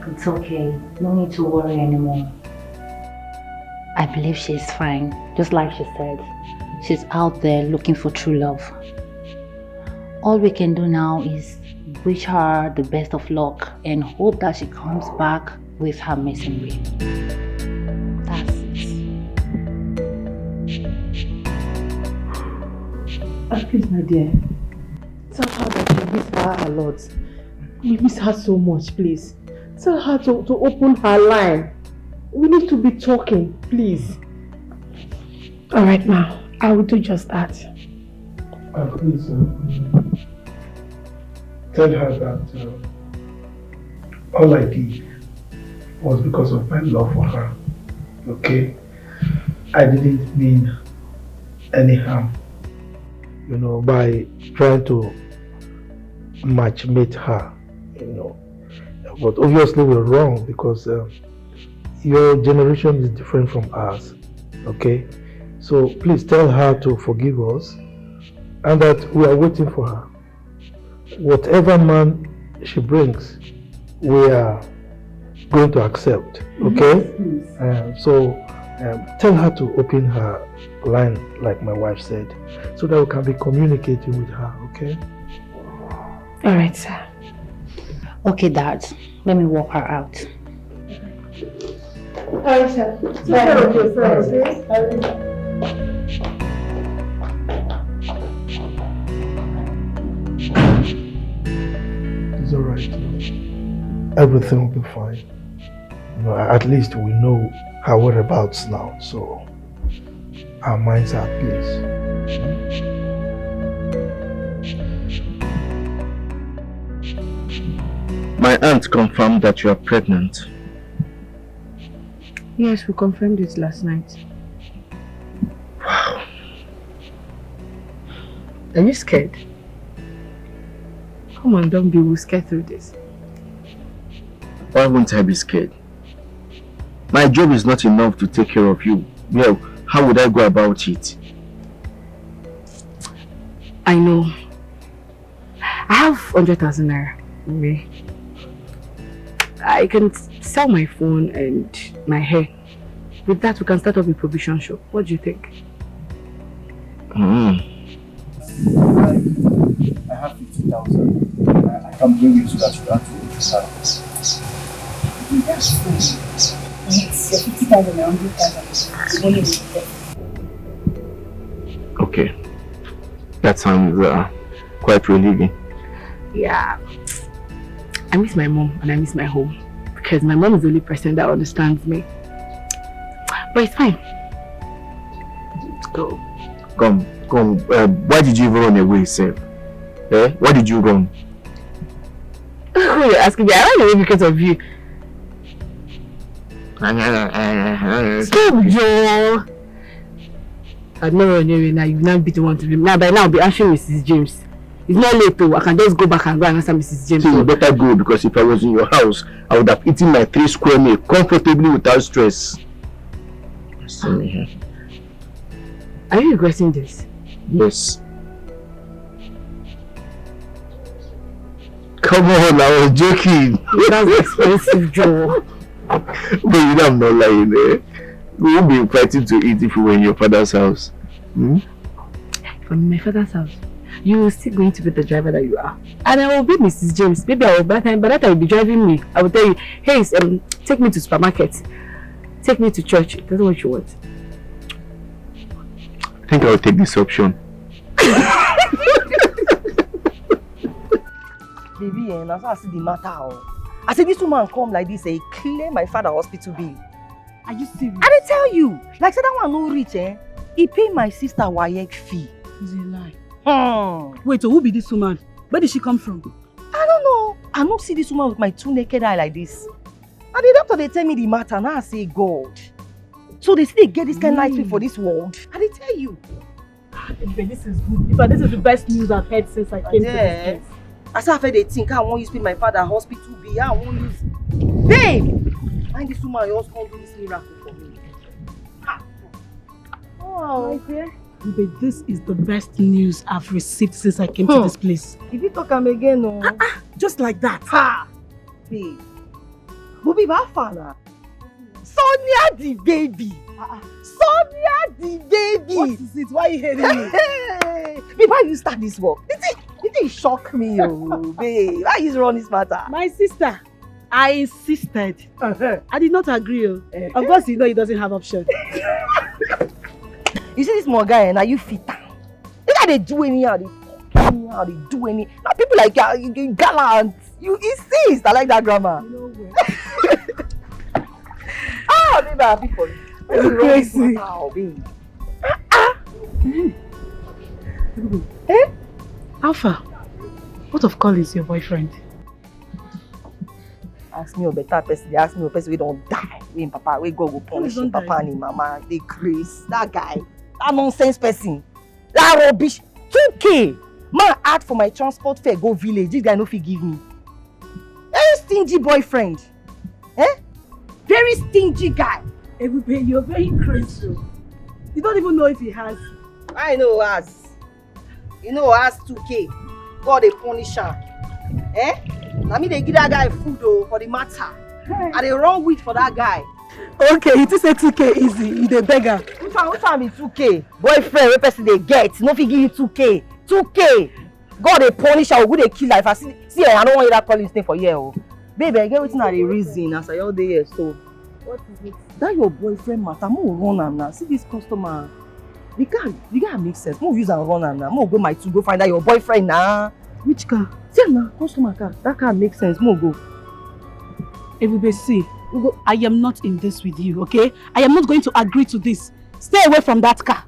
it's okay. No need to worry anymore. I believe she's fine. Just like she said, she's out there looking for true love. All we can do now is wish her the best of luck and hope that she comes back with her missing ring. That's it. Please, my dear, tell her that we miss her a lot. We miss her so much, please. Tell her to open her line. We need to be talking, please. Alright, ma. I will do just that. Please, tell her that all I did was because of my love for her. Okay? I didn't mean any harm. You know, by trying to matchmate her, you know. But obviously we're wrong because your generation is different from ours. Okay? So please tell her to forgive us and that we are waiting for her. Whatever man she brings, we are going to accept. Okay? Yes, tell her to open her line like my wife said, so that we can be communicating with her. Okay? Alright, sir. Okay, Dad. Let me walk her out. Aisha, take care of yourself, okay? It's alright. Everything will be fine. At least we know her whereabouts now, so our minds are at peace. My aunt confirmed that you are pregnant. Yes, we confirmed it last night. Wow. Are you scared? Come on, don't be, we'll get through this. Why won't I be scared? My job is not enough to take care of you. Well, how would I go about it? I know. I have 100,000 naira. Okay. I can sell my phone and my hair. With that, we can start up a provision shop. What do you think? I have 50,000. I can bring you to that you have to start. That's fine. It's 50,000 and 100,000. Okay. That sounds quite relieving. Yeah. I miss my mom and I miss my home. Because my mom is the only person that understands me. But it's fine. Go. Come. Why did you even run away, sir? Eh? Why did you run? You're asking me. I ran away because of you. Stop, Joe! I'd never run away now. You've not be the one to be. Now, by now, I'll be asking Mrs. James. It's not late though. I can just go back and go and answer Mrs. James. So you better go, because if I was in your house, I would have eaten my 3 square meal comfortably without stress. Are you regretting this? Yes. Come on, I was joking. That's expensive, Joe. But you know I'm not lying there. We won't be invited to eat if we were in your father's house. From my father's house, you are still going to be the driver that you are. And I will be Mrs. James. Maybe I will, by that time you'll be driving me. I will tell you, hey, take me to supermarket. Take me to church. That's what you want. I think I will take this option. Baby, that's how I see the matter. I said this woman come like this, clear my father hospital bill. Are you serious? I didn't tell you. Like said that one no rich, eh? He pay my sister WAEC fee. It's a lie. Wait, so who be this woman? Where did she come from? I don't know. I don't see this woman with my 2 naked eye like this. And the doctor they tell me the matter, now I say God. So they still get this kind of light for this world. I didn't tell you. This is good. But this is the best news I've heard since I came to this place. As I they think I won't use pay my father hospital bill. I won't use. Babe! And this woman just can't do this miracle for me. Oh, my dear. But this is the best news I've received since I came to this place. If you talk him again, no. Just like that. Babe. Bobby Bafana. Sonia the baby. Sonia the baby. What is it? Why are you hating me? Before you start this work, it shock me, oh, babe. Why you run this matter? My sister, I insisted. I did not agree. Of course, you know he doesn't have option. You see this small guy, now you fit down. Look how they do anyhow, they talk anyhow, they do any. Now people like you gallant. You insist. I like that grammar. You know where? Ah, baby, I'm happy for you. You're crazy. Eh? Alpha, what of call is your boyfriend? Ask me a better person. They ask me a person we don't die. We in papa, we go punish him, papa and him, mama. They crazy. That guy, that nonsense person, that rubbish. 2K. Man, add for my transport fare, go village. This guy no fit give me. Very stingy boyfriend. Eh? Very stingy guy. Everybody, you're very crazy. You don't even know if he has. I know has. You know has 2K. God they punish him. Eh? Now me they give that guy food for the matter. And they wrong with for that guy. Okay, you just say 2K easy. You the beggar. Which one be 2K? Boyfriend, what person they get? No fit give you 2K. 2K. God they punish her. Who they kill her? If I see, I don't want you to call his name for you. Baby, I get waiting at the reason as I all day here. So, what is it? That your boyfriend matter, more run am now. See this customer. The guy makes sense. More use and run am now. More go my two go find out your boyfriend now. Which car? See now, customer car. That car makes sense. More go. EBUBE, see, I am not in this with you, okay? I am not going to agree to this. Stay away from that car.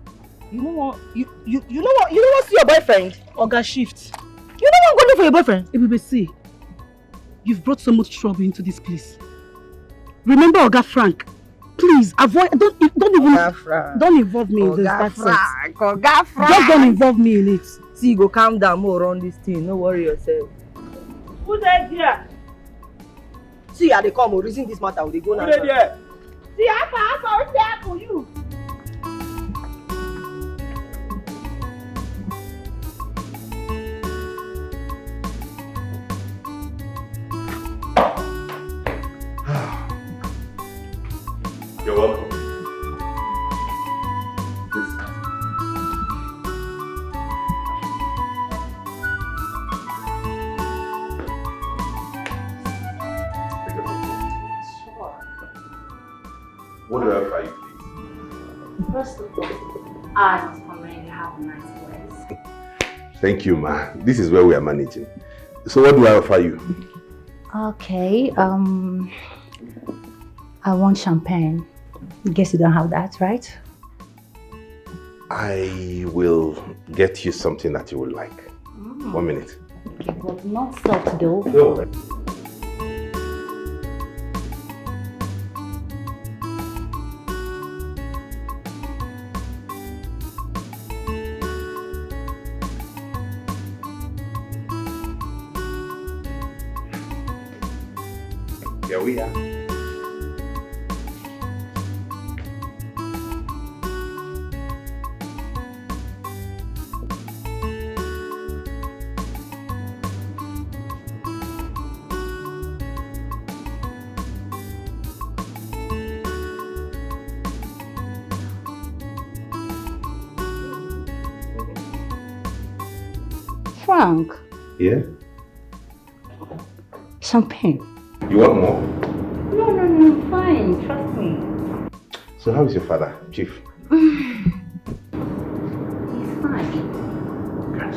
You know what? You know what? You don't want to see your boyfriend? Oga, shift. You know what I'm going to do for your boyfriend? EBUBE, see, you've brought so much trouble into this place. Remember Oga Frank. Please avoid. Don't involve me in this. Oga Frank. Just don't involve me in it. See, go calm down more on this thing. Don't worry yourself. Who's that there? See, they come. We'll reason this matter. They go now. Who's there? See, what's there for you? You're welcome. What do I have for you, please? First of all, I must commend you have a nice place. Thank you, ma. This is where we are managing. So what do I offer you? Okay, I want champagne. Guess you don't have that, right? I will get you something that you will like. 1 minute. Okay, but not soft though. No. Here we are. Frank, Yeah? champagne. You want more? No, fine, trust me. So how is your father, Chief? He's fine. Good.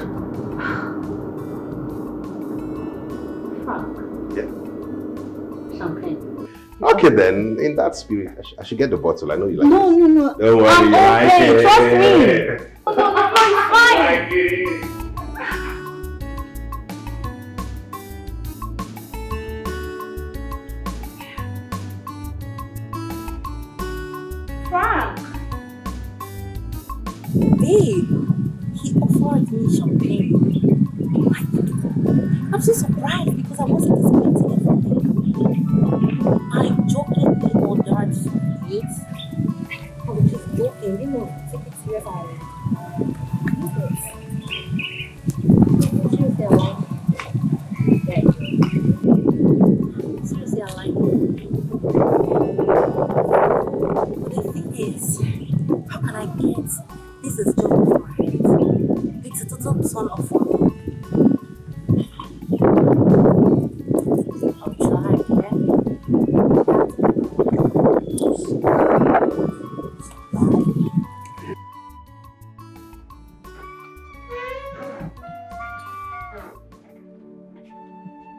Frank. Yeah. Champagne. Okay then, in that spirit, I should get the bottle. I know you like No, it. no. Don't worry, I'm you like okay, it. trust me. No, it's fine. Frank. Babe, he offered me champagne. Oh my God. I'm so surprised because I wasn't expecting it from him. I jokingly ordered it. I was just joking, you know, take it serious already. Seriously, I like it. But the thing is, how can I get this is just over my head? It's a total turn off for me. I'll try, yeah?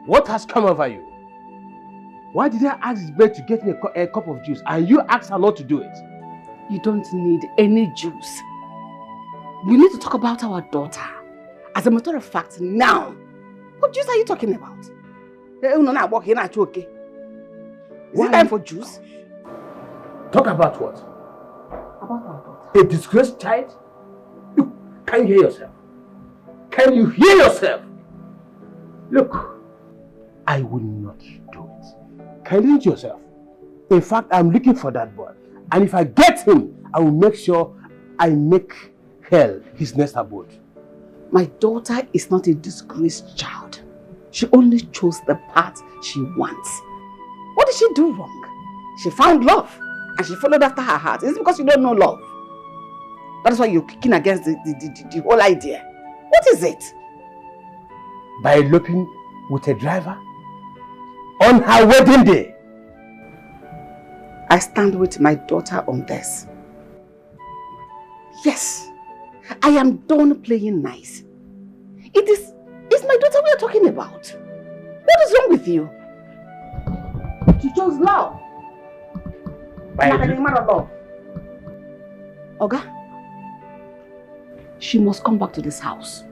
What has come over you? Why did I ask this bird to get me a cup of juice and you asked her not to do it? You don't need any juice. We need to talk about our daughter. As a matter of fact, now. What juice are you talking about? Is it time for juice? Talk about what? About our daughter. A disgraced child? Can you hear yourself? Can you hear yourself? Look, I will not do it. Can you limit yourself? In fact, I'm looking for that boy. And if I get him, I will make sure I make hell his next abode. My daughter is not a disgraced child. She only chose the path she wants. What did she do wrong? She found love and she followed after her heart. Is it because you don't know love? That is why you're kicking against the whole idea. What is it? By eloping with a driver on her wedding day. I stand with my daughter on this. Yes, I am done playing nice. It's my daughter we are talking about. What is wrong with you? She chose love. Oga, she must come back to this house.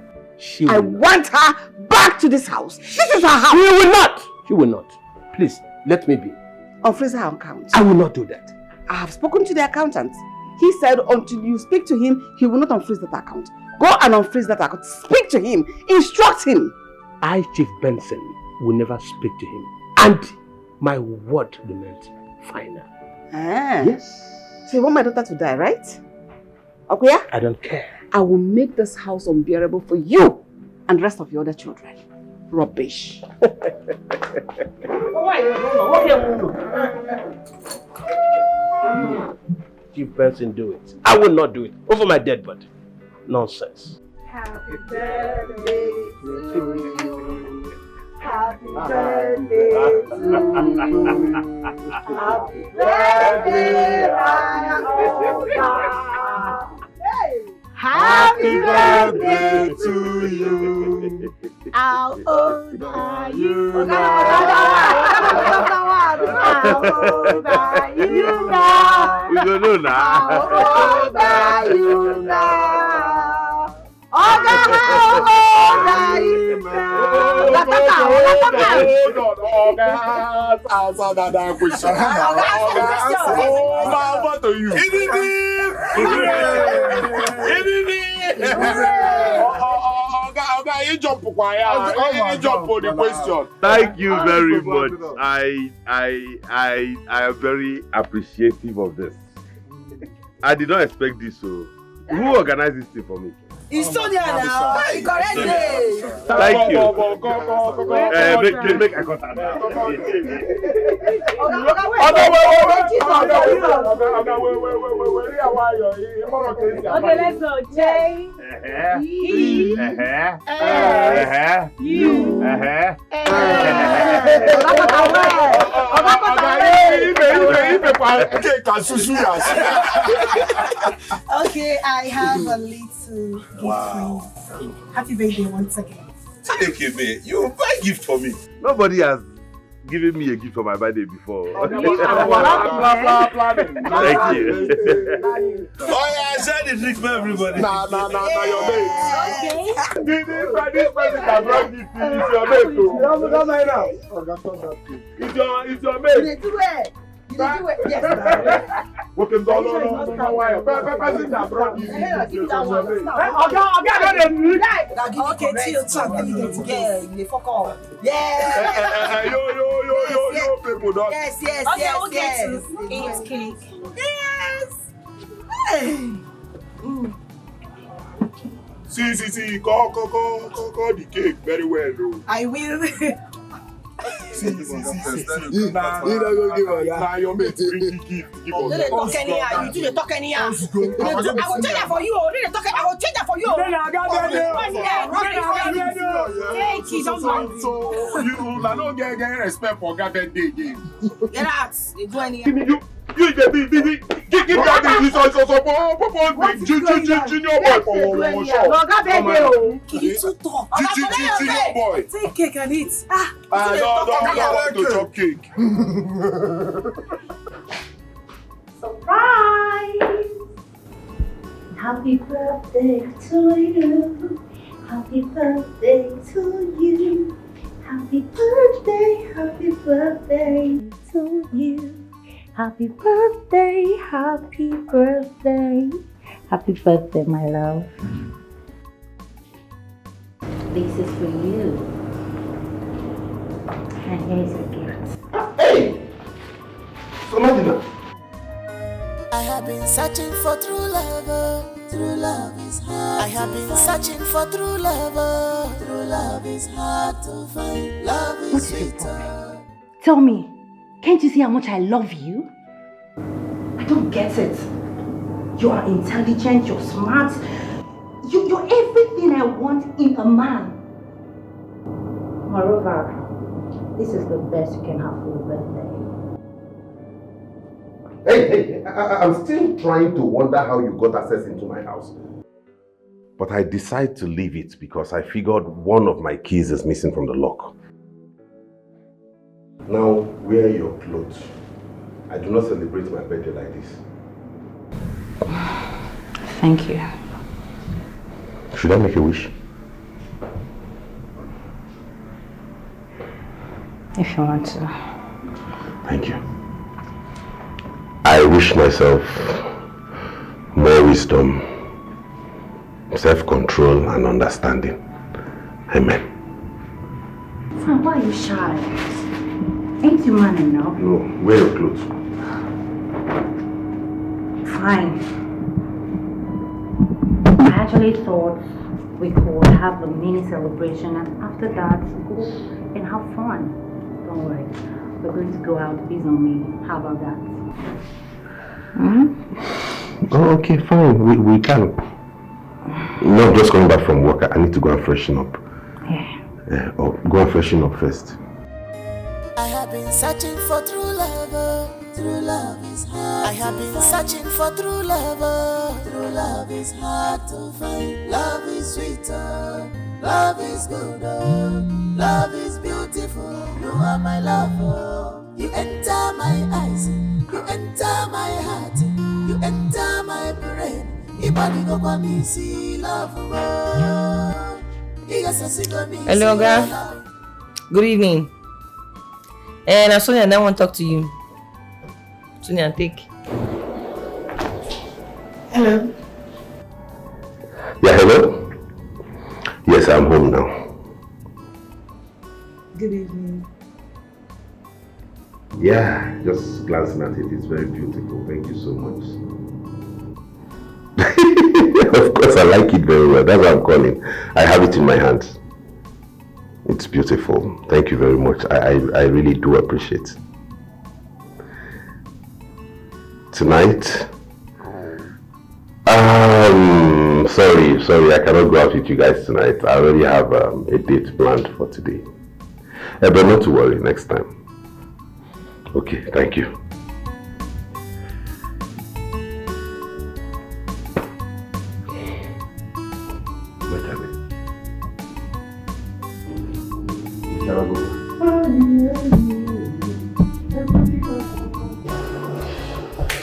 I want her back to this house. This is her house. She will not. She will not. Please, let me be. Unfreeze her account. I will not do that. I have spoken to the accountant. He said until you speak to him, he will not unfreeze that account. Go and unfreeze that account. Speak to him. Instruct him. I, Chief Benson, will never speak to him. And my word remains final. Ah. Yes. So you want my daughter to die, right? Okay? I don't care. I will make this house unbearable for you and the rest of your other children. Rubbish. Chief Benson, do it. I will not do it. Over my dead body. Nonsense. Happy birthday to you. Happy birthday to you. Happy birthday, Happy birthday to you. How old are you now? How old are you now? We don't know now. How old are you now? Oga, how old are you now? Answer that question. Over to you. You jump for the question. Thank you very much. I am very appreciative of this. I did not expect this, so who organized this thing for me? It's Sonia now. Correct day. Thank you. Make a contact. Okay, let's go. J E S U Okay, I have a little gift for you. Happy birthday once again. Dikeh, man, you buy gift for me. Nobody has given me a gift for my birthday before. Thank you. Oh yeah, share the drink for everybody. Nah, your mate. Okay. This person that brought this thing is your mate too. It's your mate. You do it. You do it. Yes. Okay, no, why? Person that brought this thing is your mate. Okay, chill. Let me get together. You fuck off. Yeah. Yo, people don't. Yes. Eat cake. Yes. Hey. See, call the cake very well, though. I will. See. Nah, your mate bring the gift. Give us. You talk anyhow. You do the talk anyhow. I will change that for you. I will change that for you. So you don't get respect for God birthday again. Get out. You do anyhow. Give that thing. This also junior boy for one shop. Junior boy. Take cake and eat. I want to chop cake. Surprise! Happy birthday to you. Happy birthday to you. Happy birthday to you. Happy birthday, my love. This is for you. And here's your gift. Hey! Somadina. I have been searching for true love. True love is hard. I have been searching for true love. True love is hard to find. Love is sweeter. Tell me, can't you see how much I love you? I don't get it. You are intelligent, you're smart. You're everything I want in a man. Moreover, this is the best you can have for your birthday. Hey, I'm still trying to wonder how you got access into my house. But I decided to leave it because I figured one of my keys is missing from the lock. Now, wear your clothes. I do not celebrate my birthday like this. Thank you. Should I make a wish? If you want to. Thank you. I wish myself more wisdom, self-control and understanding. Amen. Sam, why are you shy? Ain't you man enough? No, wear your clothes. Fine. I actually thought we could have a mini celebration and after that go and have fun. Don't worry. We're going to go out based on me. How about that? Oh, okay, fine. We can. No, I'm just coming back from work. I need to go and freshen up. Yeah. Go and freshen up first. I have been searching for true love. True love is hard. I have been searching for true love. True love is hard to find. Love is sweeter. Love is good. Love is beautiful. You are my lover. You enter my eyes. You enter my heart. You enter my brain. Hello, girl. Good evening. And I'm Sonia, and I want to talk to you. Sonia, take. Hello. Yeah, hello? Yes, I'm home now. Good evening. Yeah, just glancing at it, it's very beautiful. Thank you so much. Of course, I like it very well. That's why I'm calling. I have it in my hands. It's beautiful. Thank you very much. I really do appreciate it. Tonight? Sorry, I cannot go out with you guys tonight. I already have a date planned for today. But not to worry, next time. Okay, thank you.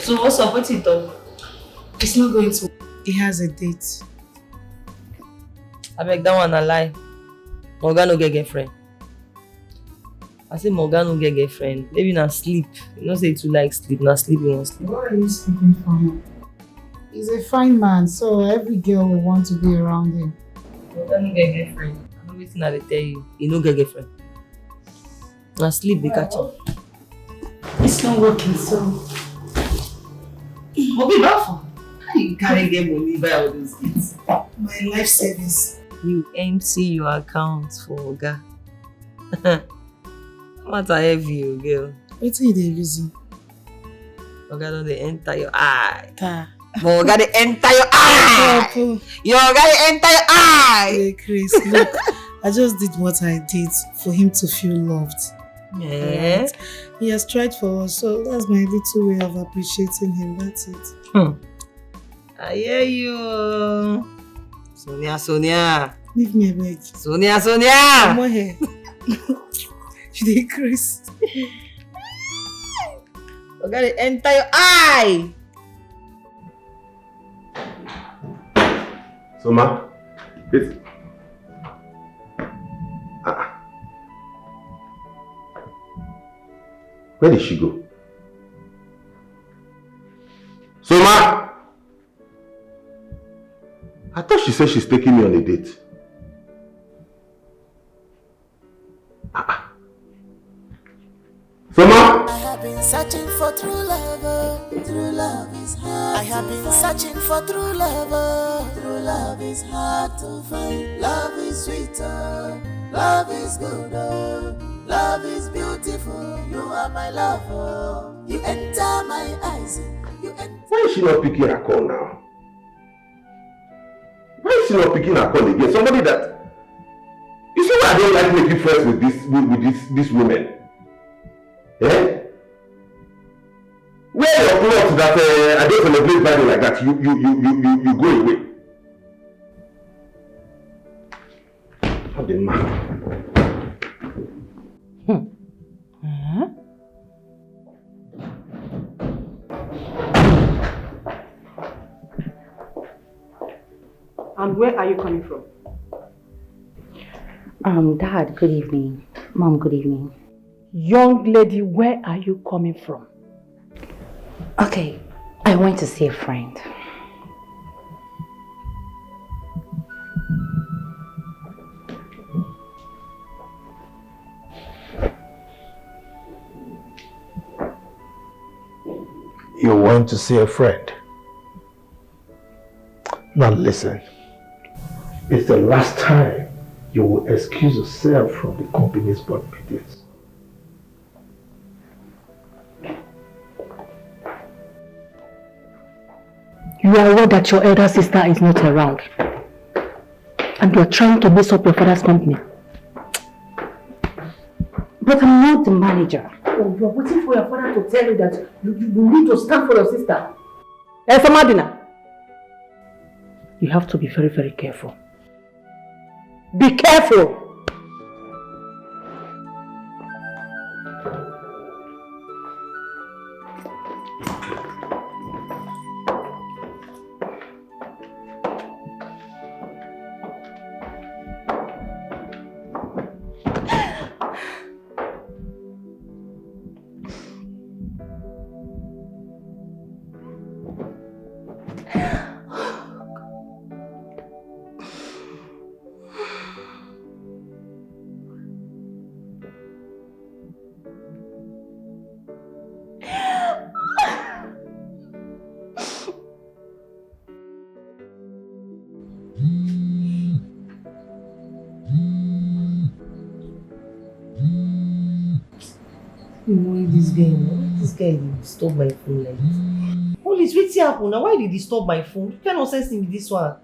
So what's up? What's it up? It's not going to. He has a date. I beg that one a lie. Morgan no get girlfriend. I say Morgan no get girlfriend. Maybe not sleep. You know say you like sleep. Not sleep you won't sleep. What are you sleeping for him? He's a fine man, so every girl will want to be around him. Morgan no get girlfriend. I know everything I tell you. He no get girlfriend. Not sleep they catch him. It's not working, so. What be that for? How you carry get money buy all those things? My life savings. You empty your account for Oga. What a heavy girl. What's the reason? Oga don't they enter your eye. But Oga they enter your eye. Your Oga they enter your eye. Hey Chris, look, I just did what I did for him to feel loved. Yeah. Right? He has tried for us, so that's my little way of appreciating him. That's it. I hear you. Sonia. Leave me a bit. Sonia. I'm not here. You did Chris. I got to enter your eye. So, Ma, it's... Where did she go? Soma! I thought she said she's taking me on a date. Soma! I have been searching for true love. True love is hard. I have been searching for true love. True love is hard to find. Love is sweeter. Love is good. Love is beautiful. You are my lover. You enter my eyes. Why is she not picking her call now? Why is she not picking her call again? Somebody that... You see why I don't like making friends with these women? Eh? Wear your want that I don't celebrate birthday like that. You go away. How the man? And where are you coming from? Dad, good evening. Mom, good evening. Young lady, where are you coming from? Okay, I went to see a friend. You went to see a friend? Now listen, it's the last time you will excuse yourself from the company's board meetings. You are aware that your elder sister is not around. And you are trying to mess up your father's company. But I'm not the manager. Oh, you are waiting for your father to tell you that you need to stand for your sister. Madina, you have to be very, very careful. Be careful! This guy stole my phone like this. Holy, what's happened now? Why did he stop my phone? You can't nonsense me with this one.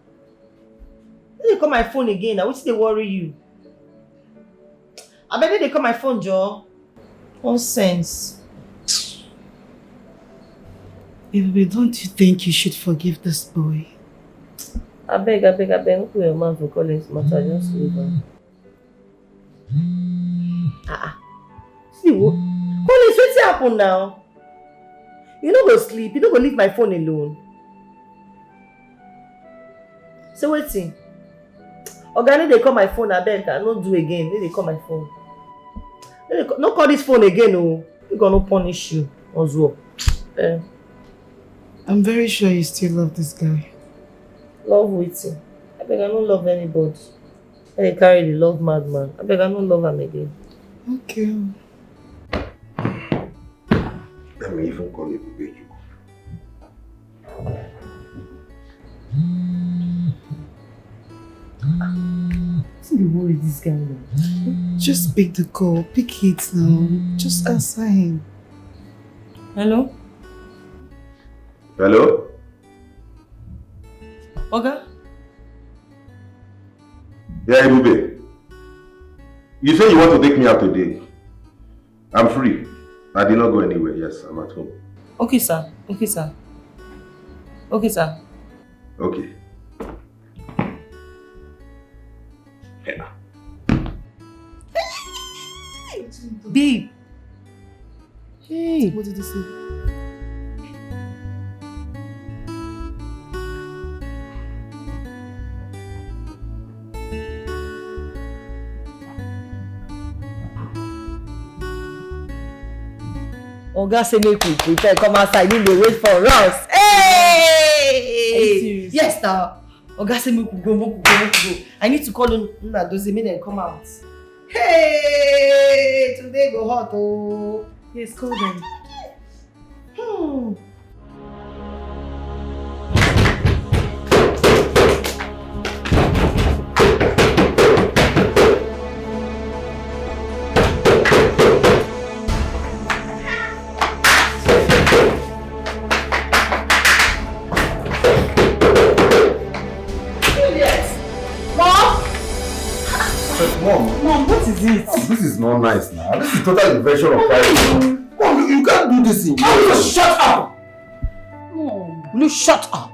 They call my phone again now. What's they worry you? I bet they call my phone, Joe. Nonsense. Baby, don't you think you should forgive this boy? I beg. Look at your man for calling this matter. Just leave him. See what? Police, what's happened now? You don't go sleep. You don't go leave my phone alone. So waiting. Organic, they call my phone. I beg. I don't do again. They call my phone. Don't call this phone again. Oh, they're gonna punish you as well. I'm very sure you still love this guy. Love waiting. I beg. I don't love anybody. They carry the love madman. I beg. I don't love him again. Okay. Let me even call it EBUBE. What's the worry this guy now? Just pick the call. Pick it now. Just answer him. Hello? Hello? Oga? Yeah, EBUBE. You say you want to take me out today. I'm free. I did not go anywhere. Yes, I'm at home. Okay, sir. Okay, sir. Okay. Yeah. Babe. Hey. What did he say? Oga say make we prepare, come outside, he dey wait for us. Hey! Are you serious? Yes, now. Oga say make we go. I need to call Nna Dozie, make them come out. Hey! Today go hot, oh. Yes, call them. Mom, what is it? This is not nice now. This is total inversion of privacy. Mom, you can't do this in here. Shut up! Will you shut up?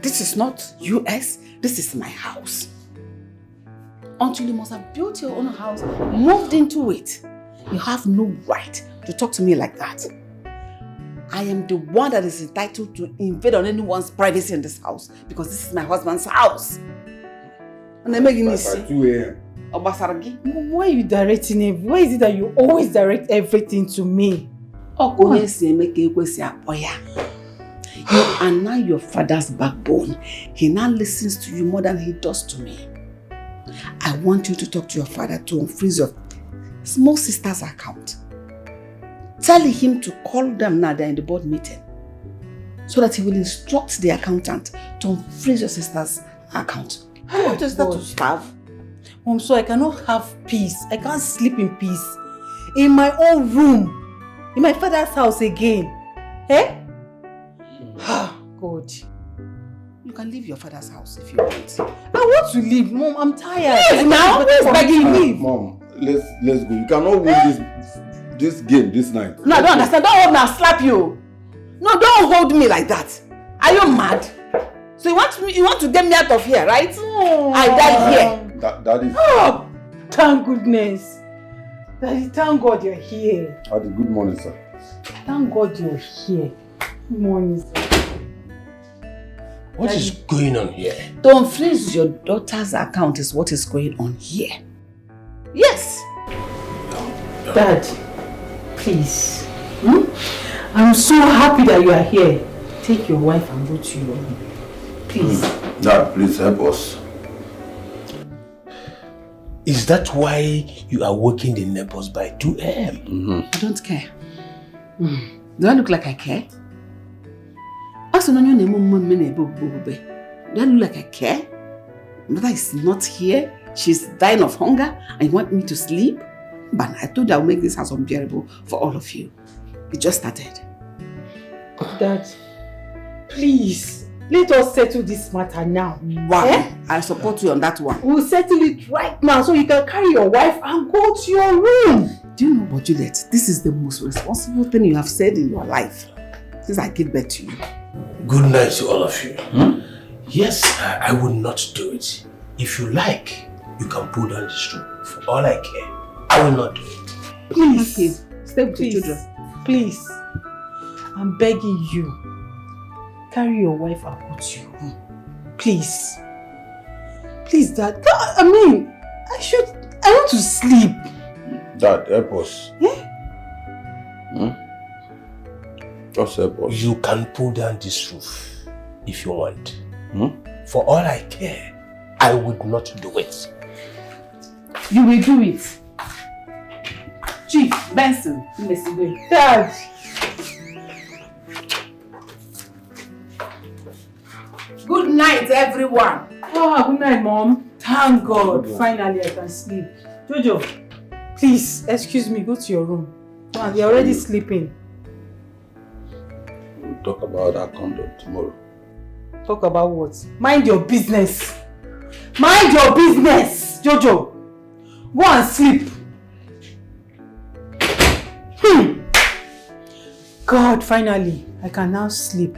This is not US, this is my house. Until you must have built your own house, moved into it, you have no right to talk to me like that. I am the one that is entitled to invade on anyone's privacy in this house because this is my husband's house. And I'm making me see. 2 a.m. Why are you directing it? Why is it that you always direct everything to me? You are now your father's backbone. He now listens to you more than he does to me. I want you to talk to your father to unfreeze your small sister's account. Tell him to call them now, they're in the board meeting, so that he will instruct the accountant to unfreeze your sister's account. You want your sister to starve? Mom, so I cannot have peace. I can't sleep in peace. In my own room. In my father's house again. Eh? God. You can leave your father's house if you want. I want to leave, Mom. I'm tired. Yes, now who's begging me? Mom, let's go. You cannot win this game this night. No, I don't understand. Don't hold me, I'll slap you. No, don't hold me like that. Are you mad? So you want to get me out of here, right? Oh. I die here. That is. Oh, thank goodness. Daddy, thank God you're here. Daddy, good morning, sir. Thank God you're here. Good morning, sir. What is going on here? Don't freeze your daughter's account is what is going on here. Yes. Dad, please. I'm so happy that you are here. Take your wife and go to your room. Please. Dad, please help us. Is that why you are waking the neighbors by 2 a.m.? I don't care. Do I look like I care? Also, no, your name do I look like I care? Mother is not here. She's dying of hunger and you want me to sleep? But I told you I'll make this house unbearable for all of you. It just started. Dad, please, let us settle this matter now. Wow. Eh? I support you on that one. We'll settle it right now so you can carry your wife and go to your room. Do you know what, Juliet? This is the most responsible thing you have said in your life since I gave birth to you. Good night to all of you. Yes, I would not do it. If you like, you can pull down this room. For all I care, I will not do it. Please. Okay. Stay with your children. Please. I'm begging you. Carry your wife and go to your room. Please. Please, Dad. I mean, I want to sleep. Dad, help us. Just help us. You can pull down this roof if you want. For all I care, I would not do it. You will do it. Chief, Benson, Dad. Good night, everyone. Oh, good night, Mom. Thank God. Finally, I can sleep. Jojo, please, excuse me, go to your room. Man, you're already sleeping. We'll talk about that condom tomorrow. Talk about what? Mind your business. Mind your business, Jojo. Go and sleep. God, finally, I can now sleep.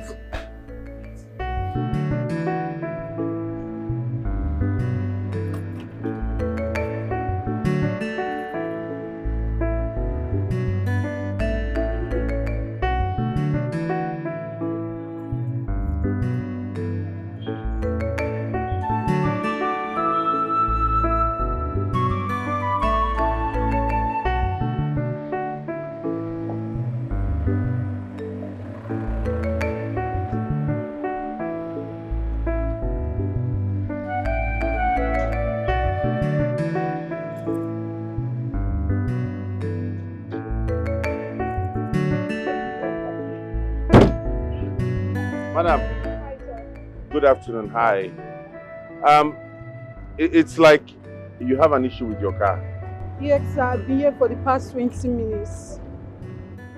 Madam, good afternoon. Hi. It's like you have an issue with your car. Yes, sir. I've been here for the past 20 minutes.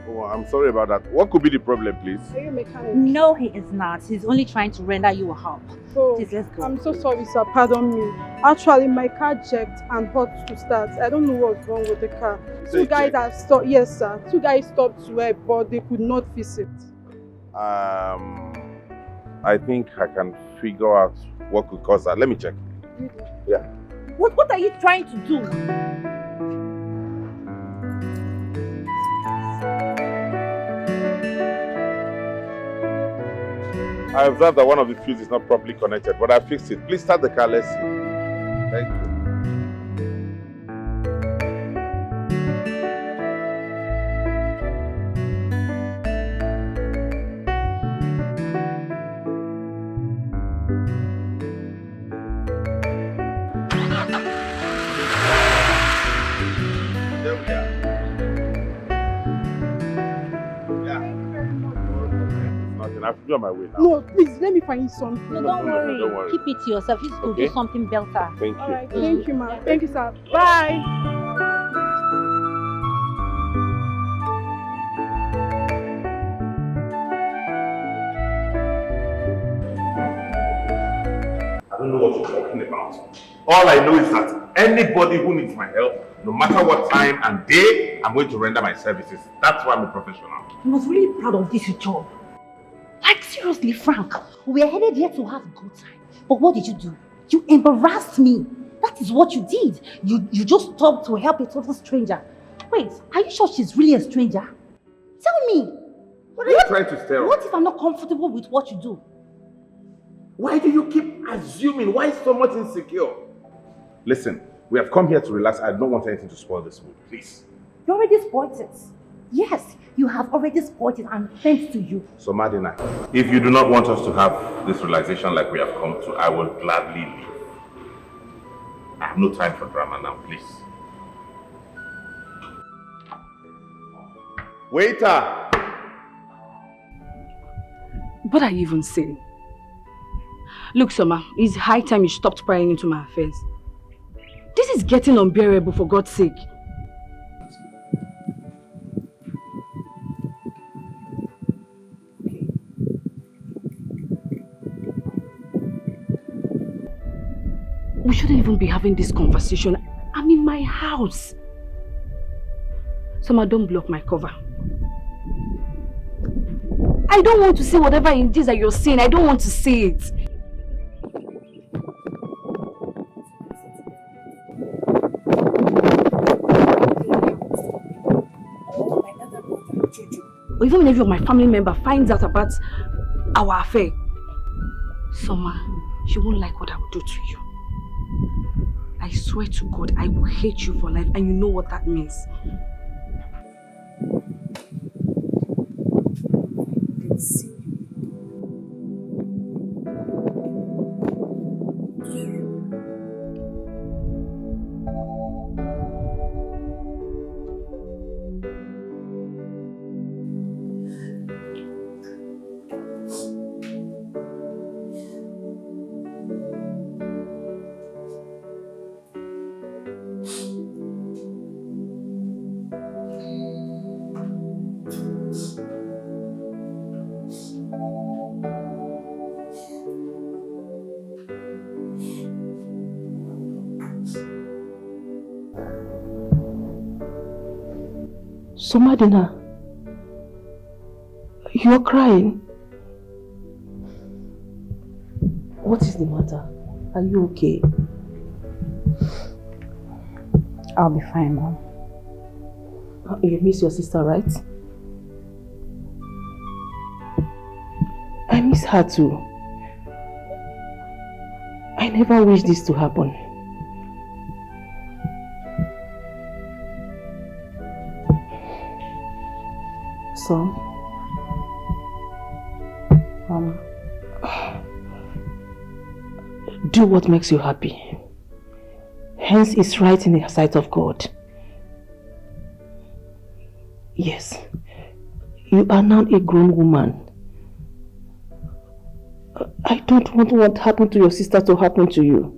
Oh, I'm sorry about that. What could be the problem, please? Are you a mechanic? No, he is not. He's only trying to render you a help. Oh, please, let's go. I'm so sorry, sir. Pardon me. Actually, my car jerked and hot to start. I don't know what's wrong with the car. Two guys have stopped. Yes, sir. Two guys stopped to help, but they could not fix it. I think I can figure out what could cause that. Let me check. Yeah. What are you trying to do? I observed that one of the fuses is not properly connected, but I fixed it. Please start the car, let's see. Thank you. There we are. Nothing. I've been on my way now. No, please, let me find something. No, don't worry. don't worry. Keep it to yourself. You could do something better. Thank you. Alright, thank you, ma'am. Thank you, sir. Bye. I don't know what you're talking about. All I know is that anybody who needs my help, no matter what time and day, I'm going to render my services. That's why I'm a professional. I was really proud of this job. Like seriously, Frank, we are headed here to have a good time. But what did you do? You embarrassed me. That is what you did. You just stopped to help a total stranger. Wait, are you sure she's really a stranger? Tell me. What are you trying to tell? What if I'm not comfortable with what you do? Why do you keep assuming? Why so much insecure? Listen, we have come here to relax. I don't want anything to spoil this mood, please. You already spoiled it. Yes, you have already spoiled it, and thanks to you. So Madina, if you do not want us to have this realization like we have come to, I will gladly leave. I have no time for drama now, please. Waiter! What are you even saying? Look, Soma, it's high time you stopped prying into my affairs. This is getting unbearable, for God's sake. We shouldn't even be having this conversation. I'm in my house. Soma, don't block my cover. I don't want to say whatever it is that you're saying. I don't want to say it. Or even when any of my family member finds out about our affair, Soma, she won't like what I will do to you. I swear to God, I will hate you for life, and you know what that means. So Madina, you are crying. What is the matter? Are you okay? I'll be fine, Mom. You miss your sister, right? I miss her too. I never wish this to happen. Son, Mama, do what makes you happy. Hence, it's right in the sight of God. Yes, you are now a grown woman. I don't want what happened to your sister to happen to you.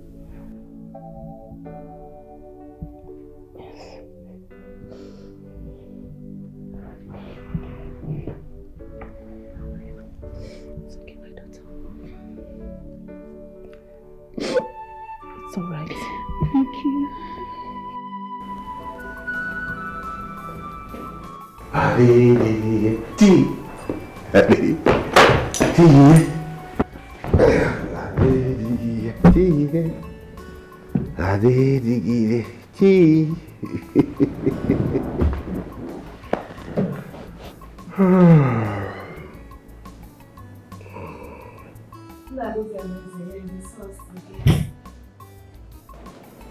It's all right. Thank you.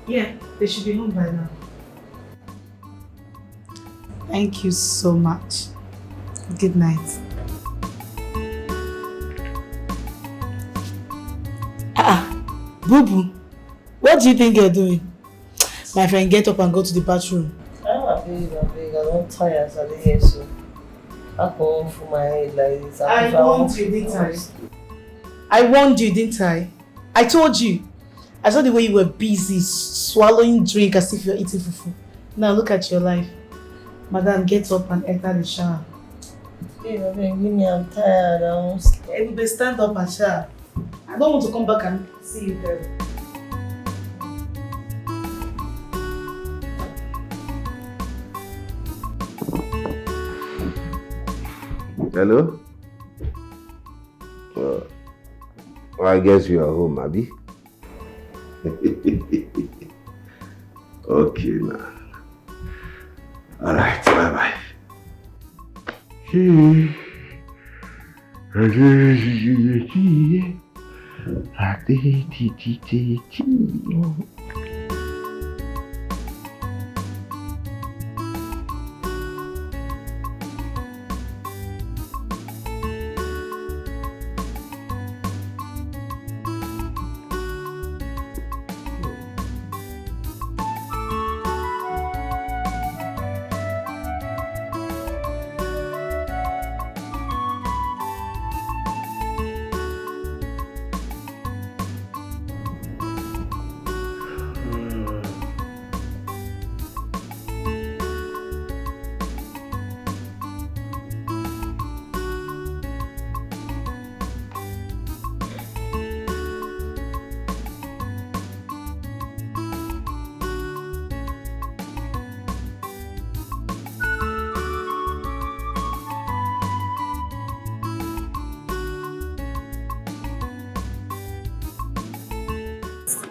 Yeah, they should be home by now. Thank you so much. Good night. Boo-boo, what do you think you're doing? My friend, get up and go to the bathroom. Babe, I don't tire as I lay here, so I go for my head like this. I warned you, didn't I? I warned you, didn't I? I told you. I saw the way you were busy swallowing drink as if you're eating fufu. Now look at your life. Madam, get up and enter the shower. Babe, I'm tired. Everybody stand up and shower. I don't want to come back and see you there. Hello? Well, I guess you are home, Abi. Okay, now. Alright, bye-bye.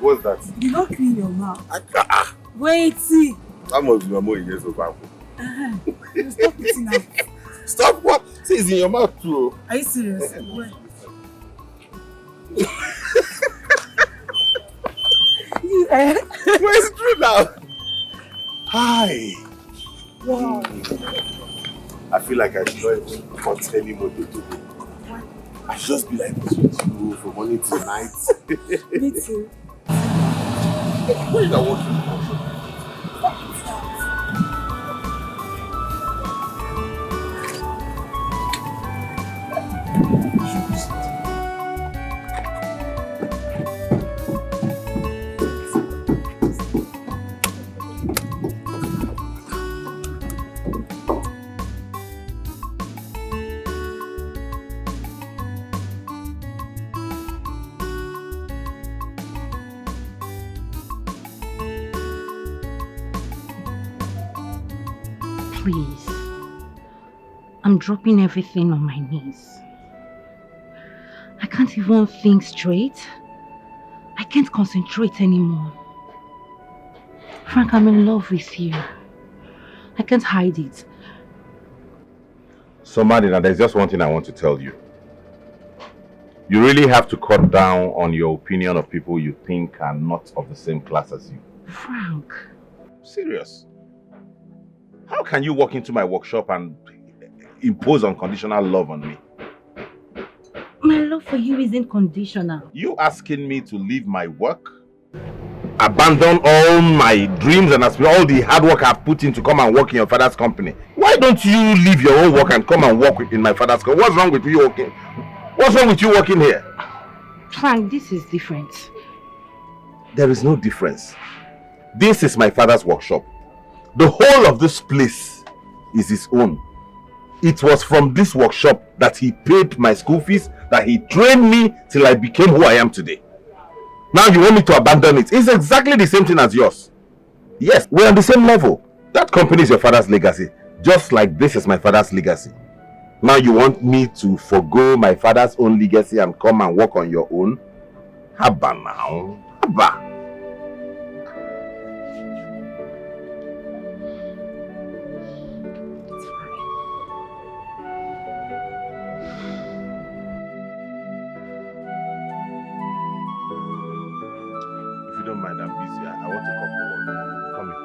What's that? You don't clean your mouth. Wait, see. How much do you more years of alcohol? Stop eating now. Stop what? See, it's in your mouth too. Are you serious? Wait. Where is it true now? Hi. Wow. I feel like I should not even cut any more today. I should just be like this with you from morning till night. Me too. Where is that walking? Please. I'm dropping everything on my knees. I can't even think straight. I can't concentrate anymore. Frank, I'm in love with you. I can't hide it. So Madina, there's just one thing I want to tell you. You really have to cut down on your opinion of people you think are not of the same class as you. Frank. Serious. How can you walk into my workshop and impose unconditional love on me? My love for you isn't conditional. You asking me to leave my work? Abandon all my dreams and all the hard work I've put in to come and work in your father's company. Why don't you leave your own work and come and work in my father's company? What's wrong with you working? What's wrong with you working here? Frank, this is different. There is no difference. This is my father's workshop. The whole of this place is his own. It was from this workshop that he paid my school fees, that he trained me till I became who I am today. Now you want me to abandon it? It's exactly the same thing as yours. Yes, we're on the same level. That company is your father's legacy, just like this is my father's legacy. Now you want me to forgo my father's own legacy and come and work on your own? Haba now. Haba. If you don't mind, I'm busy. I want to come forward. Come in.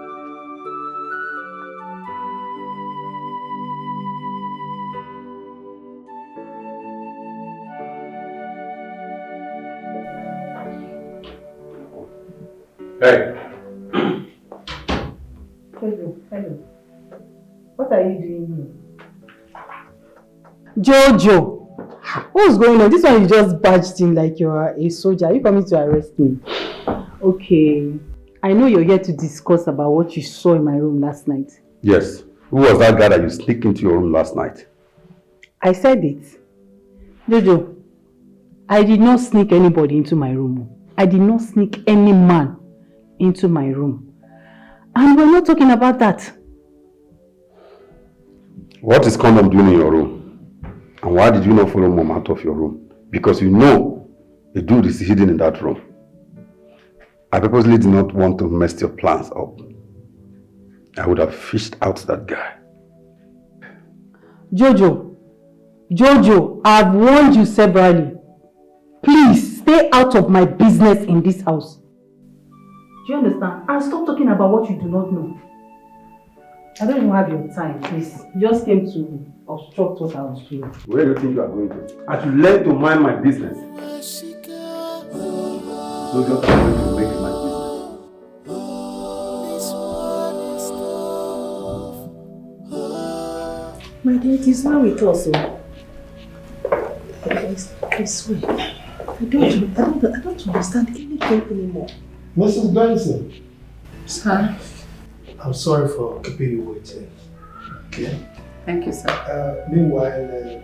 Hey. Hello. What are you doing here? Jojo! What's going on? This one you just barged in like you're a soldier. Are you coming to arrest me? Okay. I know you're here to discuss about what you saw in my room last night. Yes. Who was that guy that you sneaked into your room last night? I said it. Jojo, I did not sneak anybody into my room. I did not sneak any man into my room. And we're not talking about that. What is Condom doing in your room? And why did you not follow Mom out of your room? Because you know the dude is hidden in that room. I purposely did not want to mess your plans up. I would have fished out that guy. Jojo, I've warned you severally. Please stay out of my business in this house. Do you understand? And stop talking about what you do not know. I don't even have your time, please. You just came to obstruct what I was doing. Where do you think you are going to? I should learn to mind my business. So just I'm going to make my business. My dear, it is now with us. I swear, I don't understand anything anymore. Mrs. Benson. Sir? I'm sorry for keeping you waiting. Okay? Thank you, sir. Meanwhile,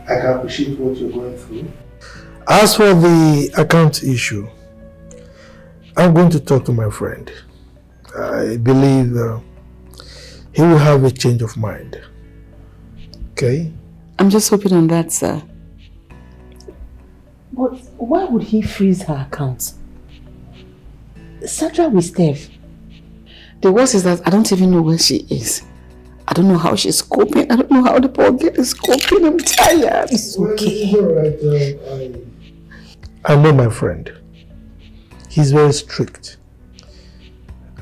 I can appreciate what you're going through. As for the account issue, I'm going to talk to my friend. I believe he will have a change of mind. Okay? I'm just hoping on that, sir. But why would he freeze her account? Sandra will Steph. The worst is that I don't even know where she is. I don't know how she's coping. I don't know how the poor girl is coping. I'm tired. It's okay. Well, it's all right. I know my friend. He's very strict.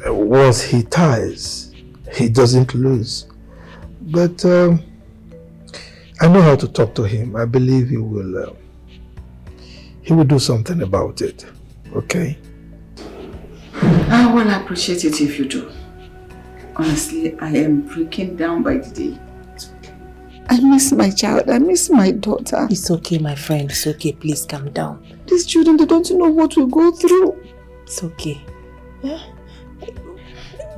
Once he ties, he doesn't lose. But I know how to talk to him. I believe he will do something about it. Okay? I will appreciate it if you do. Honestly, I am breaking down by the day. I miss my child. I miss my daughter. It's okay, my friend. It's okay. Please calm down. These children, they don't know what we go through. It's okay. Yeah?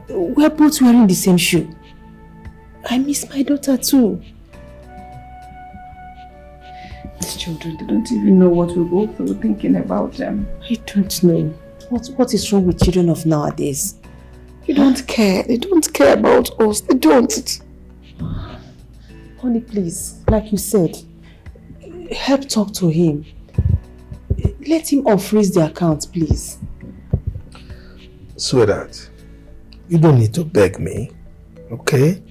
We're both wearing the same shoe. I miss my daughter too. These children, they don't even know what we go through thinking about them. I don't know. What is wrong with children of nowadays? You don't care. They don't care about us. They don't. Honey, please, like you said, help talk to him. Let him unfreeze the account, please. Sweetheart, you don't need to beg me, okay?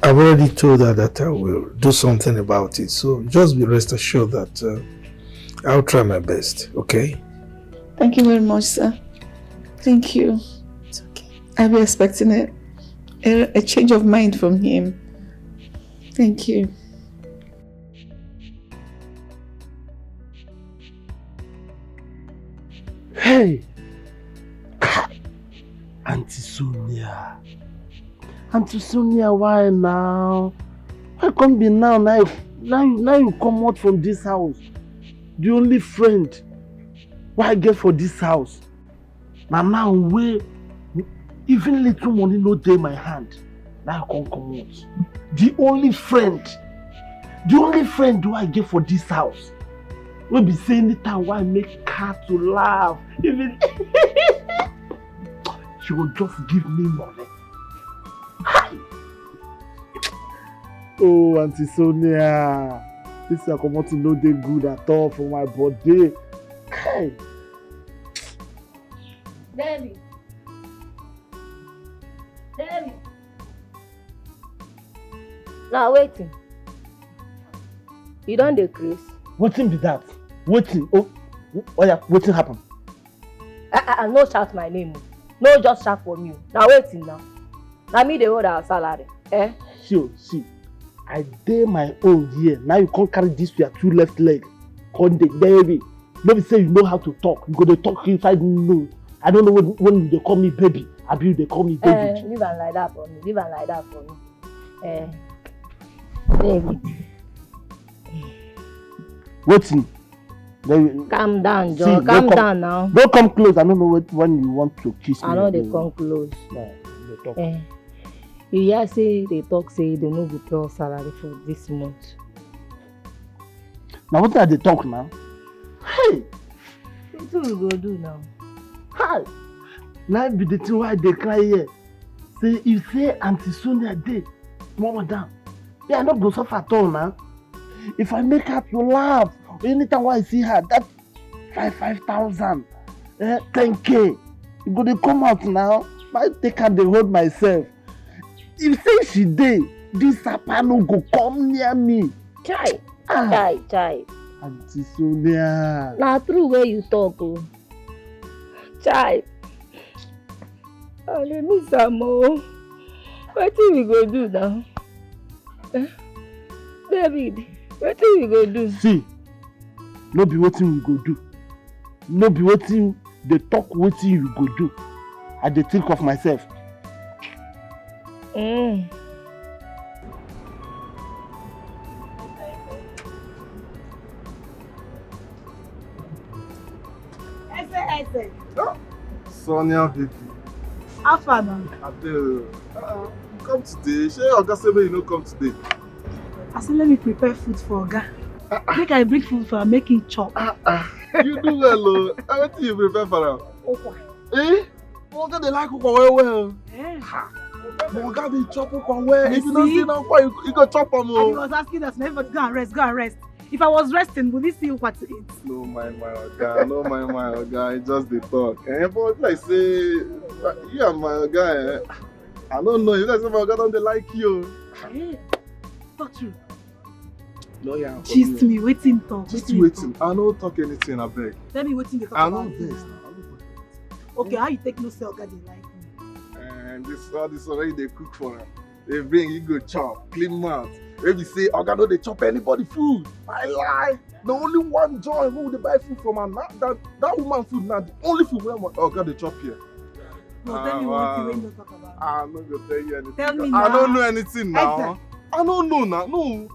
I've already told her that I will do something about it, so just be rest assured that I'll try my best, okay? Thank you very much, sir. Thank you. It's okay. I'll be expecting a change of mind from him. Thank you. Hey! Auntie Sonia. Auntie Sonia, why now? Why come be now? Now you come out from this house. The only friend why I get for this house. Now where even little money no dey my hand. Now I come out. The only friend do I get for this house. Will be saying anytime why I make cat to laugh. Even she will just give me money. Hi. Oh, Auntie Sonia, this accommodating no dey good at all for my body. Hey. Daddy. Daddy. Now waiting. You don't decrease. Wetin be that? Wetin? Oh yeah, wetin happen? No shout my name. No just shout for me. Now waiting now. Now me dey hold our salary. See, I dey my own here. Now you can't carry this with your two left leg. Come dey baby. No be say you know how to talk. You go dey talk inside no. I don't know when they call me baby. Abi they call me baby. Leave am like that for me. Leave am like that for me. Baby. Wetin? Calm down, Joe. Calm down now. Don't come close. I don't know when you want to kiss me. I know they come close. No, they talk. You hear say they talk say they no go pay us salary for this month. Now what are they talk now? Hey! What we go do now? Hi! Now be the thing why they cry here. Say if say Auntie Sonia dey, mama down. Yeah, I not go suffer at all now. If I make her to laugh, anytime I see her, that 5,000, 10K, you go to come out now. I take her to hold myself. If say she dey, this sapa no go come near me. Chai. Auntie Sonia. Na true where you talk, oh. Chai. I dey miss am oh. Wetin we go do now? David, wetin we go do? See, no be wetin we go do. No be wetin dey talk wetin you go do. I dey think of myself. Sonia baby. How far now? Abel, come today. Shey Oga say make you no come today. I said let me prepare food for Oga. Make I bring food for her, make him chop. You do well oh. Everything you prepare for am. Oga dey like ukwa well well. Oga dey chop ukwa well. If you no see now ukwa, you go chop am oh. He was asking us, everybody go and rest. If I was resting, would he see what to eat? No mind my Oga, I just dey talk. But like say, you are my Oga I don't know, you guys say my Oga don't dey like you. Talk true. No, yeah. Gist me, waiting talk. Just waiting. I no talk anything, I beg. Tell me waiting they talk about. I know. Okay, how you take no say Oga dey like me? And all this already they cook for her. They bring you go chop, clean mouth. If you say Oga no dey chop anybody food, I lie. The only one joy who dey buy food from her now, that woman food now, the only food where Oga dey chop here. No, tell me one thing when you talk about. I'm not gonna tell you anything. Tell me now. I don't know anything now. I don't know now. No,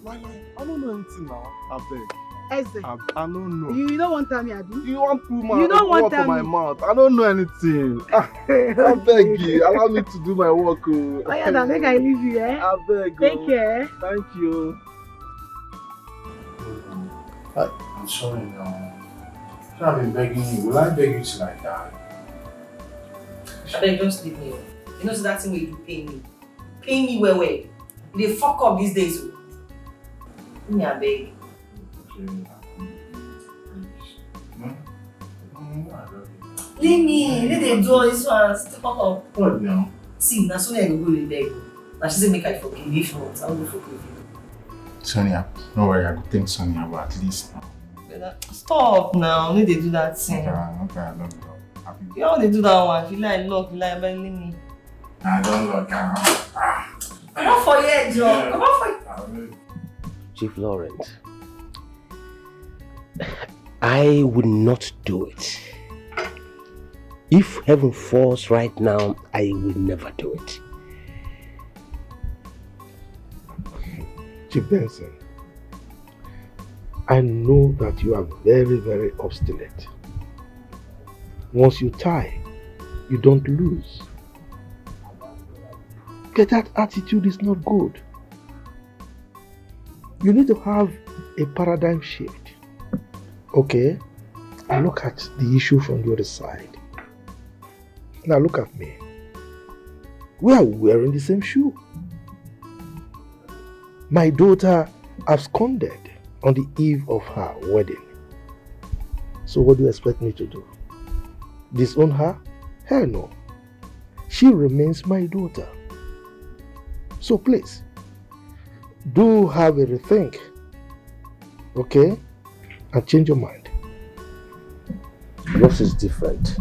lie. I don't know anything now. I beg. Eze. I don't know. You don't want to tell me, Adu? You want to put my work on my mouth. I don't know anything. I beg you. Allow me to do my work. Oh yeah, now make I leave you, eh? I beg. Take care. Thank you. I'm sorry now. I've been begging you. Will I beg you till I die? I beg, don't leave me. You know so that thing where you pay me. Pay me well. They fuck up these days. Give me a beg. Leave me. Let them do all this one. Step up. What now? See, now Sonia will go to beg. Now she said make I forgive. If not, I will forgive you. Sonia, don't worry. I could think Sonia about at least. Stop now. Need they do that thing. Okay, I love you. You know they do that one. If you like luck, you like leave me. I don't look. Come on for you, Joe. Come on for you. Chief Lawrence, I would not do it. If heaven falls right now, I will never do it. Chief Benson, I know that you are very, very obstinate. Once you tie, you don't lose. But that attitude is not good. You need to have a paradigm shift. Okay? And look at the issue from the other side. Now look at me. We are wearing the same shoe. My daughter absconded on the eve of her wedding. So what do you expect me to do? Disown her? Hell no. She remains my daughter. So please, do have a rethink, okay? And change your mind. Yours is different.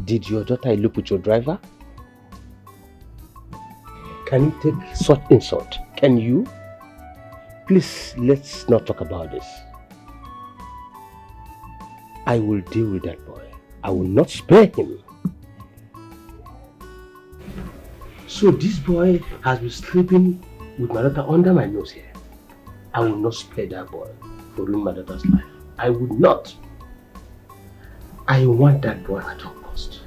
Did your daughter elope with your driver? Can you take such insult? Can you? Please, let's not talk about this. I will deal with that boy. I will not spare him. So this boy has been sleeping with my daughter under my nose here. I will not spare that boy for ruining my daughter's life. I would not. I want that boy at all cost.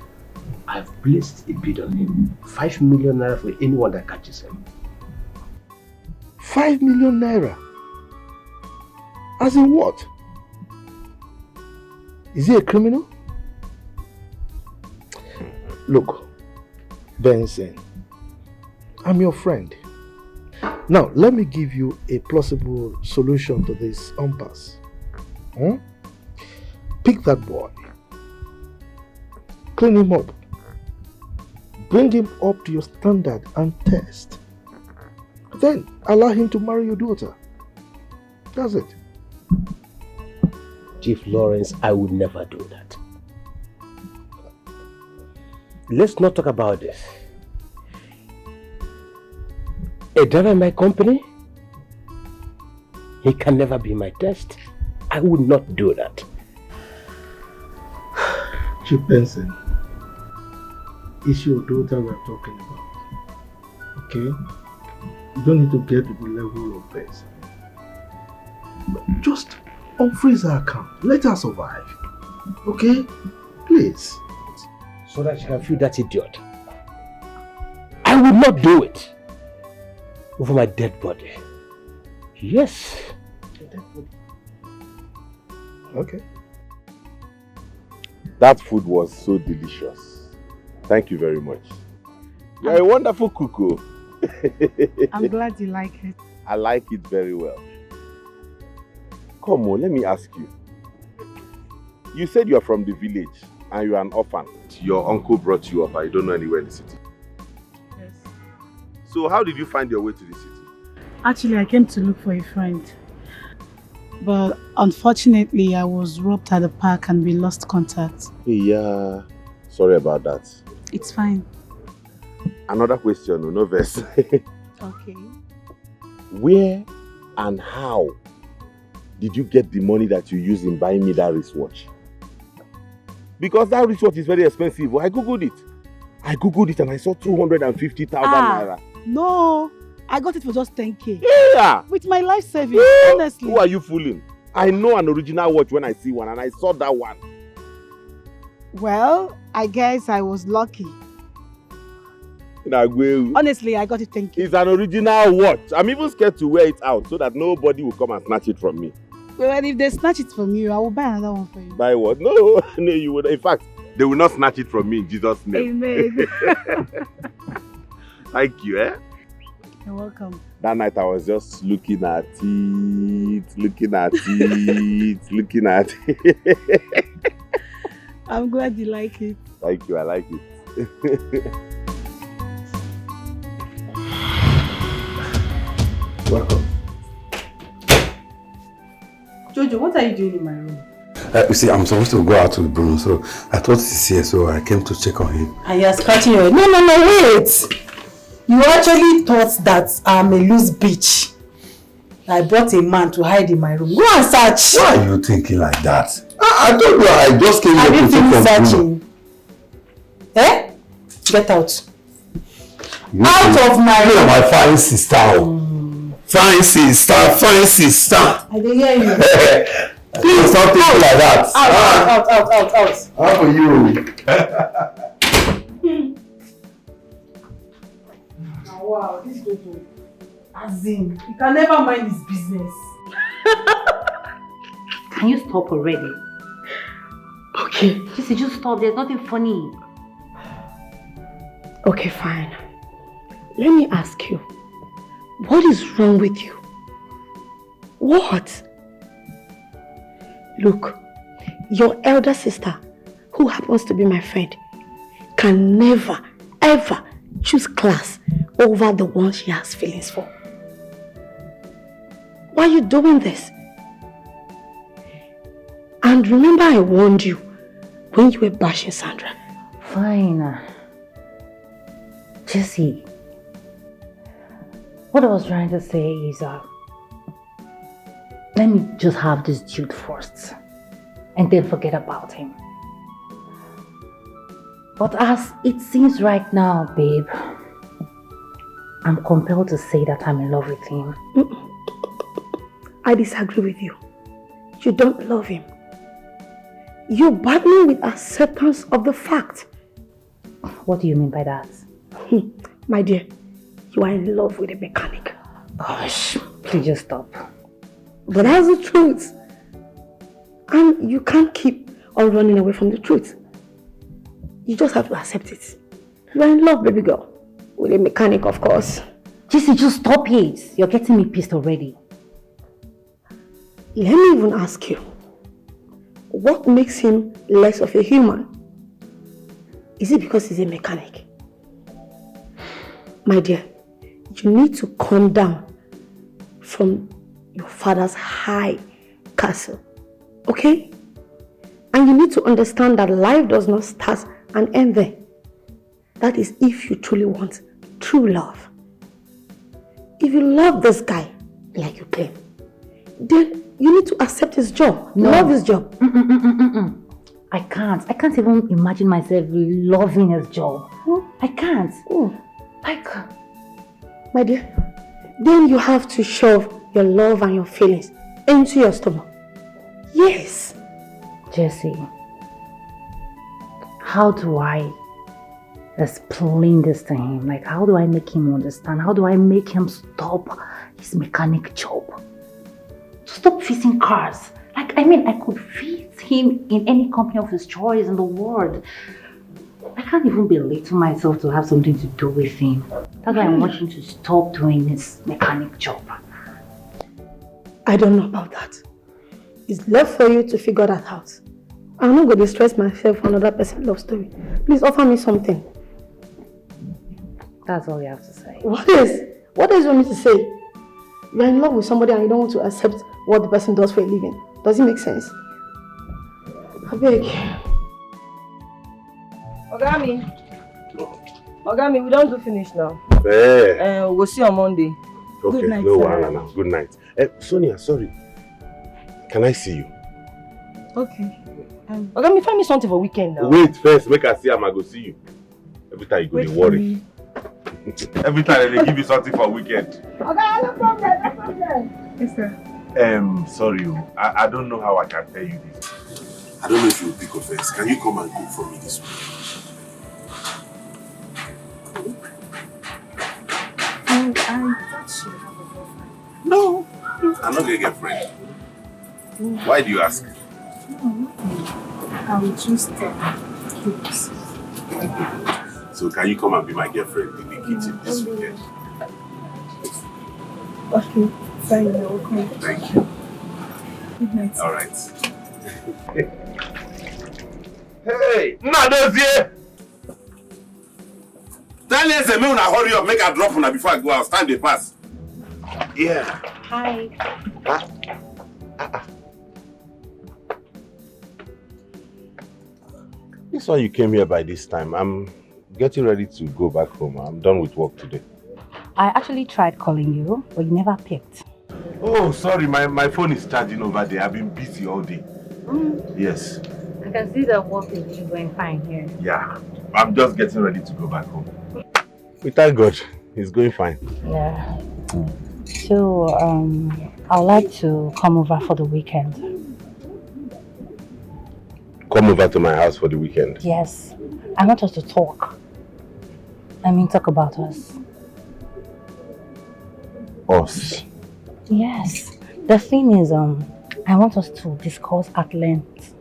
I've placed a bid on him. 5 million naira for anyone that catches him. 5 million naira? As in what? Is he a criminal? Look, Benson, I'm your friend. Now, let me give you a plausible solution to this impasse. Pick that boy. Clean him up. Bring him up to your standard and test. Then allow him to marry your daughter. That's it. Chief Lawrence, I would never do that. Let's not talk about this. A driver in my company, he can never be my test. I would not do that. Chief Benson, it's your daughter we're talking about. Okay? You don't need to get to the level of Benson. Just unfreeze her account. Let her survive. Okay? Please. So that she can feel that idiot. I would not do it over my dead body. Yes. Dead body. Okay. That food was so delicious. Thank you very much. You're a wonderful cook. I'm glad you like it. I like it very well. Come on, let me ask you. You said you're from the village and you're an orphan. Your uncle brought you up and you don't know anywhere in the city. Yes. So how did you find your way to the city? Actually, I came to look for a friend. But unfortunately, I was robbed at the park and we lost contact. Yeah, sorry about that. It's fine. Another question, no verse. Okay. Where and how did you get the money that you used in buying me that wristwatch? Because that wristwatch is very expensive. I googled it and I saw 250,000 naira. No, I got it for just 10k. Yeah! With my life savings, honestly. Who are you fooling? I know an original watch when I see one and I saw that one. Well, I guess I was lucky. Honestly, I got it 10k. It's an original watch. I'm even scared to wear it out so that nobody will come and snatch it from me. Well, if they snatch it from you, I will buy another one for you. Buy what? No, you would. In fact, they will not snatch it from me in Jesus' name. Amen. Thank you, eh? You're welcome. That night I was just looking at it, looking at it. I'm glad you like it. Thank you, I like it. Welcome. Jojo, what are you doing in my room? You see, I'm supposed to go out to Bruno, so I thought he's here, so I came to check on him. And you're scratching your head. No, wait! You actually thought that I'm a loose bitch. I brought a man to hide in my room. Go and search! Why are you thinking like that? I told you I just came here to check on Bruno. Eh? Get out. Out of my room! My fine sister. Fine sister. I didn't hear you. Please stop thinking like that. Out. How for you? Wow, this Jojo. As in, he can never mind his business. Can you stop already? Okay. Just stop. There's nothing funny. Okay, fine. Let me ask you. What is wrong with you? What? Look, Your elder sister, who happens to be my friend, can never, ever choose class over the one she has feelings for. Why are you doing this? And remember I warned you when you were bashing Sandra. Fine. Jesse, what I was trying to say is let me just have this dude first and then forget about him. But as it seems right now, babe, I'm compelled to say that I'm in love with him. I disagree with you. You don't love him. You're battling with acceptance of the fact. What do you mean by that? My dear, you are in love with a mechanic. Gosh, please just stop. But that's the truth. And you can't keep on running away from the truth. You just have to accept it. You are in love, baby girl. With a mechanic, of course. Jesse, just stop it. You're getting me pissed already. Let me even ask you. What makes him less of a human? Is it because he's a mechanic? My dear, you need to calm down from your father's high castle, okay? And you need to understand that life does not start and end there. That is if you truly want true love. If you love this guy, like you claim, then you need to accept his job, love his job. I can't even imagine myself loving his job. I can't. My dear, then you have to shove your love and your feelings into your stomach. Yes. Jesse, how do I explain this to him? Like, how do I make him understand? How do I make him stop his mechanic job? To stop fixing cars. Like, I mean, I could fit him in any company of his choice in the world. I can't even belittle myself to have something to do with him. That's why I want him to stop doing his mechanic job. I don't know about that. It's left for you to figure that out. I'm not going to stress myself for another person's love story. Please offer me something. That's all you have to say. What is? What else do you want me to say? You're in love with somebody and you don't want to accept what the person does for a living. Does it make sense? I beg. Ogami, we don't do finish now. Hey. We'll see on Monday. Okay, Good night, no sir. wahala now. Good night. Sonia, sorry. Can I see you? Okay. Ogami, find me something for weekend now. Wait first, make I see him, I go see you. Every time you go, Wait they for worry. me. Every time they give you something for weekend. Okay, no problem, no problem. Yes, sir. Sorry, I don't know how I can tell you this. I don't know if you'll pick offense. Can you come and cook for me this week? I thought she would have a girlfriend. No, I'm not gonna get friend. Why do you ask? No, nothing. I will just cook. So can you come and be my girlfriend in the kitchen this weekend? Okay, fine, I will come. Thank you. Good night. All right. Hey, Nadozie! Tell us a minute, hurry up, make a drop on her before I go out. Time they pass. Yeah. Hi. This one you came here by this time. I'm getting ready to go back home. I'm done with work today. I actually tried calling you, but you never picked. Oh, sorry, my phone is charging over there. I've been busy all day. Yes. I can see the work is going fine here. Yeah. I'm just getting ready to go back home. We thank God. It's going fine. Yeah. So, I'd like to come over for the weekend. Come over to my house for the weekend. Yes. I want us to talk. I mean, talk about us. Us? Yes. The thing is, I want us to discuss at length.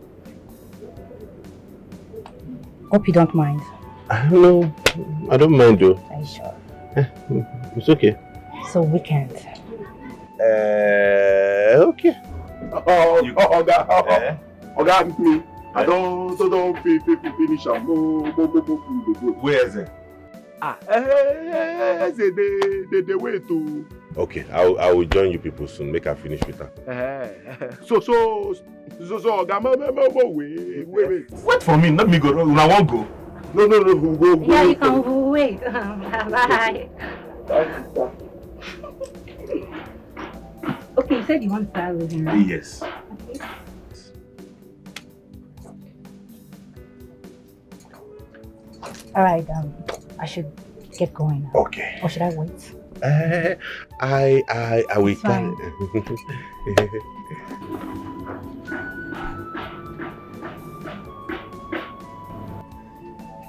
Hope you don't mind. No, I don't mind though. Are you sure? It's okay. So, weekend. Okay. Oga, with me. I don't finish am. Go. Where is it? The way to. Okay, I will join you people soon. Make her finish with her. So, Oga, wait. Wait for me, not me go. I won't go. No, go. Yeah, you can wait. Bye. Okay, you said you want to start with him, right? Yes. Okay. All right, I should get going now. Okay. Or should I wait? I will try.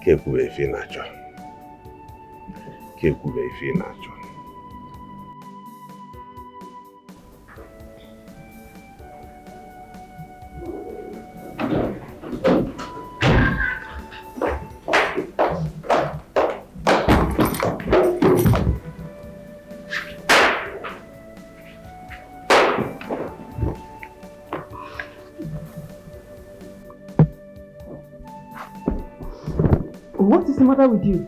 Kekube ife nacho. What is the matter with you?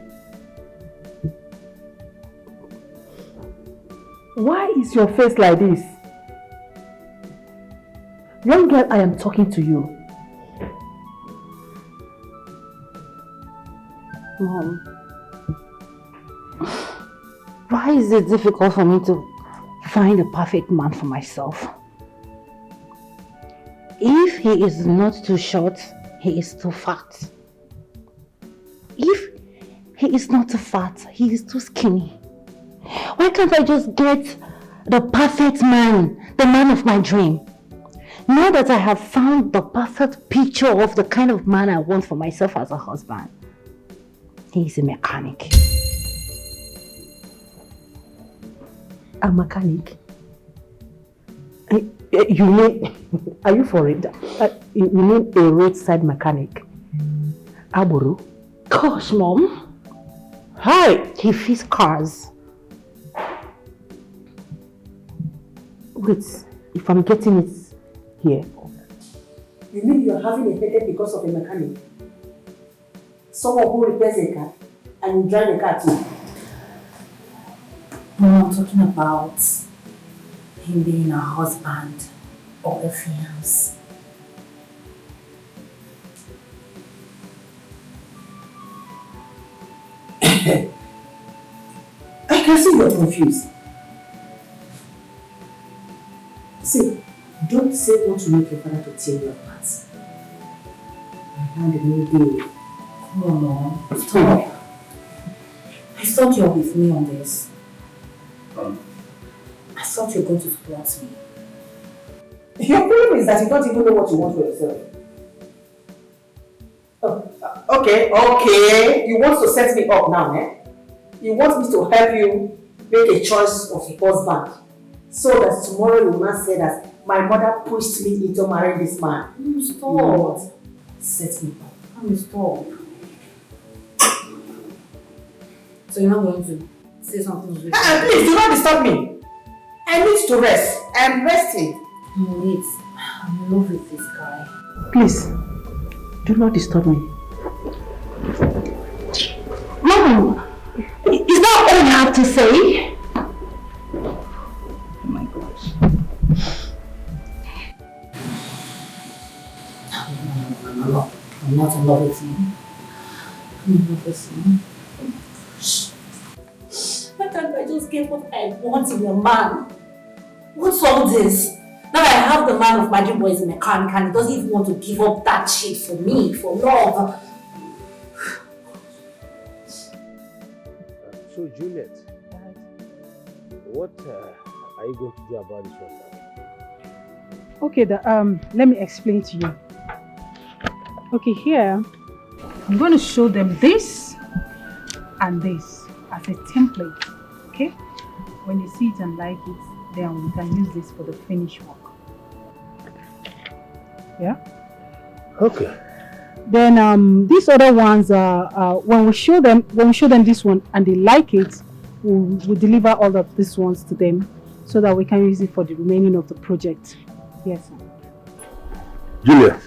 Why is your face like this? Young girl, I am talking to you. Mom, why is it difficult for me to find a perfect man for myself? If he is not too short, he is too fat. If he is not too fat, he is too skinny. Why can't I just get the perfect man, the man of my dream? Now that I have found the perfect picture of the kind of man I want for myself as a husband, he is a mechanic. A mechanic? You mean, are you for it? You mean a roadside mechanic? Aburu? Gosh, Mom. Hi! He fixes cars. Wait, if I'm getting it here. You mean you're having a headache because of a mechanic? Someone who repairs a car and you drive a car too? No, I'm talking about him being a husband or a fiancé. I can see you're confused. See, don't say what to make your father to tear you apart. I had a new day. Come on, Mom. Stop. I thought you were with me on this. I thought you were going to support me. Your problem is that you don't even know what you want for yourself. Okay. You want to set me up now, eh? You want me to help you make a choice of a husband so that tomorrow you will not say that my mother pushed me into marrying this man. Stop. You know what? Set me up. Stop. So you're not going to say something? Please, do not disturb me. I need to rest. I am resting. Wait, I'm in love with this guy. Please, do not disturb me. Mom, is that all you have to say? Oh my gosh. I'm not in love with him. I'm in love with him. Why can't I just get what I want in a man? What's all this? Now I have the man of my dream boy is a mechanic and he doesn't even want to give up that shit for me, for love. So Juliet, what are you going to do about this one now? Okay, let me explain to you. Okay, here, I'm going to show them this and this as a template, okay? When you see it and like it, then we can use this for the finished work. Yeah? Okay. Then these other ones are when we show them this one and they like it, we'll deliver all of these ones to them so that we can use it for the remaining of the project. Yes, sir. Juliet,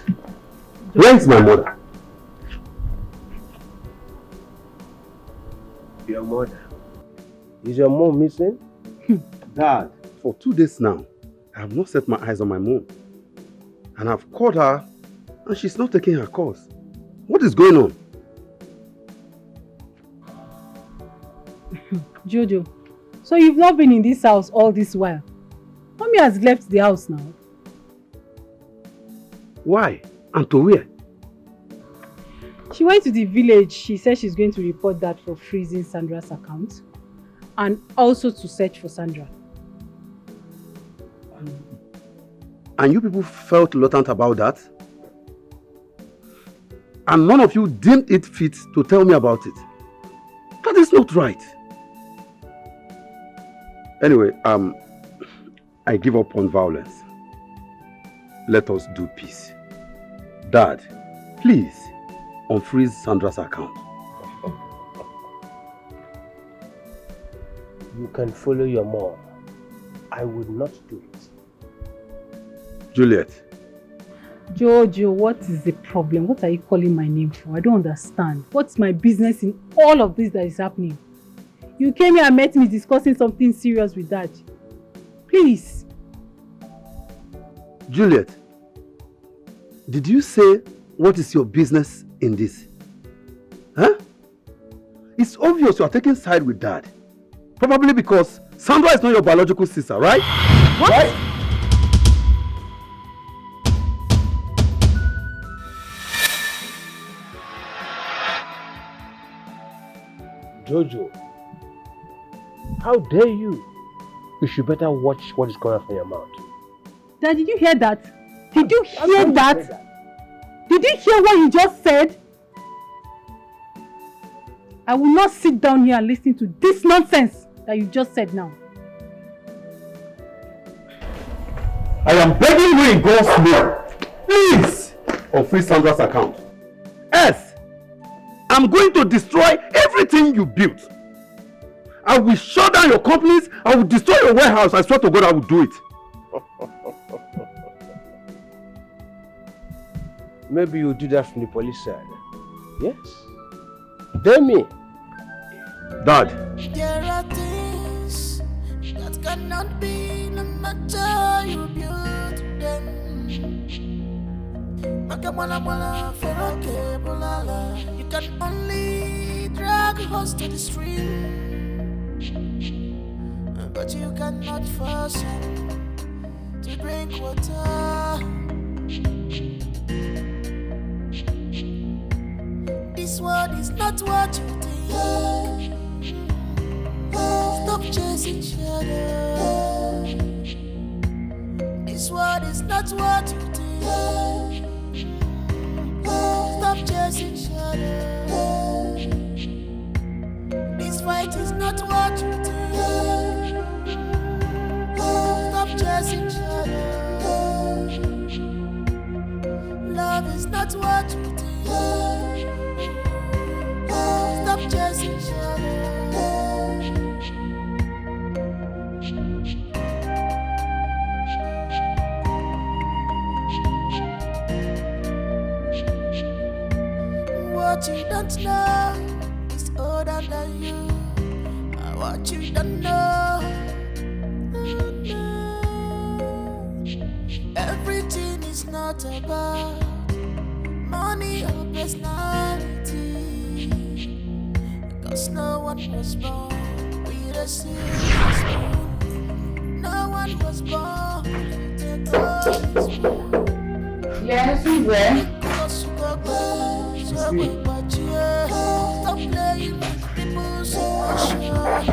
Where is my mother? Your mother? Is your mom missing? Dad, for 2 days now, I have not set my eyes on my mom. And I've called her and she's not taking her calls. What is going on? Jojo, so you've not been in this house all this while? Mommy has left the house now. Why? And to where? She went to the village. She said she's going to report that for freezing Sandra's account and also to search for Sandra. And you people felt reluctant about that? And none of you deemed it fit to tell me about it. That is not right. Anyway, I give up on violence. Let us do peace. Dad, please, unfreeze Sandra's account. You can follow your mom. I would not do it. Juliet. Jojo, what is the problem? What are you calling my name for? I don't understand. What's my business in all of this that is happening? You came here and met me discussing something serious with Dad. Please. Juliet, did you say what is your business in this? Huh? It's obvious you are taking side with Dad. Probably because Sandra is not your biological sister, right? What? Right? Jojo, how dare you? You should better watch what is coming from your mouth. Dad, did you hear that? Did you hear that? Did you hear what you just said? I will not sit down here and listen to this nonsense that you just said now. I am begging you in God's name, please, unfreeze Sandra's account. Else, I'm going to destroy everything you built. I will shut down your companies. I will destroy your warehouse. I swear to God I will do it. Maybe you'll do that from the police side. Yes. Dare me. Dad. There are things that cannot be, no matter you build them. You can only drag a horse to the stream, but you cannot force him to drink water. This world is not what you think. Stop chasing shadows. This world is not what you think. Stop chasing shadows. This fight is not what you think. Stop chasing shadows. Love is not what you think. Stop chasing shadows. What you don't know is older than you. What you don't know, everything is not about money or personality. Cause no one was born with a silver spoon. No one was born with a golden spoon. Yes, we were. Stop playing with people's emotions.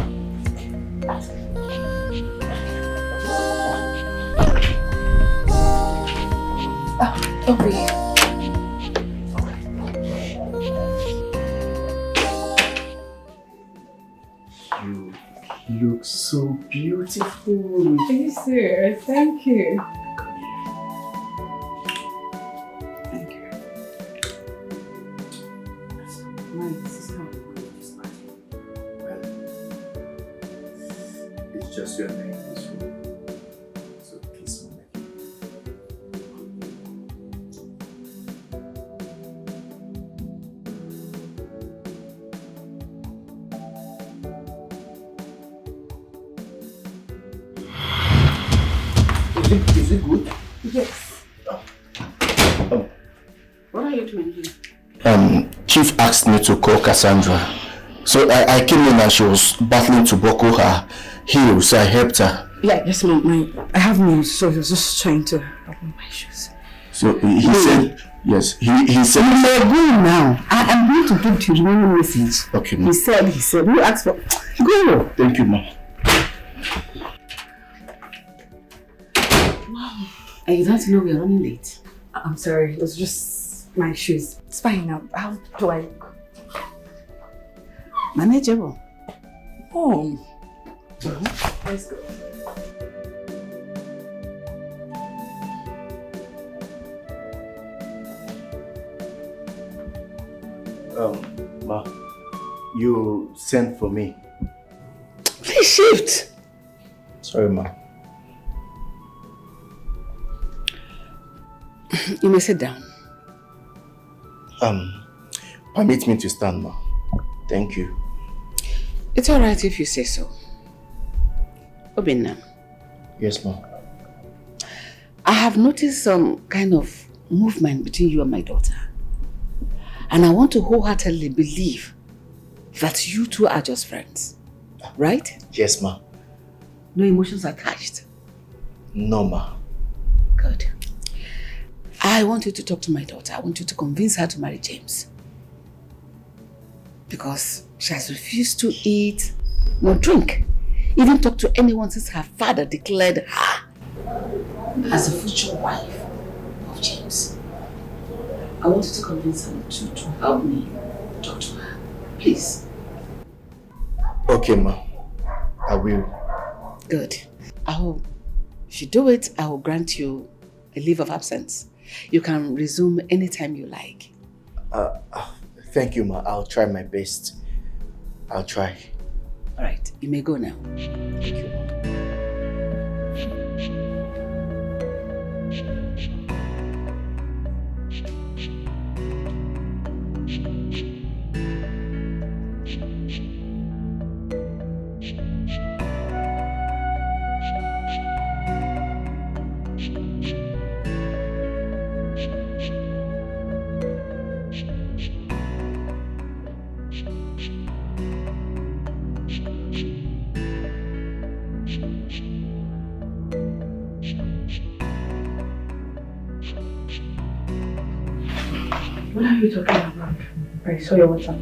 Obi. You look so beautiful. Are you serious? Thank you. Thank you. This is how we want this life. Well, it's just your name in this room. So kiss me. Is it good? Yes. What are you doing here? Chief asked me to call Cassandra. So I came in and she was battling to buckle her heels, so I helped her. Yeah, yes, ma'am. I have news, so he was just trying to help me with my shoes. So he said, yes, he said... You're going now. I'm going to give the remaining message. Okay, ma'am. He said, who asked for... Go! Thank you, ma'am. I don't know we are running late. I'm sorry, it was just my shoes. It's fine now. How do I look? Manageable. Oh. Let's go. Ma, you sent for me. Please shift. Sorry, ma. You may sit down. Permit me to stand, ma. Thank you. It's alright if you say so. Obinna. Yes, ma. I have noticed some kind of movement between you and my daughter. And I want to wholeheartedly believe that you two are just friends. Right? Yes, ma. No emotions attached? No, ma. Good. I want you to talk to my daughter. I want you to convince her to marry James. Because she has refused to eat nor drink. Even talk to anyone since her father declared her as a future wife of James. I want you to convince her to help me talk to her. Please. Okay, ma. I will. Good. If you do it, I will grant you a leave of absence. You can resume anytime you like. Thank you, ma. I'll try my best. I'll try. All right. You may go now. Thank you. What are you talking about? I saw your WhatsApp.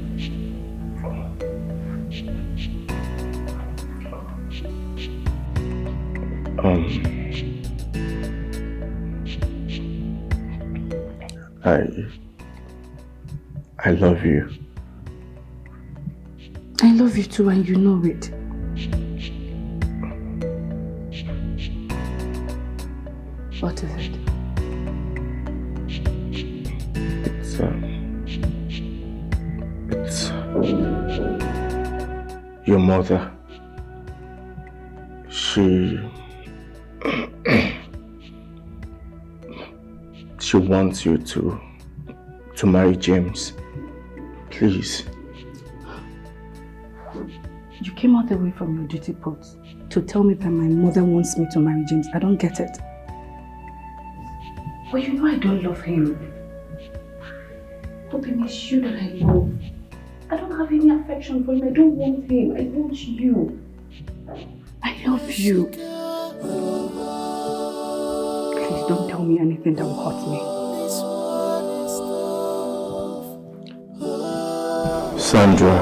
I love you. I love you too, and you know it. What is it? It's your mother. She wants you to marry James. Please. You came all the way from your duty post to tell me that my mother wants me to marry James. I don't get it. Well, you know I don't love him. Hoping it's you that I love. I don't have any affection for him. I don't want him. I want you. I love you. Please don't tell me anything that will hurt me. Sandra,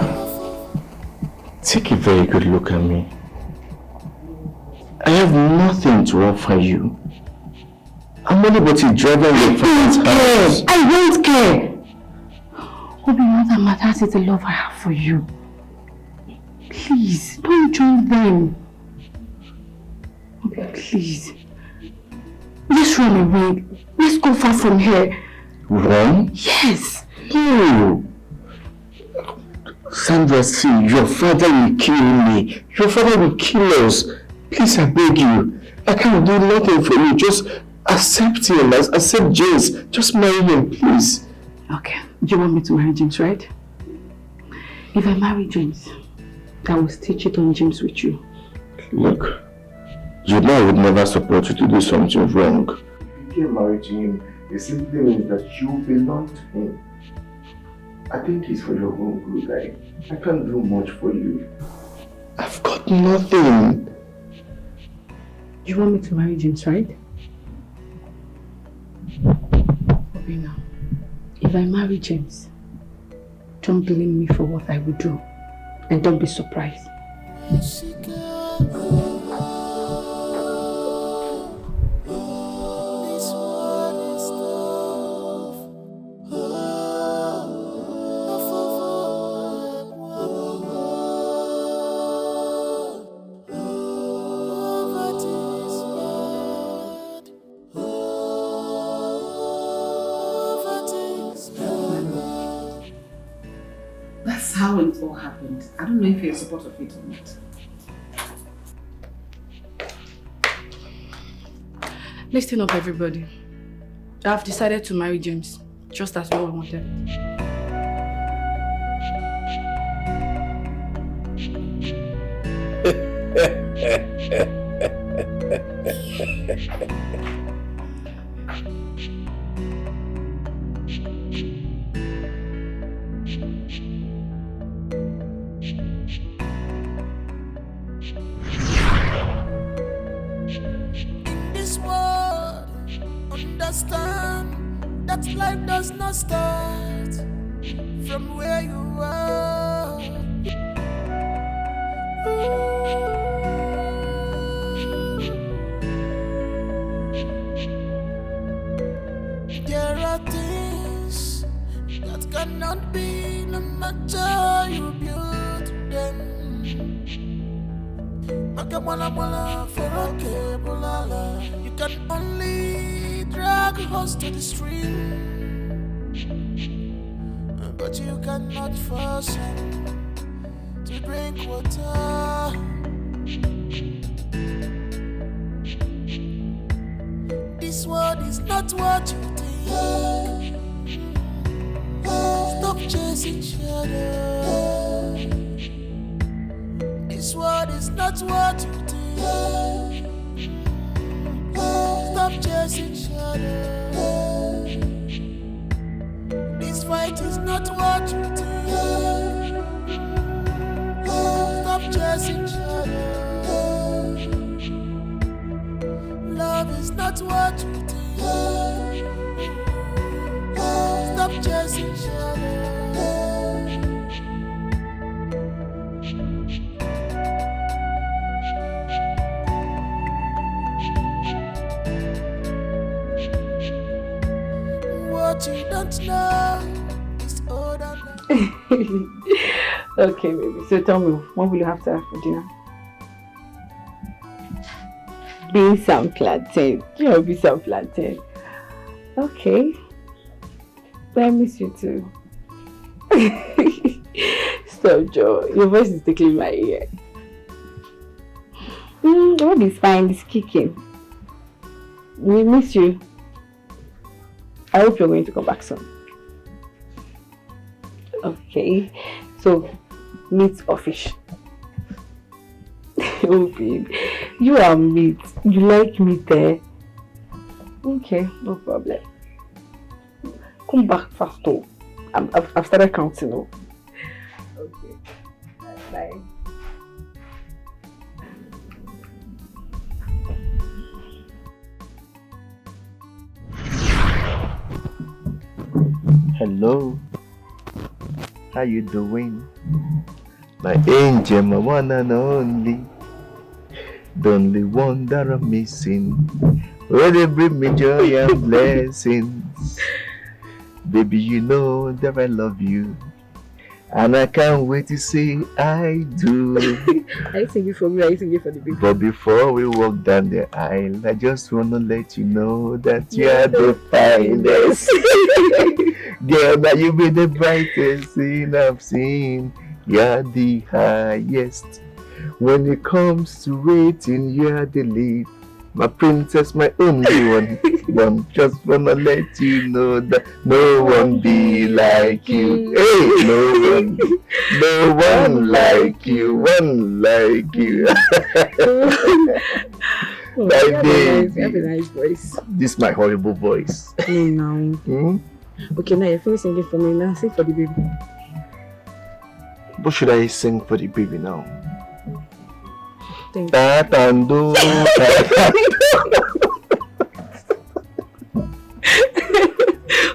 take a very good look at me. I have nothing to offer you. I'm only but a driver in your father's house. I won't care. Obi, what that matters is the love I have for you. Please, don't join them. Obi, please. Let's run away. Let's go far from here. Run? Yes. No. Sandra, see, your father will kill me. Your father will kill us. Please, I beg you. I can't do nothing for you. Just accept him. Accept James. Just marry him, please. Okay. You want me to marry James, right? If I marry James, I will stitch it on James with you. Look, You know I would never support you to do something wrong. If you get married to him, it simply means that you belong to him. I think it's for your own good. I can't do much for you. I've got nothing. You want me to marry James, right? Obina, if I marry James, don't blame me for what I will do. And don't be surprised. How it all happened. I don't know if you're in support of it or not. Listen up, everybody. I've decided to marry James, just as we all wanted. Okay, baby. So tell me, what will you have to have for dinner? Beans and plantain. Beans and plantain. Okay. I miss you too. Stop, Joe. Your voice is tickling my ear. The road is fine. It's kicking. We miss you. I hope you're going to come back soon. Okay. So, meat or fish? Oh, babe. You are meat. You like meat, eh? Okay, no problem. Come back fast, though. I've started counting, though. Okay. Bye. Hello. How you doing? My angel, my one and only. The only one that I'm missing. Oh, they bring me joy and blessings. Baby, you know that I love you. And I can't wait to say I do. Are you singing for me or are you singing for the baby? But before we walk down the aisle, I just want to let you know that you're the finest. Girl, now you be the brightest thing I've seen. You're the highest. When it comes to rating, you're the lead. My princess, my only one. Just wanna let you know that no one be like you. Hey, no one like you, one like you. My You have a baby. nice voice. This my horrible voice. No. Okay, now you're finished singing for me. Now sing for the baby. What should I sing for the baby now? Thank Tatando.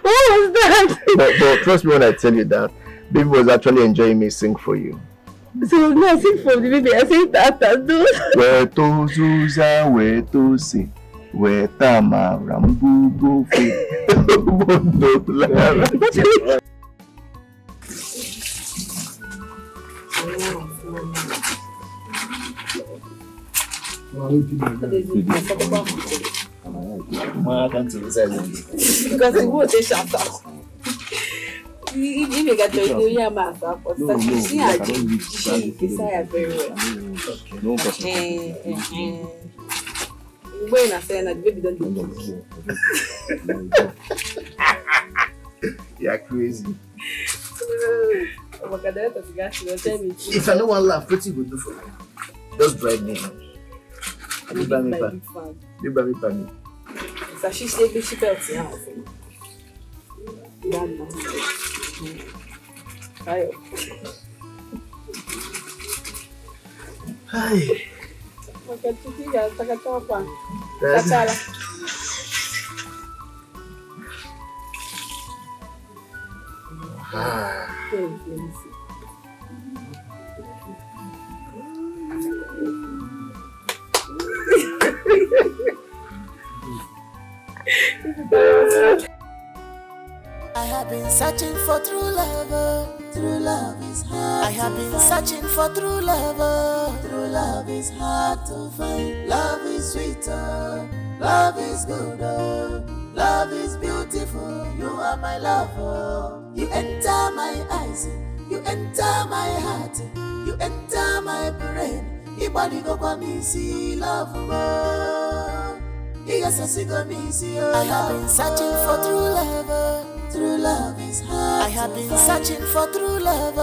What was that? But trust me when I tell you that baby was actually enjoying me sing for you. So now sing for the baby. I sing Tatando. Where to Zuza, where to see, where Tama Rambu Gofi. Because he won't say shut up. You get to know your master, but she had she desire very well. No When I say that baby don't do You're crazy. If I no one laugh, what you go do for me? Just drive me. You buy me pan. You buy me pan. So she said she felt it out. Hi. I have been searching for true love. True love is hard. I have been searching for true love. True love is hard to find. Love is sweeter. Love is good. Love is beautiful. You are my lover. You enter my eyes. You enter my heart. You enter my brain. Ibadi go kwa misi love more. Yes, I go misi. I have been searching for true love. True love is hard. I have been searching for true love.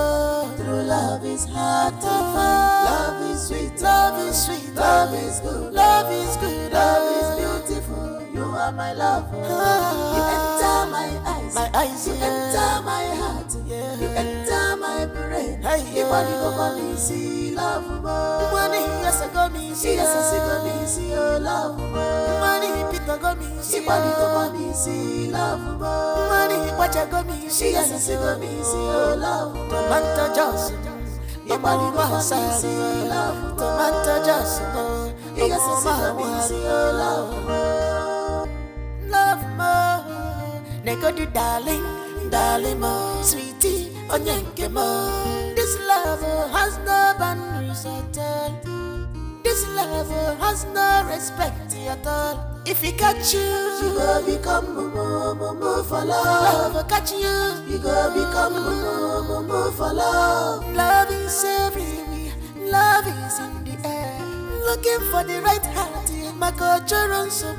True love is hard to find. Love is sweet. Love is sweet. Love is good. Love is good. Love is beautiful. You are my lover. You enter my eyes. My eyes. You enter my heart. You enter my brain. Your body go for me, see love more. Money, yes I go me, see yes I go me, see your love more. Money, people go me, see body go for me, see love more. Money, what you go me, see yes I go me, see your love. Tomato juice, your body go for me, see love. Tomato juice, yes I go me, see your love more. Love more, they go to darling, darling more, sweetie, onyenke more. This love has no boundaries at all. This love has no respect at all. If he catch you, you go become mumu for love. Love catch you, you go become mumu for love. Love is everywhere, love is in the air. Looking for the right heart in my culture and so.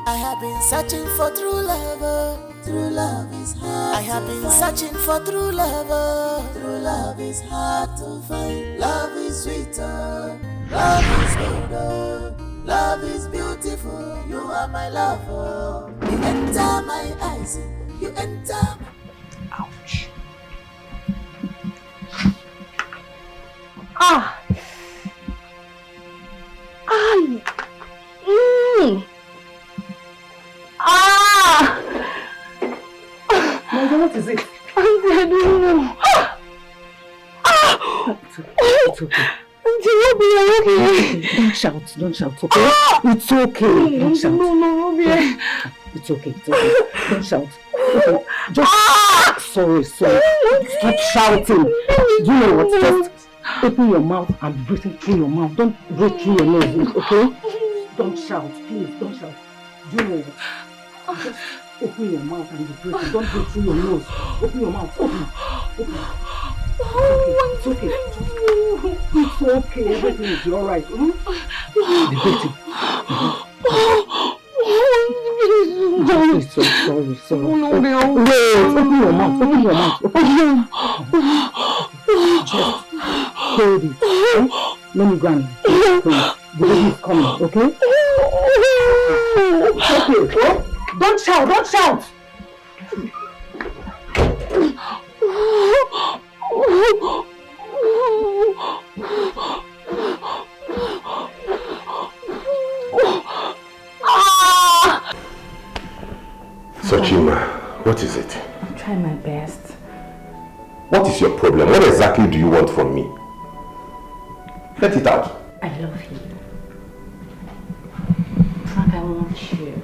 I have been searching for true love. True love is hard. I have been searching for true love. True love is hard to find. Love is sweeter. Love is good. Love is beautiful. You are my lover. You enter my eyes. You enter. Ouch. Ah. Ay. Ah! Mother, what is it? I don't know. Ah! It's okay. Auntie, Ruby, are you okay? Don't shout, okay? It's okay. Don't shout. No, Ruby. It's okay. Don't shout. Okay. Just sorry. Stop shouting. You know what? Just open your mouth and breathe through your mouth. Don't breathe through your nose, okay? Don't shout, please. Don't shout. You know what? Just open your mouth and breathe. Don't breathe through your nose. Open your mouth. Open. It's okay. It's okay. Everything will be alright. The baby. Sorry. No, Wait, open your mouth. hold it. Let me go and the baby is coming, okay? It's okay. Don't shout, don't shout! Sochima, what is it? I'm trying my best. What is your problem? What exactly do you want from me? Let it out. I love you. Frank, I want you.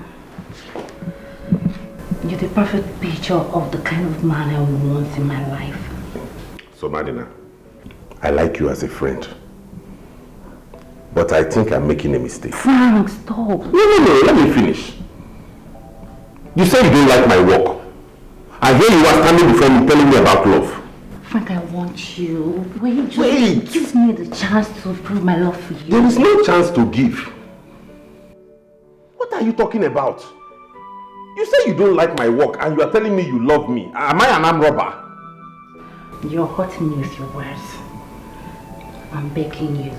You're the perfect picture of the kind of man I want in my life. So Madina, I like you as a friend. But I think I'm making a mistake. Frank, stop. No, let me finish. You say you don't like my work. And here you are standing before me telling me about love. Frank, I want you. Wait. Give me the chance to prove my love for you. There is no chance to give. What are you talking about? You say you don't like my work and you are telling me you love me. Am I an armed robber? You're hurting me with your words. I'm begging you.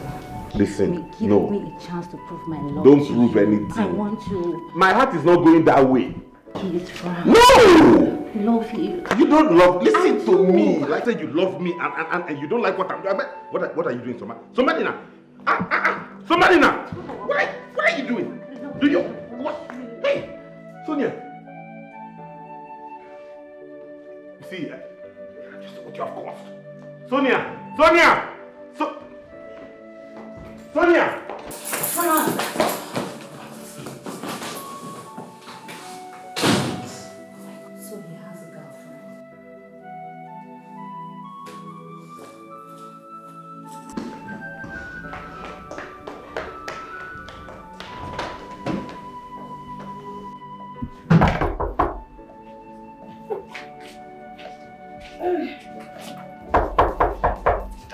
Listen, Give no. me a chance to prove my love. Don't to prove you. anything. I want to. My heart is not going that way. Please, Frank. No! I love you. You don't love. Listen to me. Like I said, you love me and you don't like what I'm doing. What are you doing, somebody now? Somebody now. What are you doing? Do you? What? Hey, Sonia. You see, just what you have caused. Sonia. Sonia.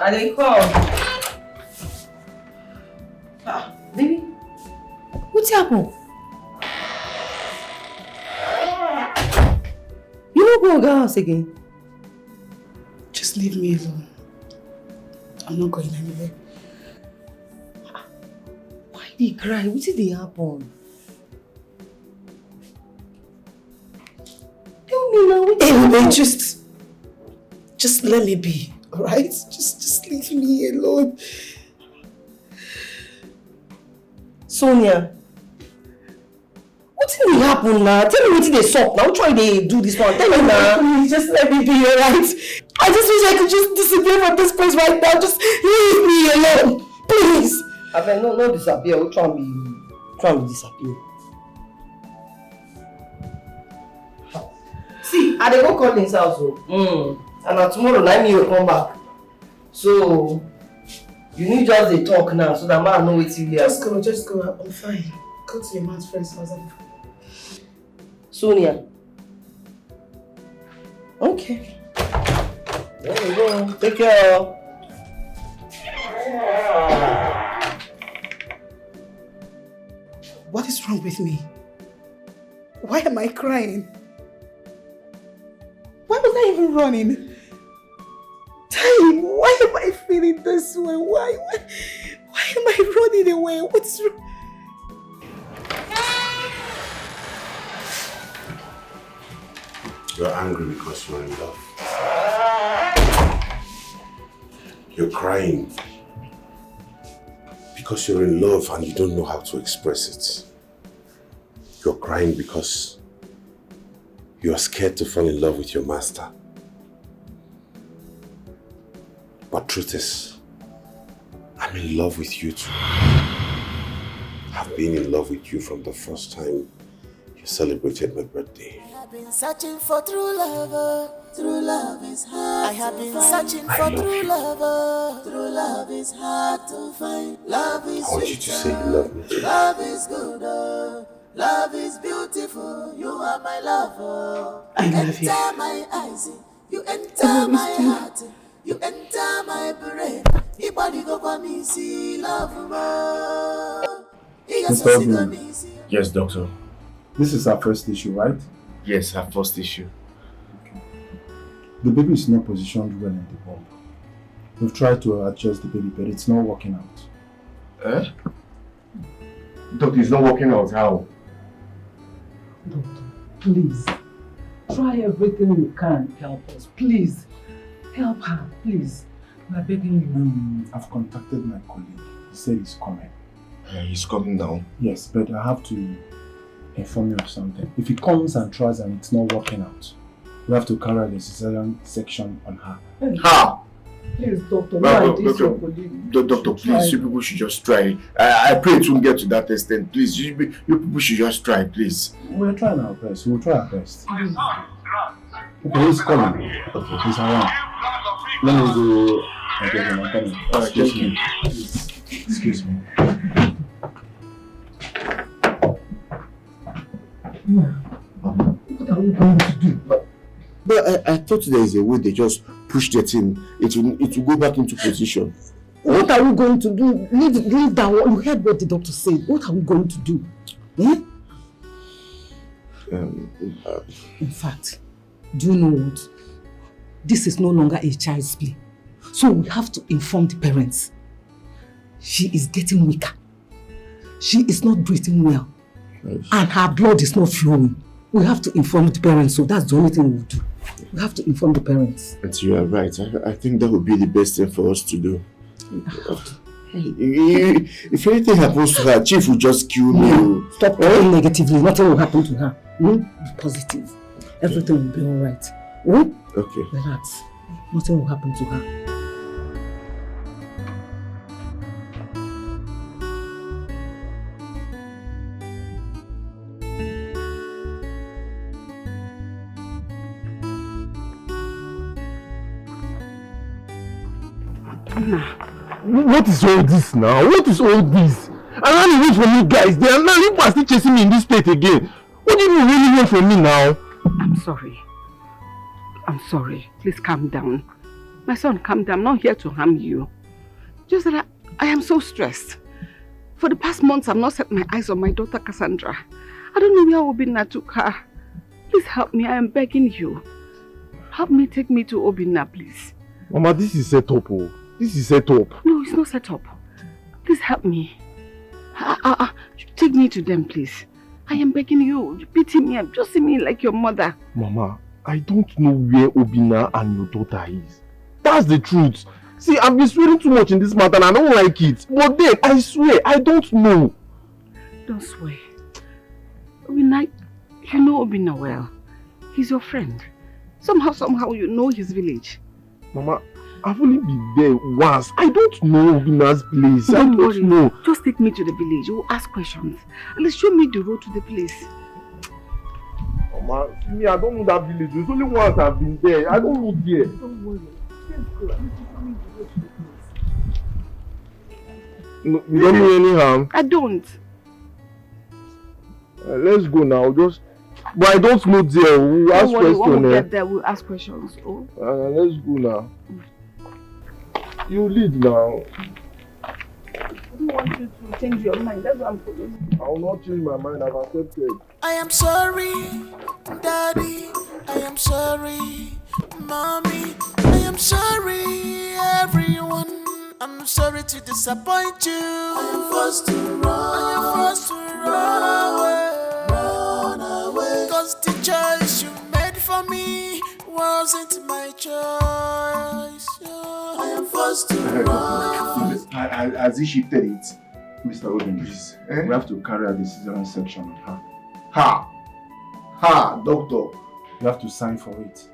Are they called? Baby, what's happened? You don't go to the house again. Just leave me alone. I'm not going anywhere. Why did you cry? What did they happen? Tell me now. Anyway, just let me be, alright? Just leave me alone. Sonia, what did happen now? Tell me what they suck now. Try they do this one. Tell me now. Please, just let me be, alright? I just wish I could just disappear from this place right now. Just leave me alone, please. I mean, no disappear. We'll try and disappear. See, I dey go call his house. And now tomorrow night me will come back. So you need just the talk now so that man know what you hear. Just go. I'm fine. Go to your man's friend's house. I'm fine. Sonia. Okay. There we go. Take care. What is wrong with me? Why am I crying? Why was I even running? Time, why am I feeling this way? Why am I running away? What's wrong? You're angry because you're in love. You're crying because you're in love and you don't know how to express it. You're crying because you're scared to fall in love with your master. But truth is, I'm in love with you too. I've been in love with you from the first time you celebrated my birthday. I've been searching for true love. True love is hard. I have been searching for true love. True love is hard to find. Love is I want you to say you love me. Love is good. Love is beautiful. You are my lover. I love you. Enter my eyes. You enter my heart. You enter my brain. Your body go for me, see love more. Yes, doctor. This is our first issue, right? Yes, our first issue. The baby is not positioned well in the womb. We've tried to adjust the baby, but it's not working out. Eh? Doctor, it's not working out. How? Doctor, please. Try everything you can to help us. Please. Help her, please. We're begging you. I've contacted my colleague. He said he's coming. He's coming now? Yes, but I have to inform you of something. If he comes and tries and it's not working out, we have to carry out the cesarean section on her. Ha! Please, doctor, Doctor, please, you people should just try. I pray it won't get to that extent. Please, you people should just try, please. We're trying our best. We'll try our best. Okay, he's coming. Okay, he's around. Let me go and get him. I'm coming. Excuse me. Excuse me. What are we going to do? But I thought there is a way they just push the thing. It will go back into position. What are we going to do? Leave that one. You heard what the doctor said. What are we going to do? Eh? In fact, do you know what? This is no longer a child's play. So we have to inform the parents. She is getting weaker. She is not breathing well. Yes. And her blood is not flowing. We have to inform the parents, so that's the only thing we'll do. We have to inform the parents. And you are right. I think that would be the best thing for us to do. If anything happens to her, Chief will just kill me. Stop talking negatively. Nothing will happen to her. Be positive. Everything will be alright. Okay. Relax. Nothing will happen to her. What is all this now? What is all this? I ran away from you guys. They are now you are still chasing me in this state again. What do you really want from me now? I'm sorry. I'm sorry. Please calm down. My son, calm down. I'm not here to harm you. Just that I am so stressed. For the past months, I've not set my eyes on my daughter Cassandra. I don't know where Obinna took her. Please help me. I am begging you. Help me, take me to Obinna, please. Mama, this is set up. Oh. This is set up. No, it's not set up. Please help me. Take me to them, please. I am begging you. You pity me. Just see me like your mother. Mama, I don't know where Obinna and your daughter is. That's the truth. See, I've been swearing too much in this matter and I don't like it. But then, I swear, I don't know. Don't swear. Obinna, you know Obinna well. He's your friend. Somehow you know his village. Mama, I've only been there once. I don't know Obinna's place. Don't I don't worry. know. Just take me to the village. You will ask questions. At least show me the road to the place. Mama, me, I don't know that village. It's only once I've been there. I don't know there. Don't worry. Let's go. At least show me the road to the place. No, you don't mean any harm? I don't. Let's go now. But I don't know there. We'll ask questions. When we get there, we'll ask questions. Oh. Let's go now. You lead now. I don't want you to change your mind. That's what I'm following. I will not change my mind. I've accepted. I am sorry, Daddy. I am sorry, Mommy. I am sorry, everyone. I'm sorry to disappoint you. I am forced to run. I am forced to run away. Cause the choice you made for me wasn't my choice. I am forced to run. As he shifted it, Mr. Odin, please, we have to carry out the cesarean section on her. Ha, doctor. You have to sign for it.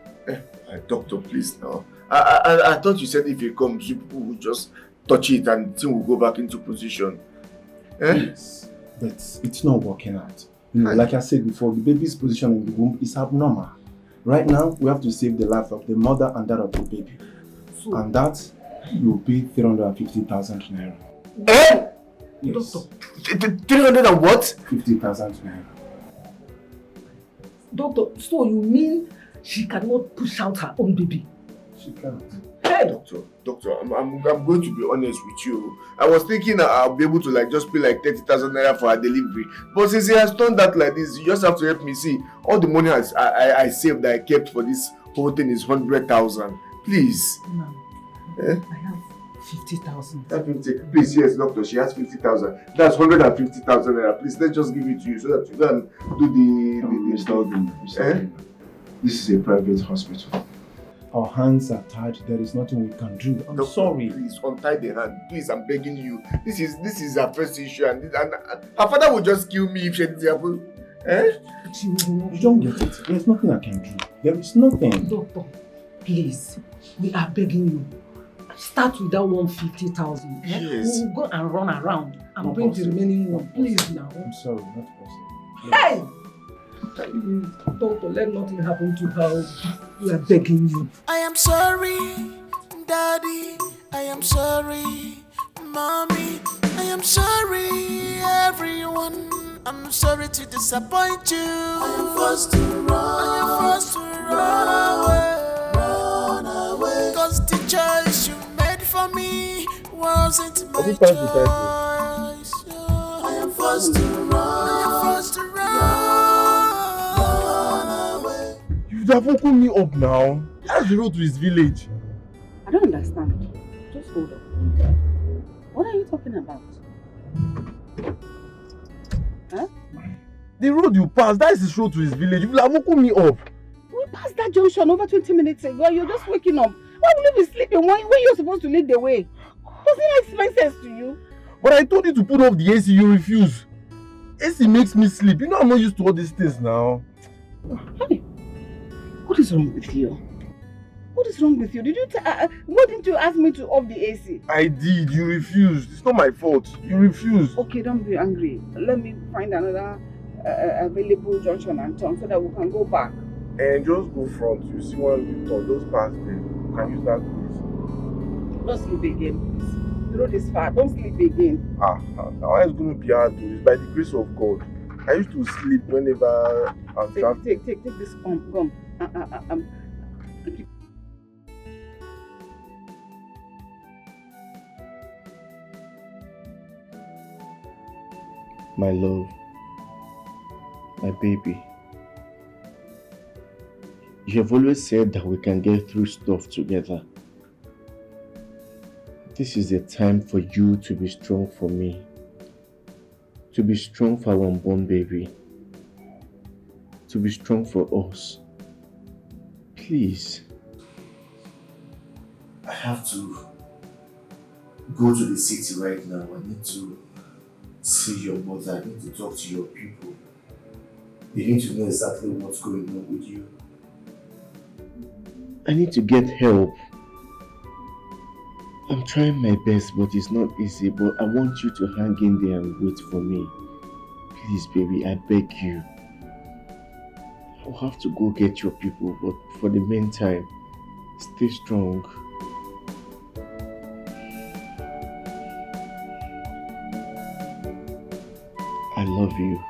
Doctor, please now. I thought you said if he comes, you people will just touch it and the thing will go back into position. Yes, but it's not working out. You know, like I said before, the baby's position in the womb is abnormal. Right now, we have to save the life of the mother and that of the baby. And that will pay 350,000 naira. Eh? Yes. Doctor, 300 and what? 50,000 naira. Doctor, so you mean she cannot push out her own baby? She can't. Hey, Doctor, I'm going to be honest with you. I was thinking I'll be able to just pay 30,000 naira for her delivery. But since he has done that like this, you just have to help me see. All the money I saved that I kept for this whole thing is 100,000. Please. No. Eh? I have 50,000. Please, yes, doctor, she has 50,000. That's 150,000 naira. Please, let's just give it to you so that you can do the stuff. This is a private hospital. Our hands are tied. There is nothing we can do. I'm sorry. Please, untie the hand. Please, I'm begging you. This is her first issue, and her father will just kill me if she didn't happen. Eh? You don't get it. There's nothing I can do. There is nothing. Doctor, please, we are begging you. Start with that 150,000. Eh? Yes. We'll go and run around and Not bring possible. the remaining one. Please now. I'm sorry, not possible. Hey! Doctor, let nothing happen to her. We are begging you. I am sorry, Daddy. I am sorry, Mommy. I am sorry, everyone. I'm sorry to disappoint you. I am forced to run. I am forced to run away. Cause the choice you made for me wasn't my choice. I am forced to run. I am forced to run away. You have woken me up now. That's the road to his village. I don't understand. Just hold on. What are you talking about? Huh? The road you passed, that is the road to his village. You have woken me up. We passed that junction over 20 minutes ago. You're just waking up. Why will you be sleeping when you're supposed to lead the way? Doesn't that make sense to you? But I told you to put off the AC, you refuse. AC makes me sleep. You know I'm not used to all these things now. Honey, what is wrong with you? What is wrong with you? Why didn't you ask me to off the AC? I did. You refused. It's not my fault. You refused. Okay, don't be angry. Let me find another available junction and turn so that we can go back. And just go front. You see one you turn. Just pass there. You can use that place. Don't sleep again, please. The road is far. Don't sleep again. Now it's going to be hard to. It's by the grace of God. I used to sleep whenever I'm traveling. Take this gum. My love, my baby. You have always said that we can get through stuff together. This is the time for you to be strong for me. To be strong for our unborn baby. To be strong for us. Please. I have to go to the city right now. I need to see your mother. I need to talk to your people. They need to know exactly what's going on with you. I need to get help. I'm trying my best, but it's not easy. But I want you to hang in there and wait for me. Please, baby, I beg you. I'll have to go get your people, but for the meantime, stay strong. I love you.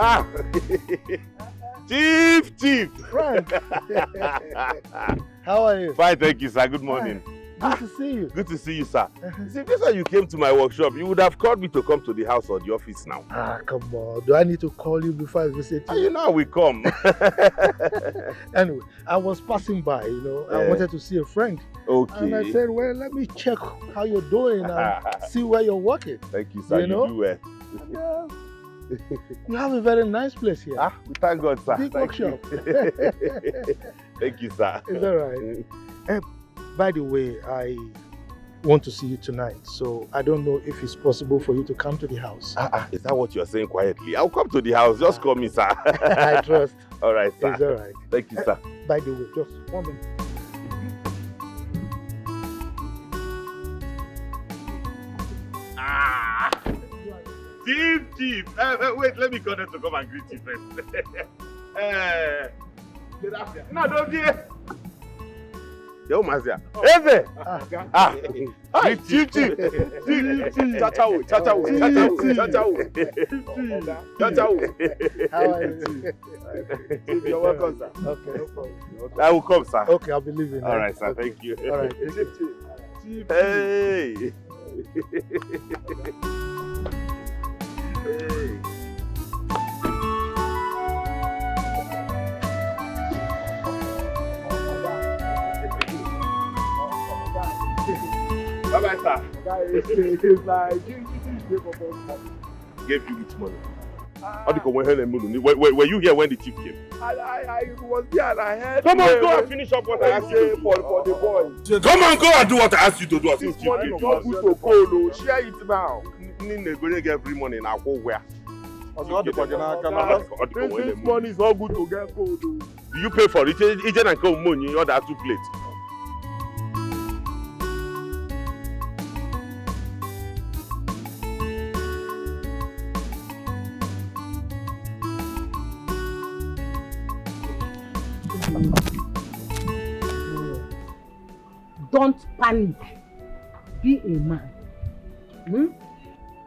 Ah! Chief! Frank! How are you? Fine, thank you, sir. Good morning. Good to see you. Good to see you, sir. See, this time you came to my workshop, you would have called me to come to the house or the office now. Come on. Do I need to call you before I visit you? You know how we come. Anyway, I was passing by, I wanted to see a friend. Okay. And I said, well, let me check how you're doing and see where you're working. Thank you, sir. You do well. You have a very nice place here. We thank God, sir. Big Thank workshop. Thank you, sir. It's all right. By the way, I want to see you tonight, so I don't know if it's possible for you to come to the house. Is that what you're saying quietly? I'll come to the house. Just call me, sir. I trust. All right, sir. It's all right. Thank you, sir. By the way, just 1 minute. Chief. Wait, let me call them to come and greet you first. No, don't be. Yo, Mazia. Eze! Chief. Chachao. How are you? Chief, you're welcome, sir. Okay, no problem. I will come, sir. Okay, I'll be leaving. All right, sir. Okay. Thank you. All right. Chief. Hey. Bye-bye, sir. Gave you which money? Were you here when the chief came? I was there and I heard. Come on, go and finish up what I asked you for the boys. Come on, go and do what I asked you to do. This money is not good to go. Share it now. Every morning now go where? This money is not good to get gold. Do you pay for it? Agent and come money in order to plate. Don't panic. Be a man.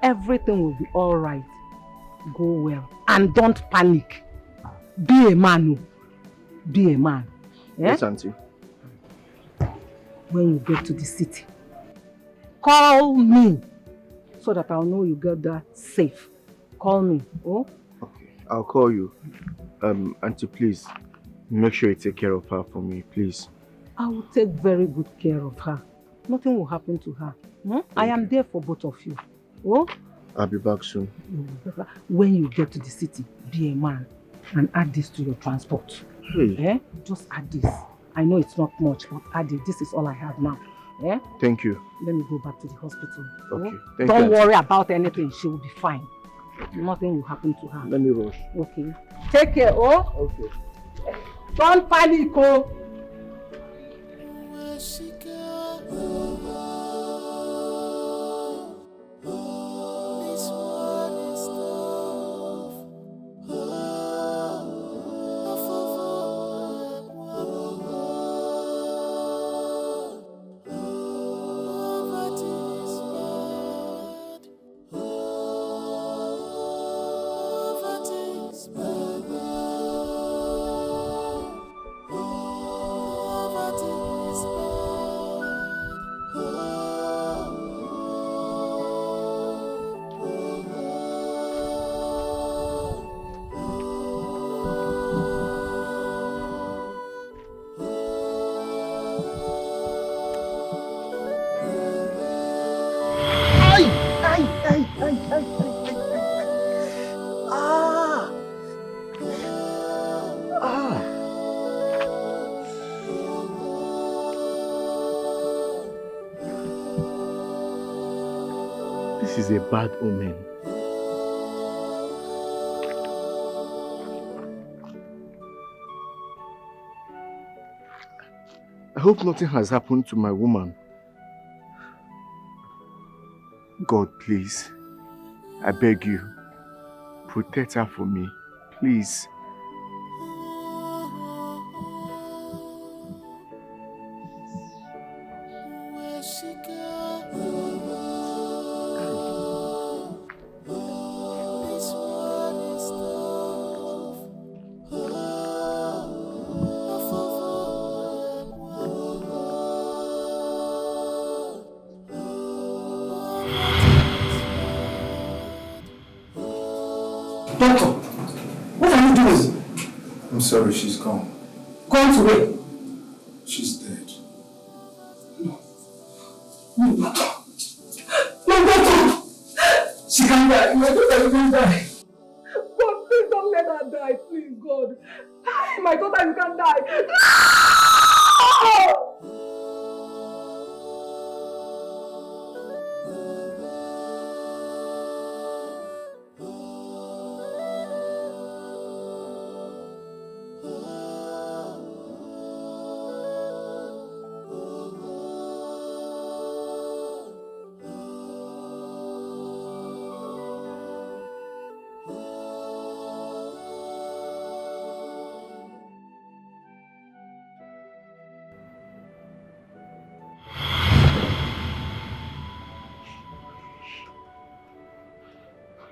Everything will be all right. Go well. And don't panic. Be a man. Be a man. Yes, Auntie. When you get to the city, call me so that I'll know you get there safe. Call me. Oh? Okay, I'll call you. Auntie, please, make sure you take care of her for me, please. I will take very good care of her. Nothing will happen to her. I am there for both of you. Oh? I'll be back soon. When you get to the city, be a man and add this to your transport. Hey. Just add this. I know it's not much, but add it. This is all I have now. Thank you. Let me go back to the hospital. Okay. Don't worry about anything. She will be fine. Nothing will happen to her. Let me rush. Okay. Take care, oh? Okay. Don't panic, oh? This is a bad omen. I hope nothing has happened to my woman. God, please, I beg you, protect her for me, please. Doctor, what are you doing? I'm sorry, she's gone. Gone to where? She's dead. No, doctor. No, doctor. She can't die. My daughter can't die. God, please don't let her die. Please, God. My daughter, you can't die. No!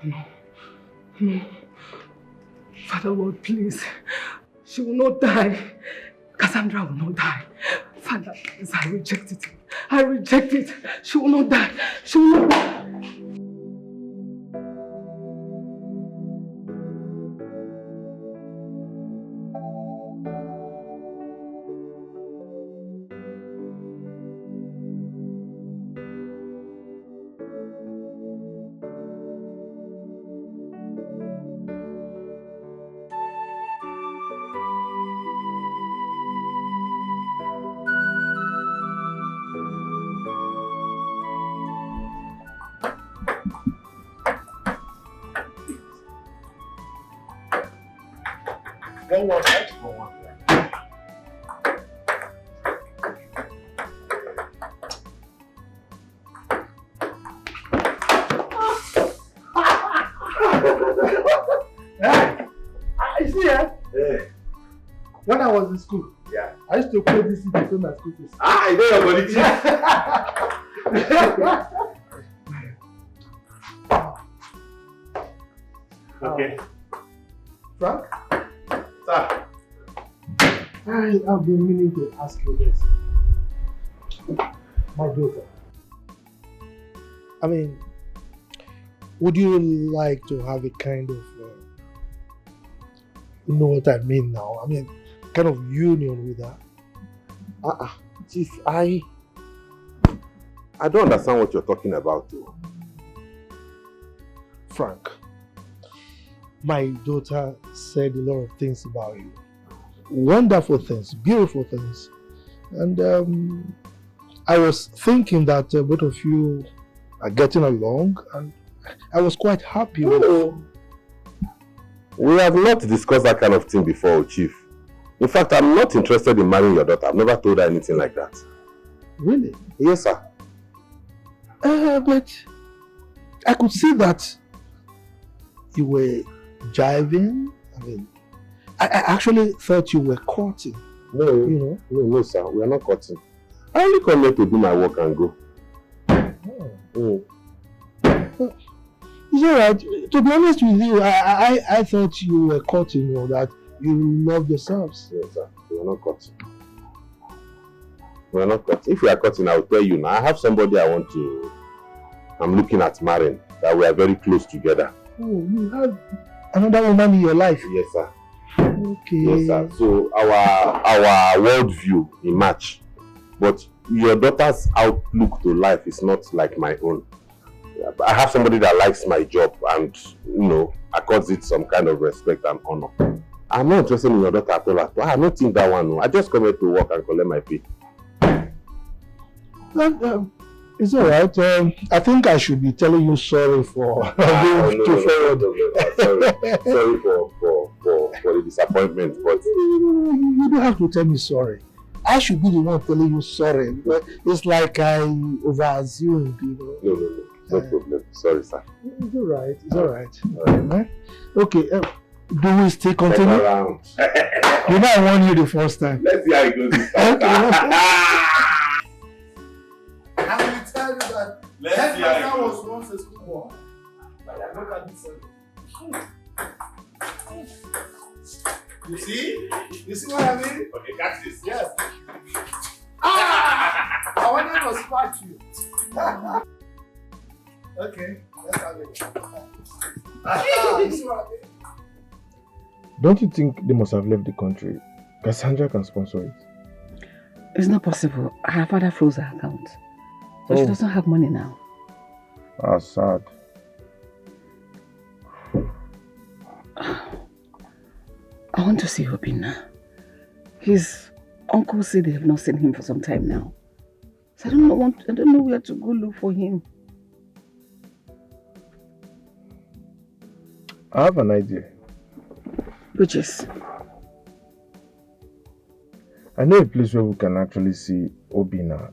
No. No. Father Lord, please. She will not die. Cassandra will not die. Father, please, I reject it. I reject it. She will not die. She will not die. One more, right? One more. You see, Yeah. when I was in school, I used to play this to pay my school fees. I know your body. Okay. Frank? Sir. I have been meaning to ask you this. My daughter. I mean, would you like to have a kind of, you know what I mean now? I mean, kind of union with her? Chief, I don't understand what you're talking about, though. Frank, my daughter said a lot of things about you. Wonderful things, beautiful things. And I was thinking that both of you are getting along, and I was quite happy with it. We have not discussed that kind of thing before, Chief. In fact, I'm not interested in marrying your daughter. I've never told her anything like that. Really? Yes, sir. But I could see that you were jiving. I mean, I actually thought you were courting. No, you know? No, sir. We are not courting. I only come here to do my work and go. It's alright. To be honest with you, I thought you were courting, or that you loved yourselves. Yes, sir. We are not courting. We are not courting. If we are courting, I will tell you now. I have somebody I'm looking at marrying, that we are very close together. Oh, you have another woman in your life? Yes, sir. Okay. Yes, sir. So our worldview in match. But your daughter's outlook to life is not like my own. I have somebody that likes my job and, accords it some kind of respect and honor. I'm not interested in your daughter at all. I don't think that one. I just come here to work and collect my pay. It's alright. I think I should be telling you sorry for being too forward. Sorry for the disappointment, but you don't have to tell me sorry. I should be the one telling you sorry. It's like I over-assumed, No problem. Sorry, sir. It's alright. It's alright. Okay. Do we still continue? You know I warned you the first time. Let's see how it goes this time. I will tell you that Headmaster was once a school boy. But look at this. You see? You see what I mean? Okay, catch this. Yes. I wanted to spot you. Okay, let's have it. You see what I mean? Don't you think they must have left the country? Cassandra can sponsor it. It's not possible. Her father froze her account. So she doesn't have money now. That's sad. I want to see Obinna. His uncle said they have not seen him for some time now. So I don't know where to go look for him. I have an idea. Which is? I know a place where we can actually see Obinna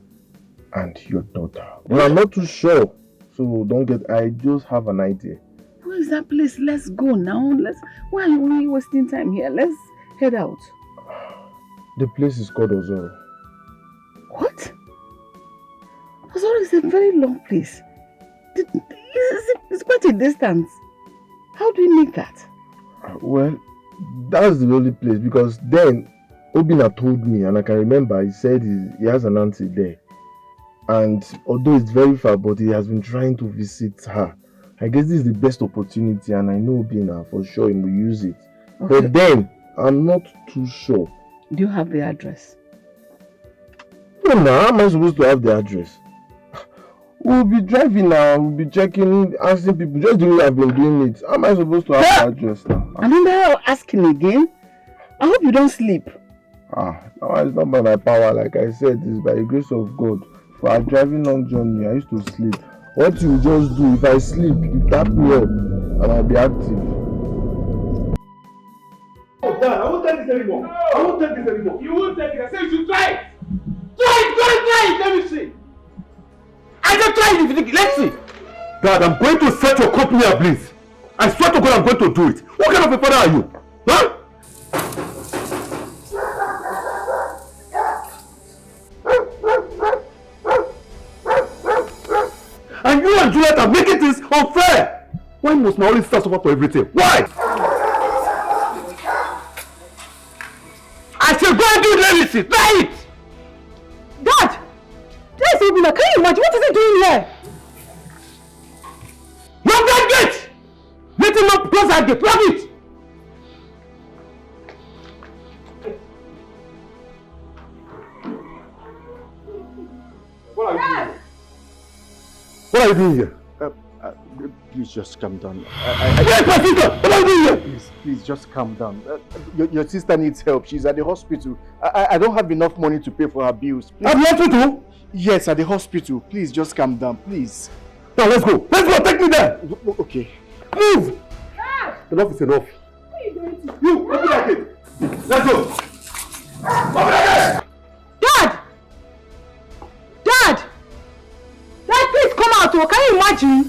and your daughter. But I'm not too sure. So don't I just have an idea. Where is that place? Let's go now. Why are we wasting time here? Let's head out. The place is called Ozoro. What? Ozoro is a very long place. It's quite a distance. How do you make that? Well, that's the only place because then Obina told me, and I can remember he said he has an auntie there. And although it's very far, but he has been trying to visit her. I guess this is the best opportunity, and I know Obina for sure he will use it. Okay. But then, I'm not too sure. Do you have the address? No, how am I supposed to have the address? We'll be driving now, we'll be checking, asking people, just the way I've been doing it. How am I supposed to have the address now? And then they're asking again. I hope you don't sleep. No, it's not by my power, like I said, it's by the grace of God. For a driving long journey, I used to sleep. What you just do, if I sleep, you tap me up, and I'll be active. Oh, Dad, I won't take this anymore. No. I won't take this anymore. You won't take it. I said you should try it. Try it. Let me see. I just try it. Let's see. Dad, I'm going to set your company ablaze. I swear to God, I'm going to do it. What kind of a father are you? Huh? And you and Juliet are making this unfair. Why must my only sister suffer for everything? Why? I said go and do it, let me see. Try it. Dad! There's Obina. Can you imagine? What is he doing here? Lock that gate! Let him not close that gate. Lock it! What are you doing? What are you doing here? Please just calm down. Yes, my sister! What are you doing here? Please just calm down. Your sister needs help. She's at the hospital. I don't have enough money to pay for her bills. At the hospital? Yes, at the hospital. Please just calm down, please. Now let's go. Let's go. Take me there. Okay. Move. Enough is enough. What are you going to do? You, open that gate. Let's go. Open that gate. Dad! Dad! Dad, please come out. Oh, can you imagine?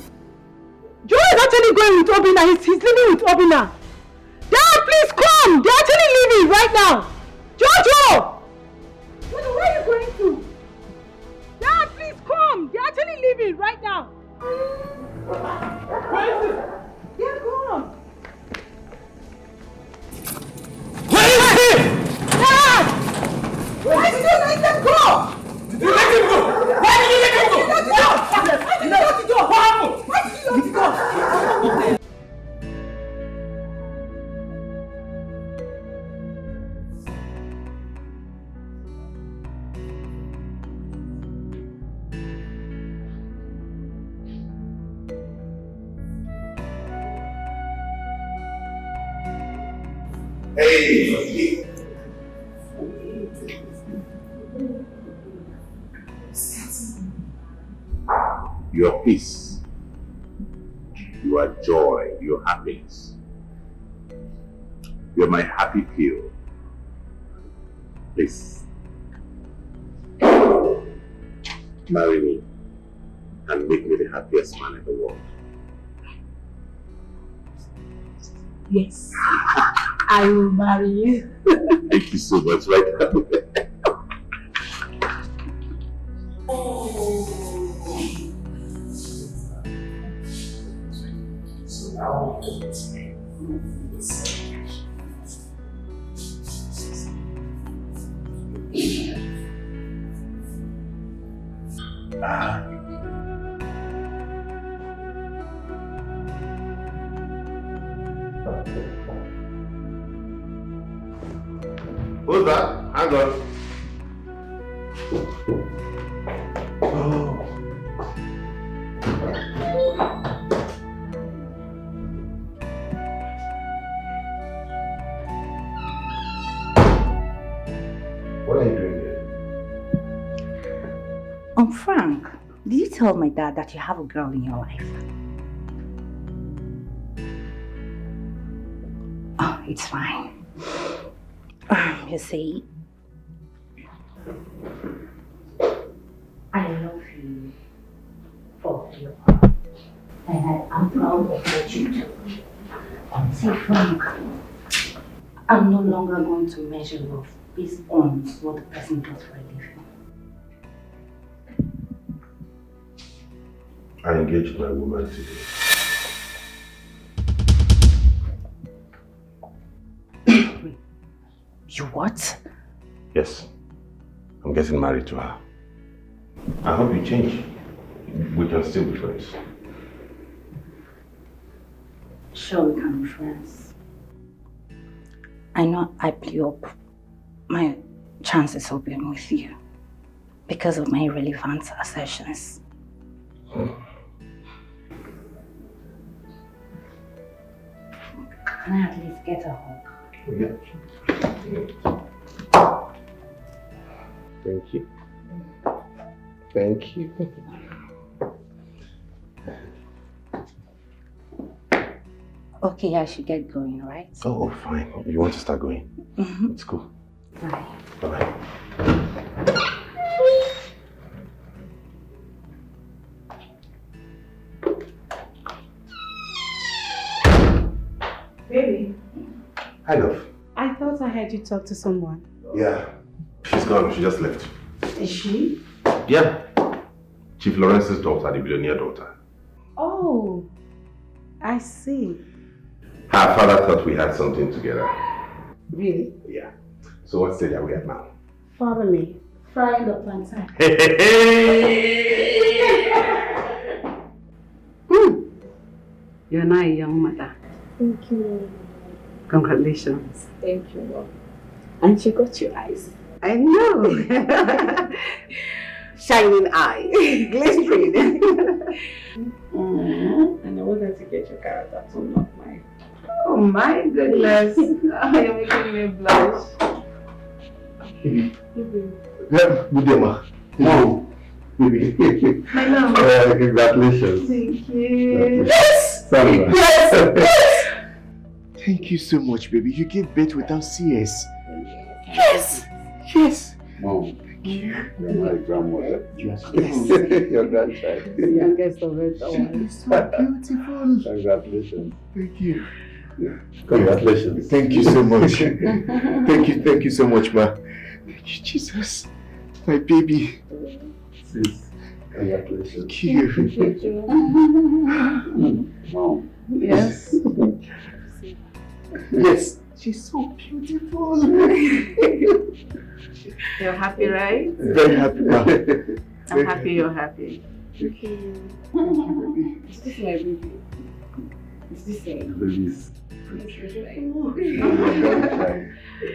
Joe is actually going with Obina. He's leaving with Obina. Dad, please come. They're actually leaving right now. Jojo! Where are you going to? Dad, please come. They're actually leaving right now. Where is it? They're gone. Where is he? Dad! Why did you let them go? Did you let him go? Why did you let him go? Why did you let the door? What happened? Why did you let the door? Hey! Your peace, your joy, your happiness. You're my happy pill. Please, marry me and make me the happiest man in the world. Yes, I will marry you. Thank you so much, right? So now Who's that? Hang on. What are you doing here? Frank, did you tell my dad that you have a girl in your life? Oh, it's fine. You see, I love you for who you are, and I'm proud of what you do. See, Frank, I'm no longer going to measure love based on what the person does for a living. I engaged my woman today. You what? Yes. I'm getting married to her. I hope you change. We can still be friends. Sure, we can be friends. I know I blew up my chances of being with you because of my irrelevant assertions. Can I at least get a hug? Yeah. Thank you. Thank you. Okay, I should get going, right? Oh, fine. You want to start going? Mm-hmm. It's cool. Bye. Bye-bye. Baby, Hi, love. I thought I heard you talk to someone. Yeah. She's gone. She just left. Is she? Yeah. Chief Lawrence's daughter, the billionaire daughter. Oh, I see. Her father thought we had something together. Really? Yeah. So what stage are we at now? Follow me. Frying the plantain. You're now a young mother. Thank you. Congratulations. Thank you, Mom. And she got your eyes. I know. Shining eye. Glistering. And I want her to get your character to not mine. Oh my goodness. You're making me blush. Good day, ma. No. Baby. My love. Congratulations. Thank you. Yes! Sandra. Yes! Yes! Thank you so much, baby. You gave birth without CS. Yes! Yes! Mom, you're my grandmother. Yes. Your grandchild. The youngest of it all. She's so beautiful. Congratulations. Thank you. Congratulations. Thank you so much. Thank you so much, ma. Thank you, Jesus. My baby. Sis, congratulations. Thank you. Mom. Yes. Yes. She's so beautiful. You're happy, right? Very happy, ma. I'm happy you're happy. Thank you. Is this my baby? Is this it? Babies.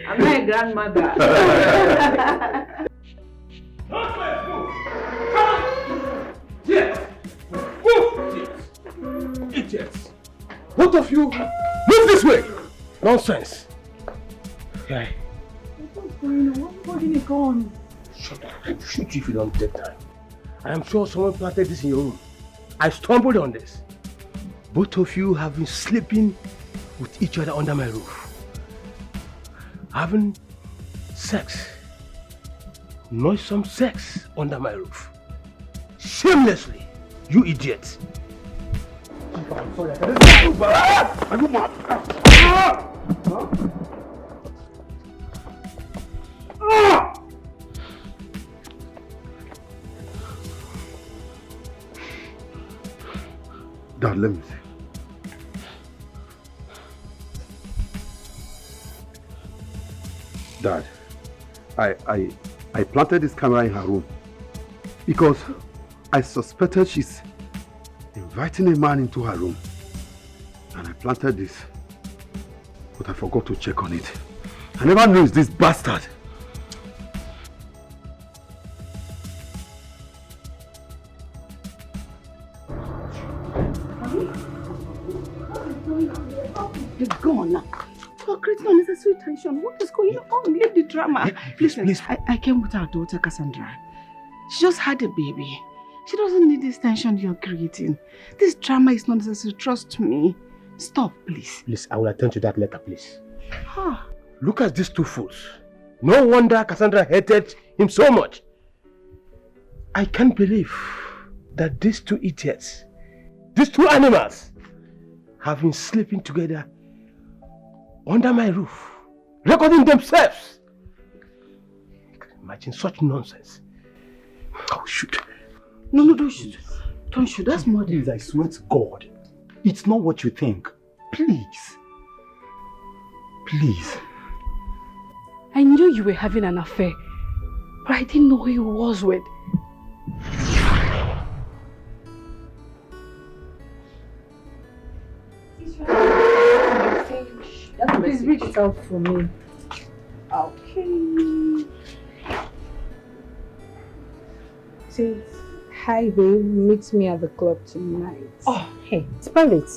I'm not a grandmother. Idiots! Both of you, move this way! Nonsense! Yeah. What's going on? What's holding it on? Shut up. I'll shoot you if you don't take time. I am sure someone planted this in your room. I stumbled on this. Both of you have been sleeping with each other under my roof. Having sex. Noisome sex under my roof. Shamelessly, you idiots. Are you mad? Dad, let me see. Dad, I planted this camera in her room because I suspected she's inviting a man into her room. And I planted this, but I forgot to check on it. I never knew it's this bastard. Be gone now. You're creating unnecessary tension. What is going on? Leave the drama. Listen, I came with our daughter Cassandra. She just had a baby. She doesn't need this tension you're creating. This drama is not necessary. Trust me. Stop, please. Please, I will attend to that later, please. Ah. Look at these two fools. No wonder Cassandra hated him so much. I can't believe that these two idiots, these two animals, have been sleeping together under my roof, recording themselves. Imagine such nonsense. Oh, shoot. No, don't shoot. Don't shoot. That's murder. Please, I swear to God. It's not what you think. Please. Please. I knew you were having an affair, but I didn't know who he was with. Please read it out for me. Okay. Says, hi babe, meet me at the club tonight. Oh, hey, it's private.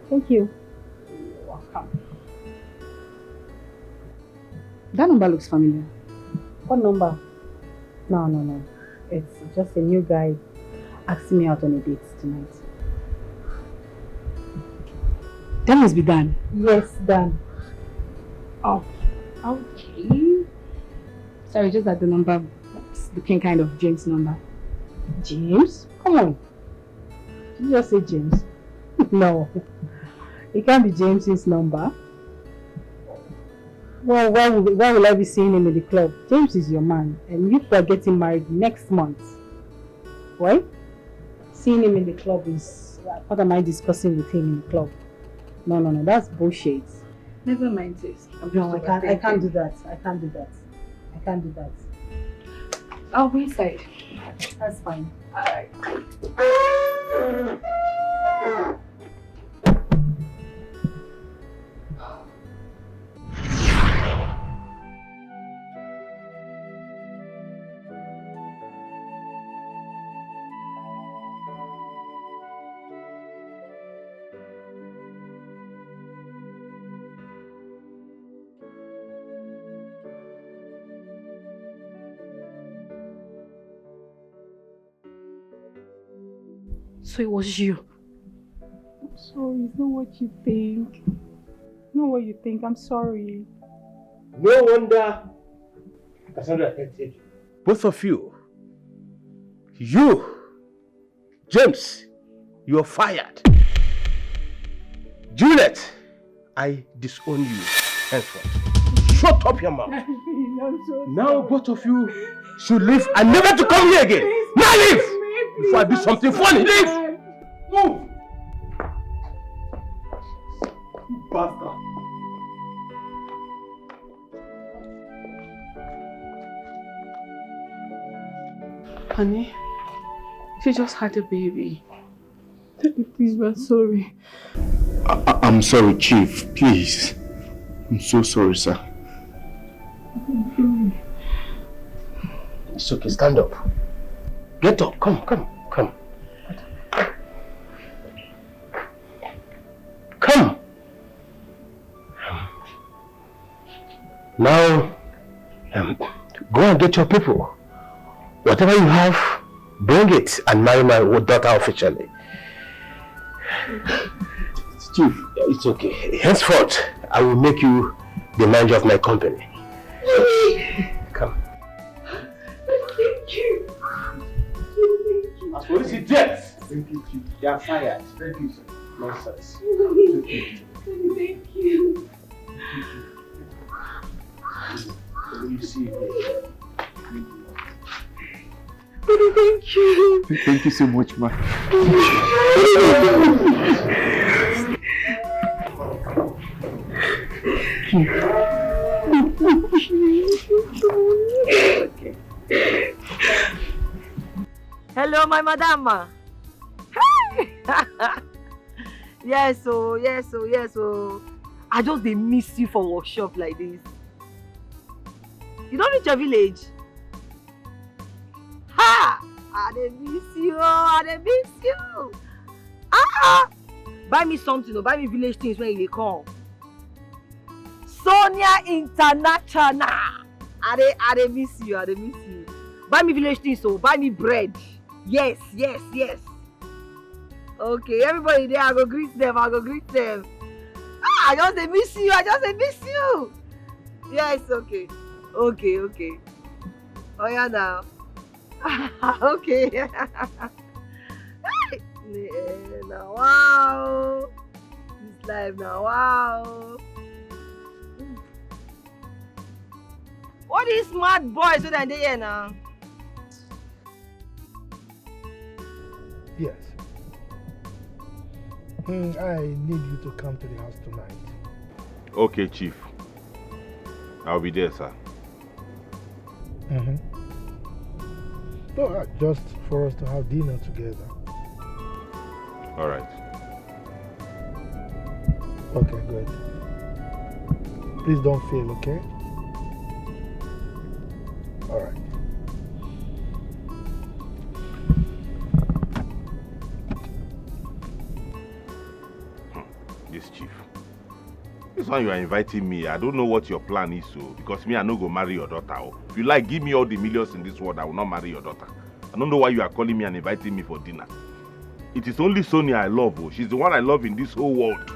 Thank you. You're welcome. That number looks familiar. What number? No. It's just a new guy asking me out on a date tonight. That must be Dan. Yes, Dan. Oh, okay. Sorry, just that the number is looking kind of James' number. James? Come on. Did you just say James? No. It can't be James's number. Well, why will I be seeing him in the club? James is your man, and you are getting married next month. Right? Seeing him in the club is... What am I discussing with him in the club? No, that's bullshit. Never mind this. No, I can't do that. I can't do that. I'll be inside. That's fine. Alright. So it was you. I'm sorry, it's not what you think. Not what you think, I'm sorry. No wonder Cassandra hated you. Both of you. You, James, you're fired. Juliet, I disown you henceforth. Shut up your mouth. Now both of you should leave and never to come here again. Now leave! Before I do something funny, leave! Move! You bastard! Honey, she just had a baby. Daddy, please, we're sorry. I'm sorry, Chief. Please. I'm so sorry, sir. It's okay, stand up. Get up, come. Come. Now, go and get your people. Whatever you have, bring it and marry my daughter officially. Chief, it's okay. Henceforth, I will make you the manager of my company. Come. Thank you. As for this idiot, thank you, Chief. They are fired. Thank you, sir. Nonsense. Thank you. You see, Thank you. Thank you so much, ma. Hello, my madam. Yes, oh. I just dey miss you for workshop like this. You don't reach your village? Ha! I dey miss you. Buy me something, buy me village things when you dey come. Sonia International. I dey miss you. Buy me village things, buy me bread. Yes. Okay, everybody there, I go greet them. I just dey miss you. Yes, okay. Oh yeah now. Okay. Now wow. This life now wow. What is smart boys so that they here now? Yes. I need you to come to the house tonight. Okay, Chief. I'll be there, sir. No, just for us to have dinner together. All right. Okay, good. Please don't fail, okay? All right. This chief. This one you are inviting me. I don't know what your plan is, so because me, I no go marry your daughter. Oh. If you like, give me all the millions in this world, I will not marry your daughter. I don't know why you are calling me and inviting me for dinner. It is only Sonia I love. Oh. She's the one I love in this whole world.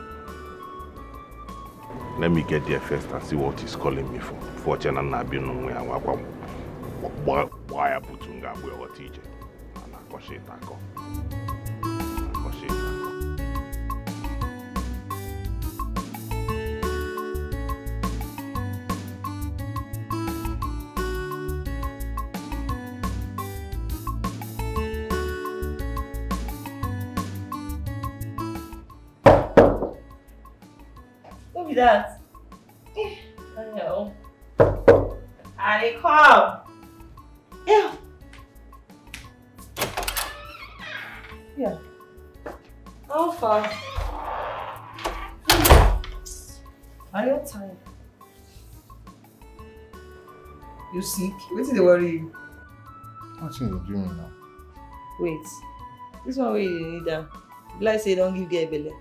Let me get there first and see what he's calling me for. Fortune na bi no we awakwa. Why abutunga we o TJ. Na kosheta ko. Who be that? I know. I come. Yeah. Yeah. How far? Are you tired? You sick? What did they worry you? What are you doing now? Wait. This one way you need that. Like say don't give girl belly.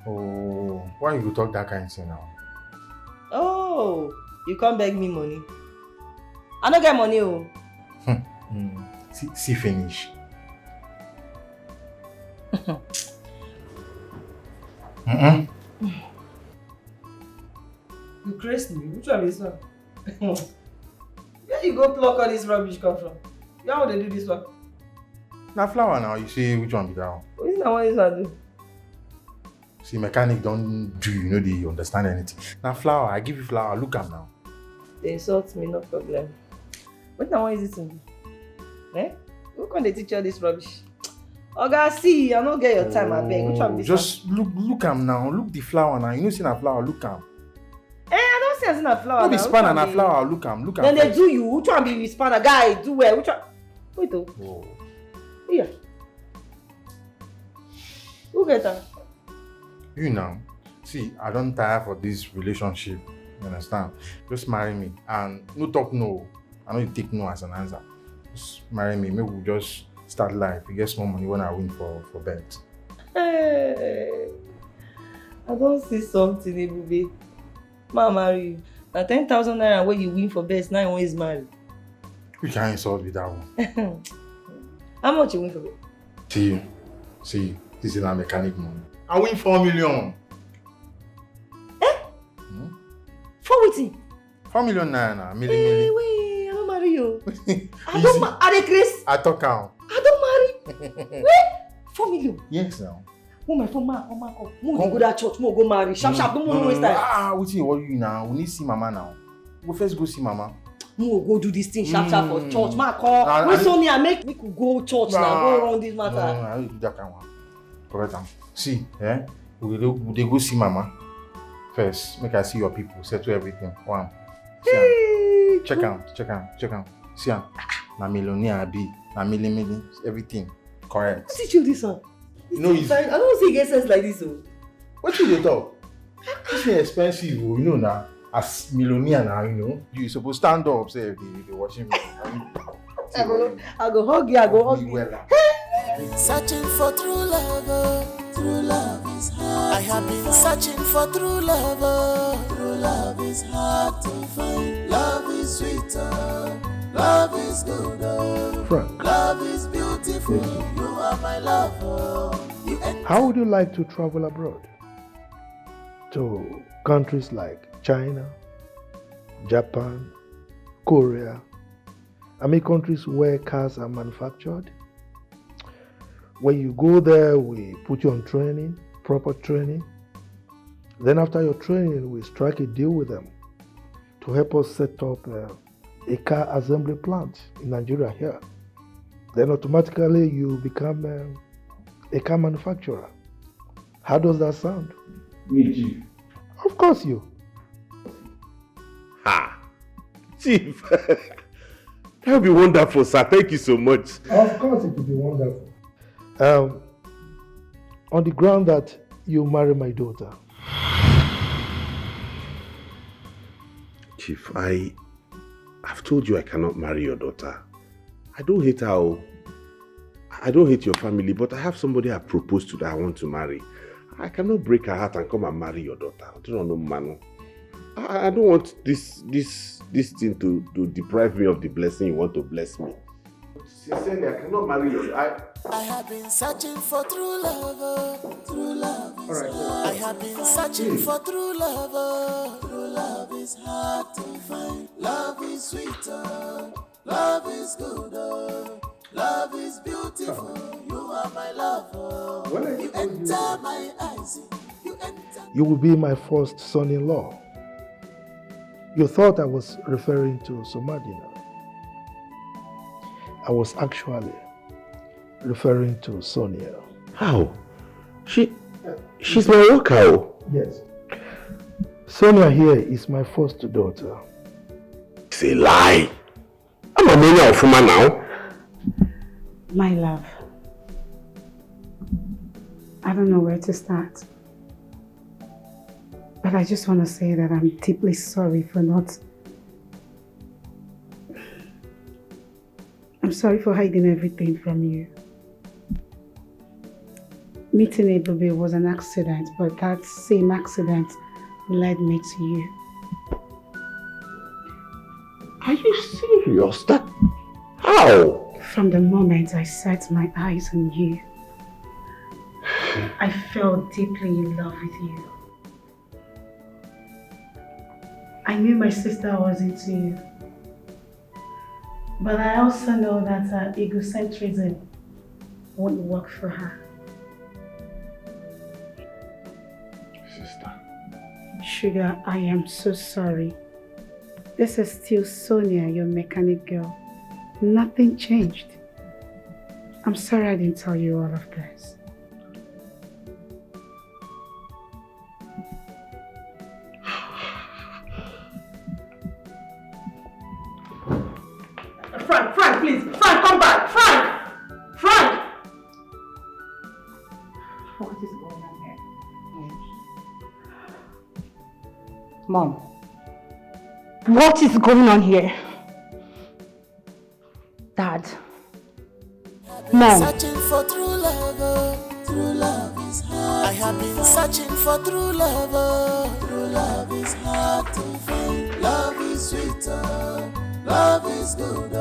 Oh, why you go talk that kind of thing now? Oh, you can't beg me money. I don't get money, oh. See finish. You crazy me? Which one is this one? Where you go pluck all this rubbish come from? You how they do this one? Now flower now, you see which one be that one? What is that one this one do? See, mechanic don't do, you know, they understand anything. Now flower, I give you flower, look am now. They insult me, no problem. What now is it to do? Eh? Who can they teach all this rubbish? Oga, see, I don't get your time, I beg. Which one be this just one? Look am now, look the flower now. You know see na flower, look am. I don't see as in a flower. No be spanner na flower, look am. Then they do you. Which one be spanner? Guy, do well. Which one? Wait oh. Oh. Here. Who get that? You now, see, I don't tire for this relationship. You understand? Just marry me and no talk no. I know you take no as an answer. Just marry me. Maybe we'll just start life. You get small money when I win for bet. Hey, I don't see something, EBUBE. Ma marry you. Now 10,000 naira where you win for best, 9 one is married. We can't insult with that one. How much you win for bet? See, this is a mechanic money. I win 4 million. Eh? For wetin? 4 million naira, Hey, wait, I don't marry you. I don't marry. Are they Chris? I talk out. I don't marry. Wait, 4 million. Yes, now. Oh my phone, come. Mo go that church, mo go marry. Sharp, don't waste time. What's you now? We need to see mama now. We first go see mama. Mo go do this thing sharp for church. Ma call. We Sonia make we could go church now. Go around this matter. No, I will do that kind of one. Correct. See, we go see mama. First, make I see your people. Settle everything. One. See check out. See na millionaire be. Na million. Everything. Correct. Who teach you this one? No, I don't see get sense like this. Oh. What you dey talk? This thing expensive, you know now. As millionaire now, you know, you supposed stand up, say they watching me. I go hug you. Well, searching for true love, true love is hard. I have been searching for true love, true love is hard to find. Love is sweeter, love is good, Frank, love is beautiful. You are my lover. How would you like to travel abroad? To countries like China, Japan, Korea. I mean countries where cars are manufactured. When you go there, we put you on training, proper training. Then after your training, we strike a deal with them to help us set up a car assembly plant in Nigeria here. Then automatically you become a car manufacturer. How does that sound? Me, Of course you. Chief, that would be wonderful, sir. Thank you so much. Of course it would be wonderful. On the ground that you marry my daughter. Chief, I've told you I cannot marry your daughter. I don't hate her. I don't hate your family, but I have somebody I proposed to that I want to marry. I cannot break her heart and come and marry your daughter. I don't know, Manu. I don't want this thing to deprive me of the blessing you want to bless me. Sincerely, I cannot marry you. I have been searching for true love. True love is hard. I have been searching for true love. True love is hard to find. Love is sweeter. Love is good. Love is beautiful. You are my lover. You enter my eyes. You will be my first son-in-law. You thought I was referring to Somadina. I was actually referring to Sonia. How? She's my worker. Yes. Sonia here is my first daughter. It's a lie. I'm a man of woman now. My love, I don't know where to start. But I just want to say that I'm deeply sorry for not... I'm sorry for hiding everything from you. Meeting EBUBE was an accident, but that same accident led me to you. Are you serious? How? From the moment I set my eyes on you, I fell deeply in love with you. I knew my sister was into you, but I also know that her egocentrism won't work for her. Sister. Sugar, I am so sorry. This is still Sonia, your mechanic girl. Nothing changed. I'm sorry I didn't tell you all of this. Frank, please. Frank, come back. Frank! What is going on here? Mom. What is going on here? Dad. Mom. Searching for true love. True love is hard. I have been searching for true love. True love is hard to find. Love is sweeter. Love is good.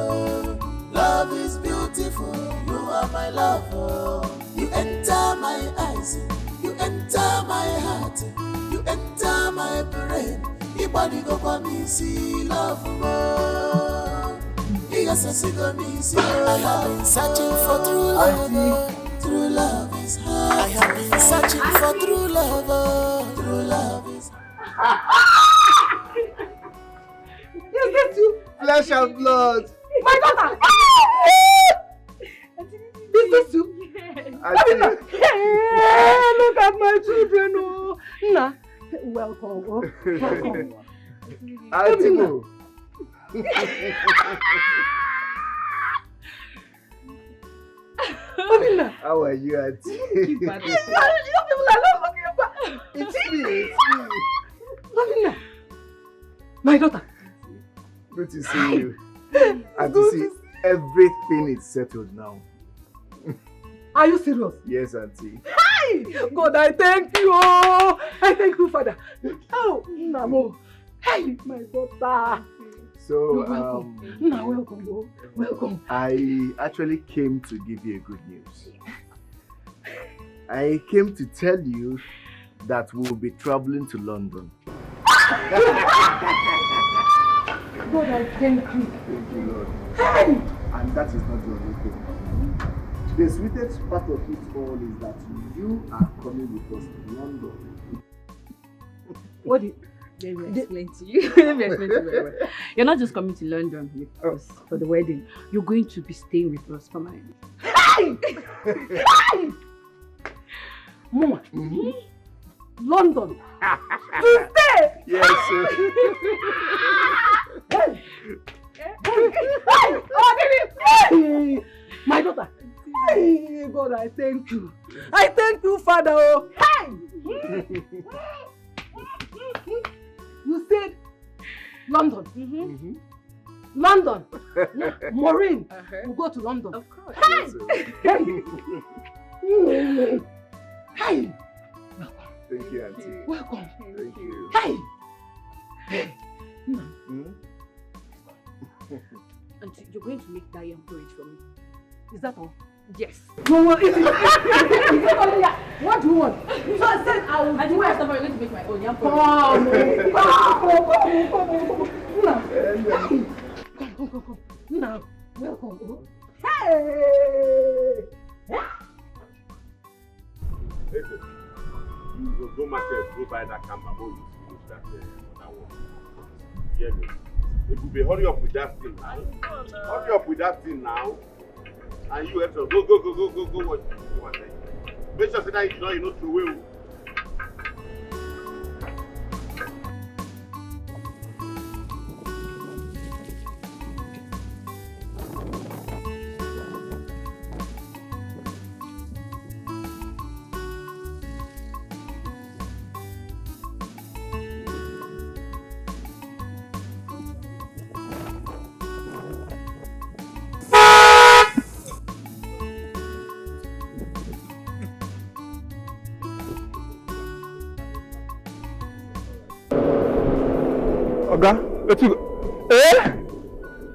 Love is beautiful. You are my lover. You enter my eyes. You enter my heart. You enter my brain. Your body go for me, see love more. Yes, I see go me, see I have been searching for true love. True love is hard. I have been searching for true love. True love is You get to flesh and blood. My daughter! This is you. Hey, look at my children. Oh. Nah. Welcome. Welcome. Altimo. How are you, Auntie? It's me. My daughter. Good to see you. And to see everything is settled now. Are you serious? Yes, Auntie. Hi! God, I thank you. I thank you, Father. Oh, Namo. Hey, my daughter. So, Now, welcome, oh. Welcome. I actually came to give you a good news. I came to tell you that we will be traveling to London. God, I thank you. Thank you, Lord. Hey! And that is not the only thing. The sweetest part of it all is that you are coming with us to London. What did... Let me explain to you. Let me explain to you very well. You're not just coming to London with us for the wedding. You're going to be staying with us permanently. Hey! Hey! Mama, London. To stay! Yes, sir. Hey! My daughter. Hey, God, I thank you. I thank you, Father. Oh. Hey! You said London. London. Maureen will go to London. Of course. Hey! Hey! Hey! Thank you, Auntie. Welcome. Thank you. Hey! Hey! Auntie, you're going to make that yam porridge for me. Is that all? Yes. No, what do you want? So I said I will do it. I'm going to make my own yam Come on. Now, welcome. Hey! Listen, you go market, go buy that camera, go use that one. Yeah, EBUBE, hurry up with that thing now. Hurry up with that thing now. And you have to go watch it. Make sure that you know throw away. Oga, let's go. Eh?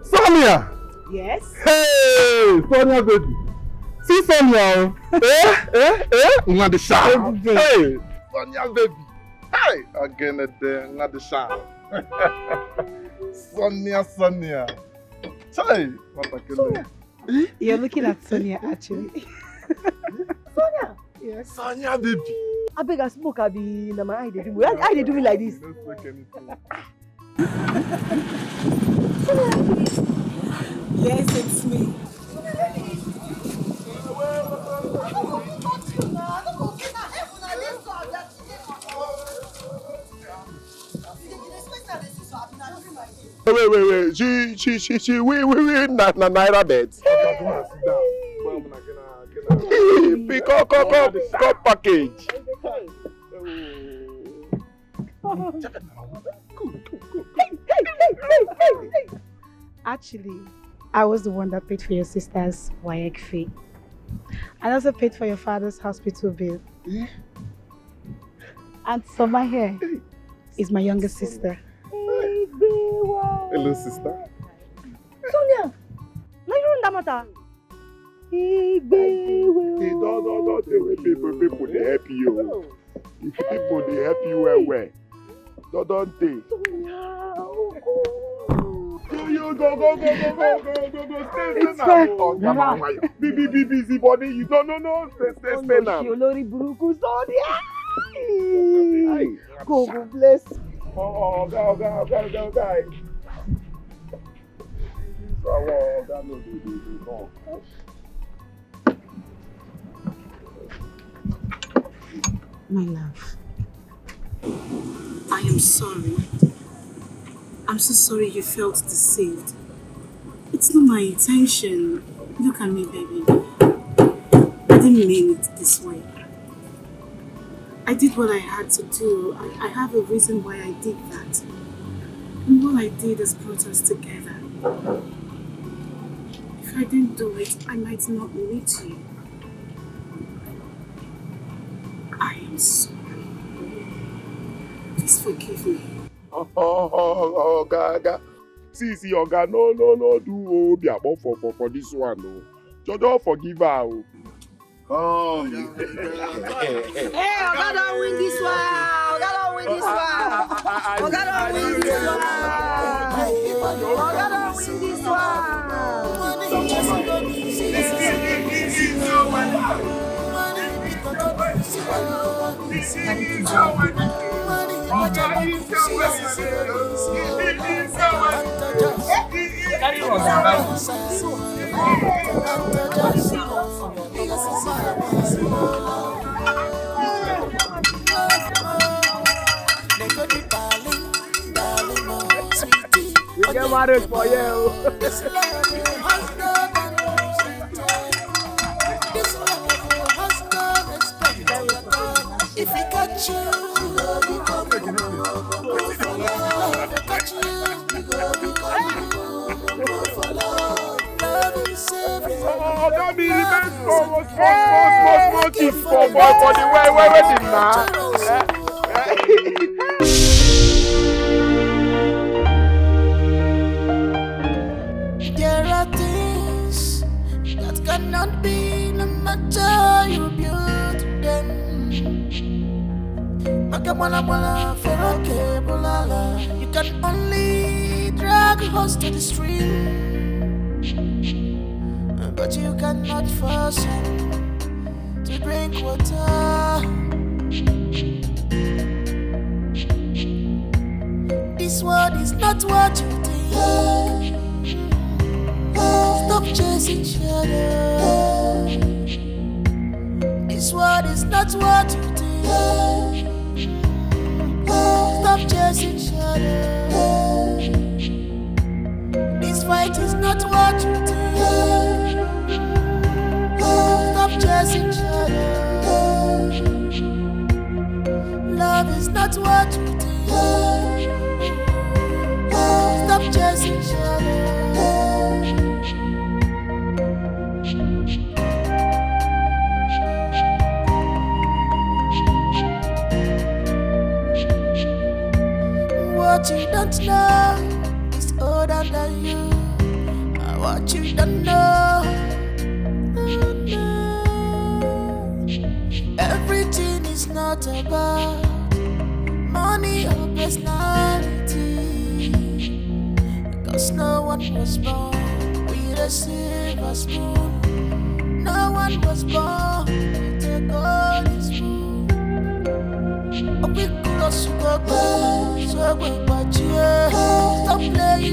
Sonia! Yes? Hey! Sonia, baby. See Sonia? Not the sharp. Hey! Sonia, baby. Hey! Again, not the sharp. Sonia. Hey! Sonia. You're looking at Sonia, actually. Sonia! Yes. Sonia, baby. I beg a smoke, I be in my eye. Why they do me like this? Yes, it's me. Wait. She, we, Naira beds. Pick up package. Actually, I was the one that paid for your sister's WAEC fee. I also paid for your father's hospital bill. And Soma here is my younger sister. Hello, sister. Sonia, now you run that matter. People they help you. People they help you well. Don't they? You go. It's fine. Busy body. You don't know. Stay now. Olori buruku Sonia. God bless. Oh, guy. My love, I am sorry. I'm so sorry you felt deceived. It's not my intention. Look at me, baby. I didn't mean it this way. I did what I had to do. I have a reason why I did that. And what I did has brought us together. If I didn't do it, I might not meet you. I am sorry. Please forgive me. Oh, Gaga. See, Oga, no, do Obiabo for this one, no. Don't forgive her. Oh, Hey, Oga don't win this one. Oga don't win this one. Oga don't win this one. Oga don't win this marriage for you. This love has no This love has no respect. If he catch you, you go become for love. If he catch you, you go become for love. Love is everything. Oh, don't be revenge for kids for the way wedding now. There are things that cannot be, no matter you build them. You can only drag a horse to the stream, but you cannot force him to drink water. This world is not what you think. Stop chasing shadows. This world is not what you think. Stop chasing shadows. This fight is not what you think. Stop chasing shadows. Love is not what you think. Stop chasing shadows. What you don't know is older than you. What you don't know. Everything is not about money or personality. Cause no one was born with a silver spoon. No one was born with a golden spoon. A big close to go, so go, but you stop playing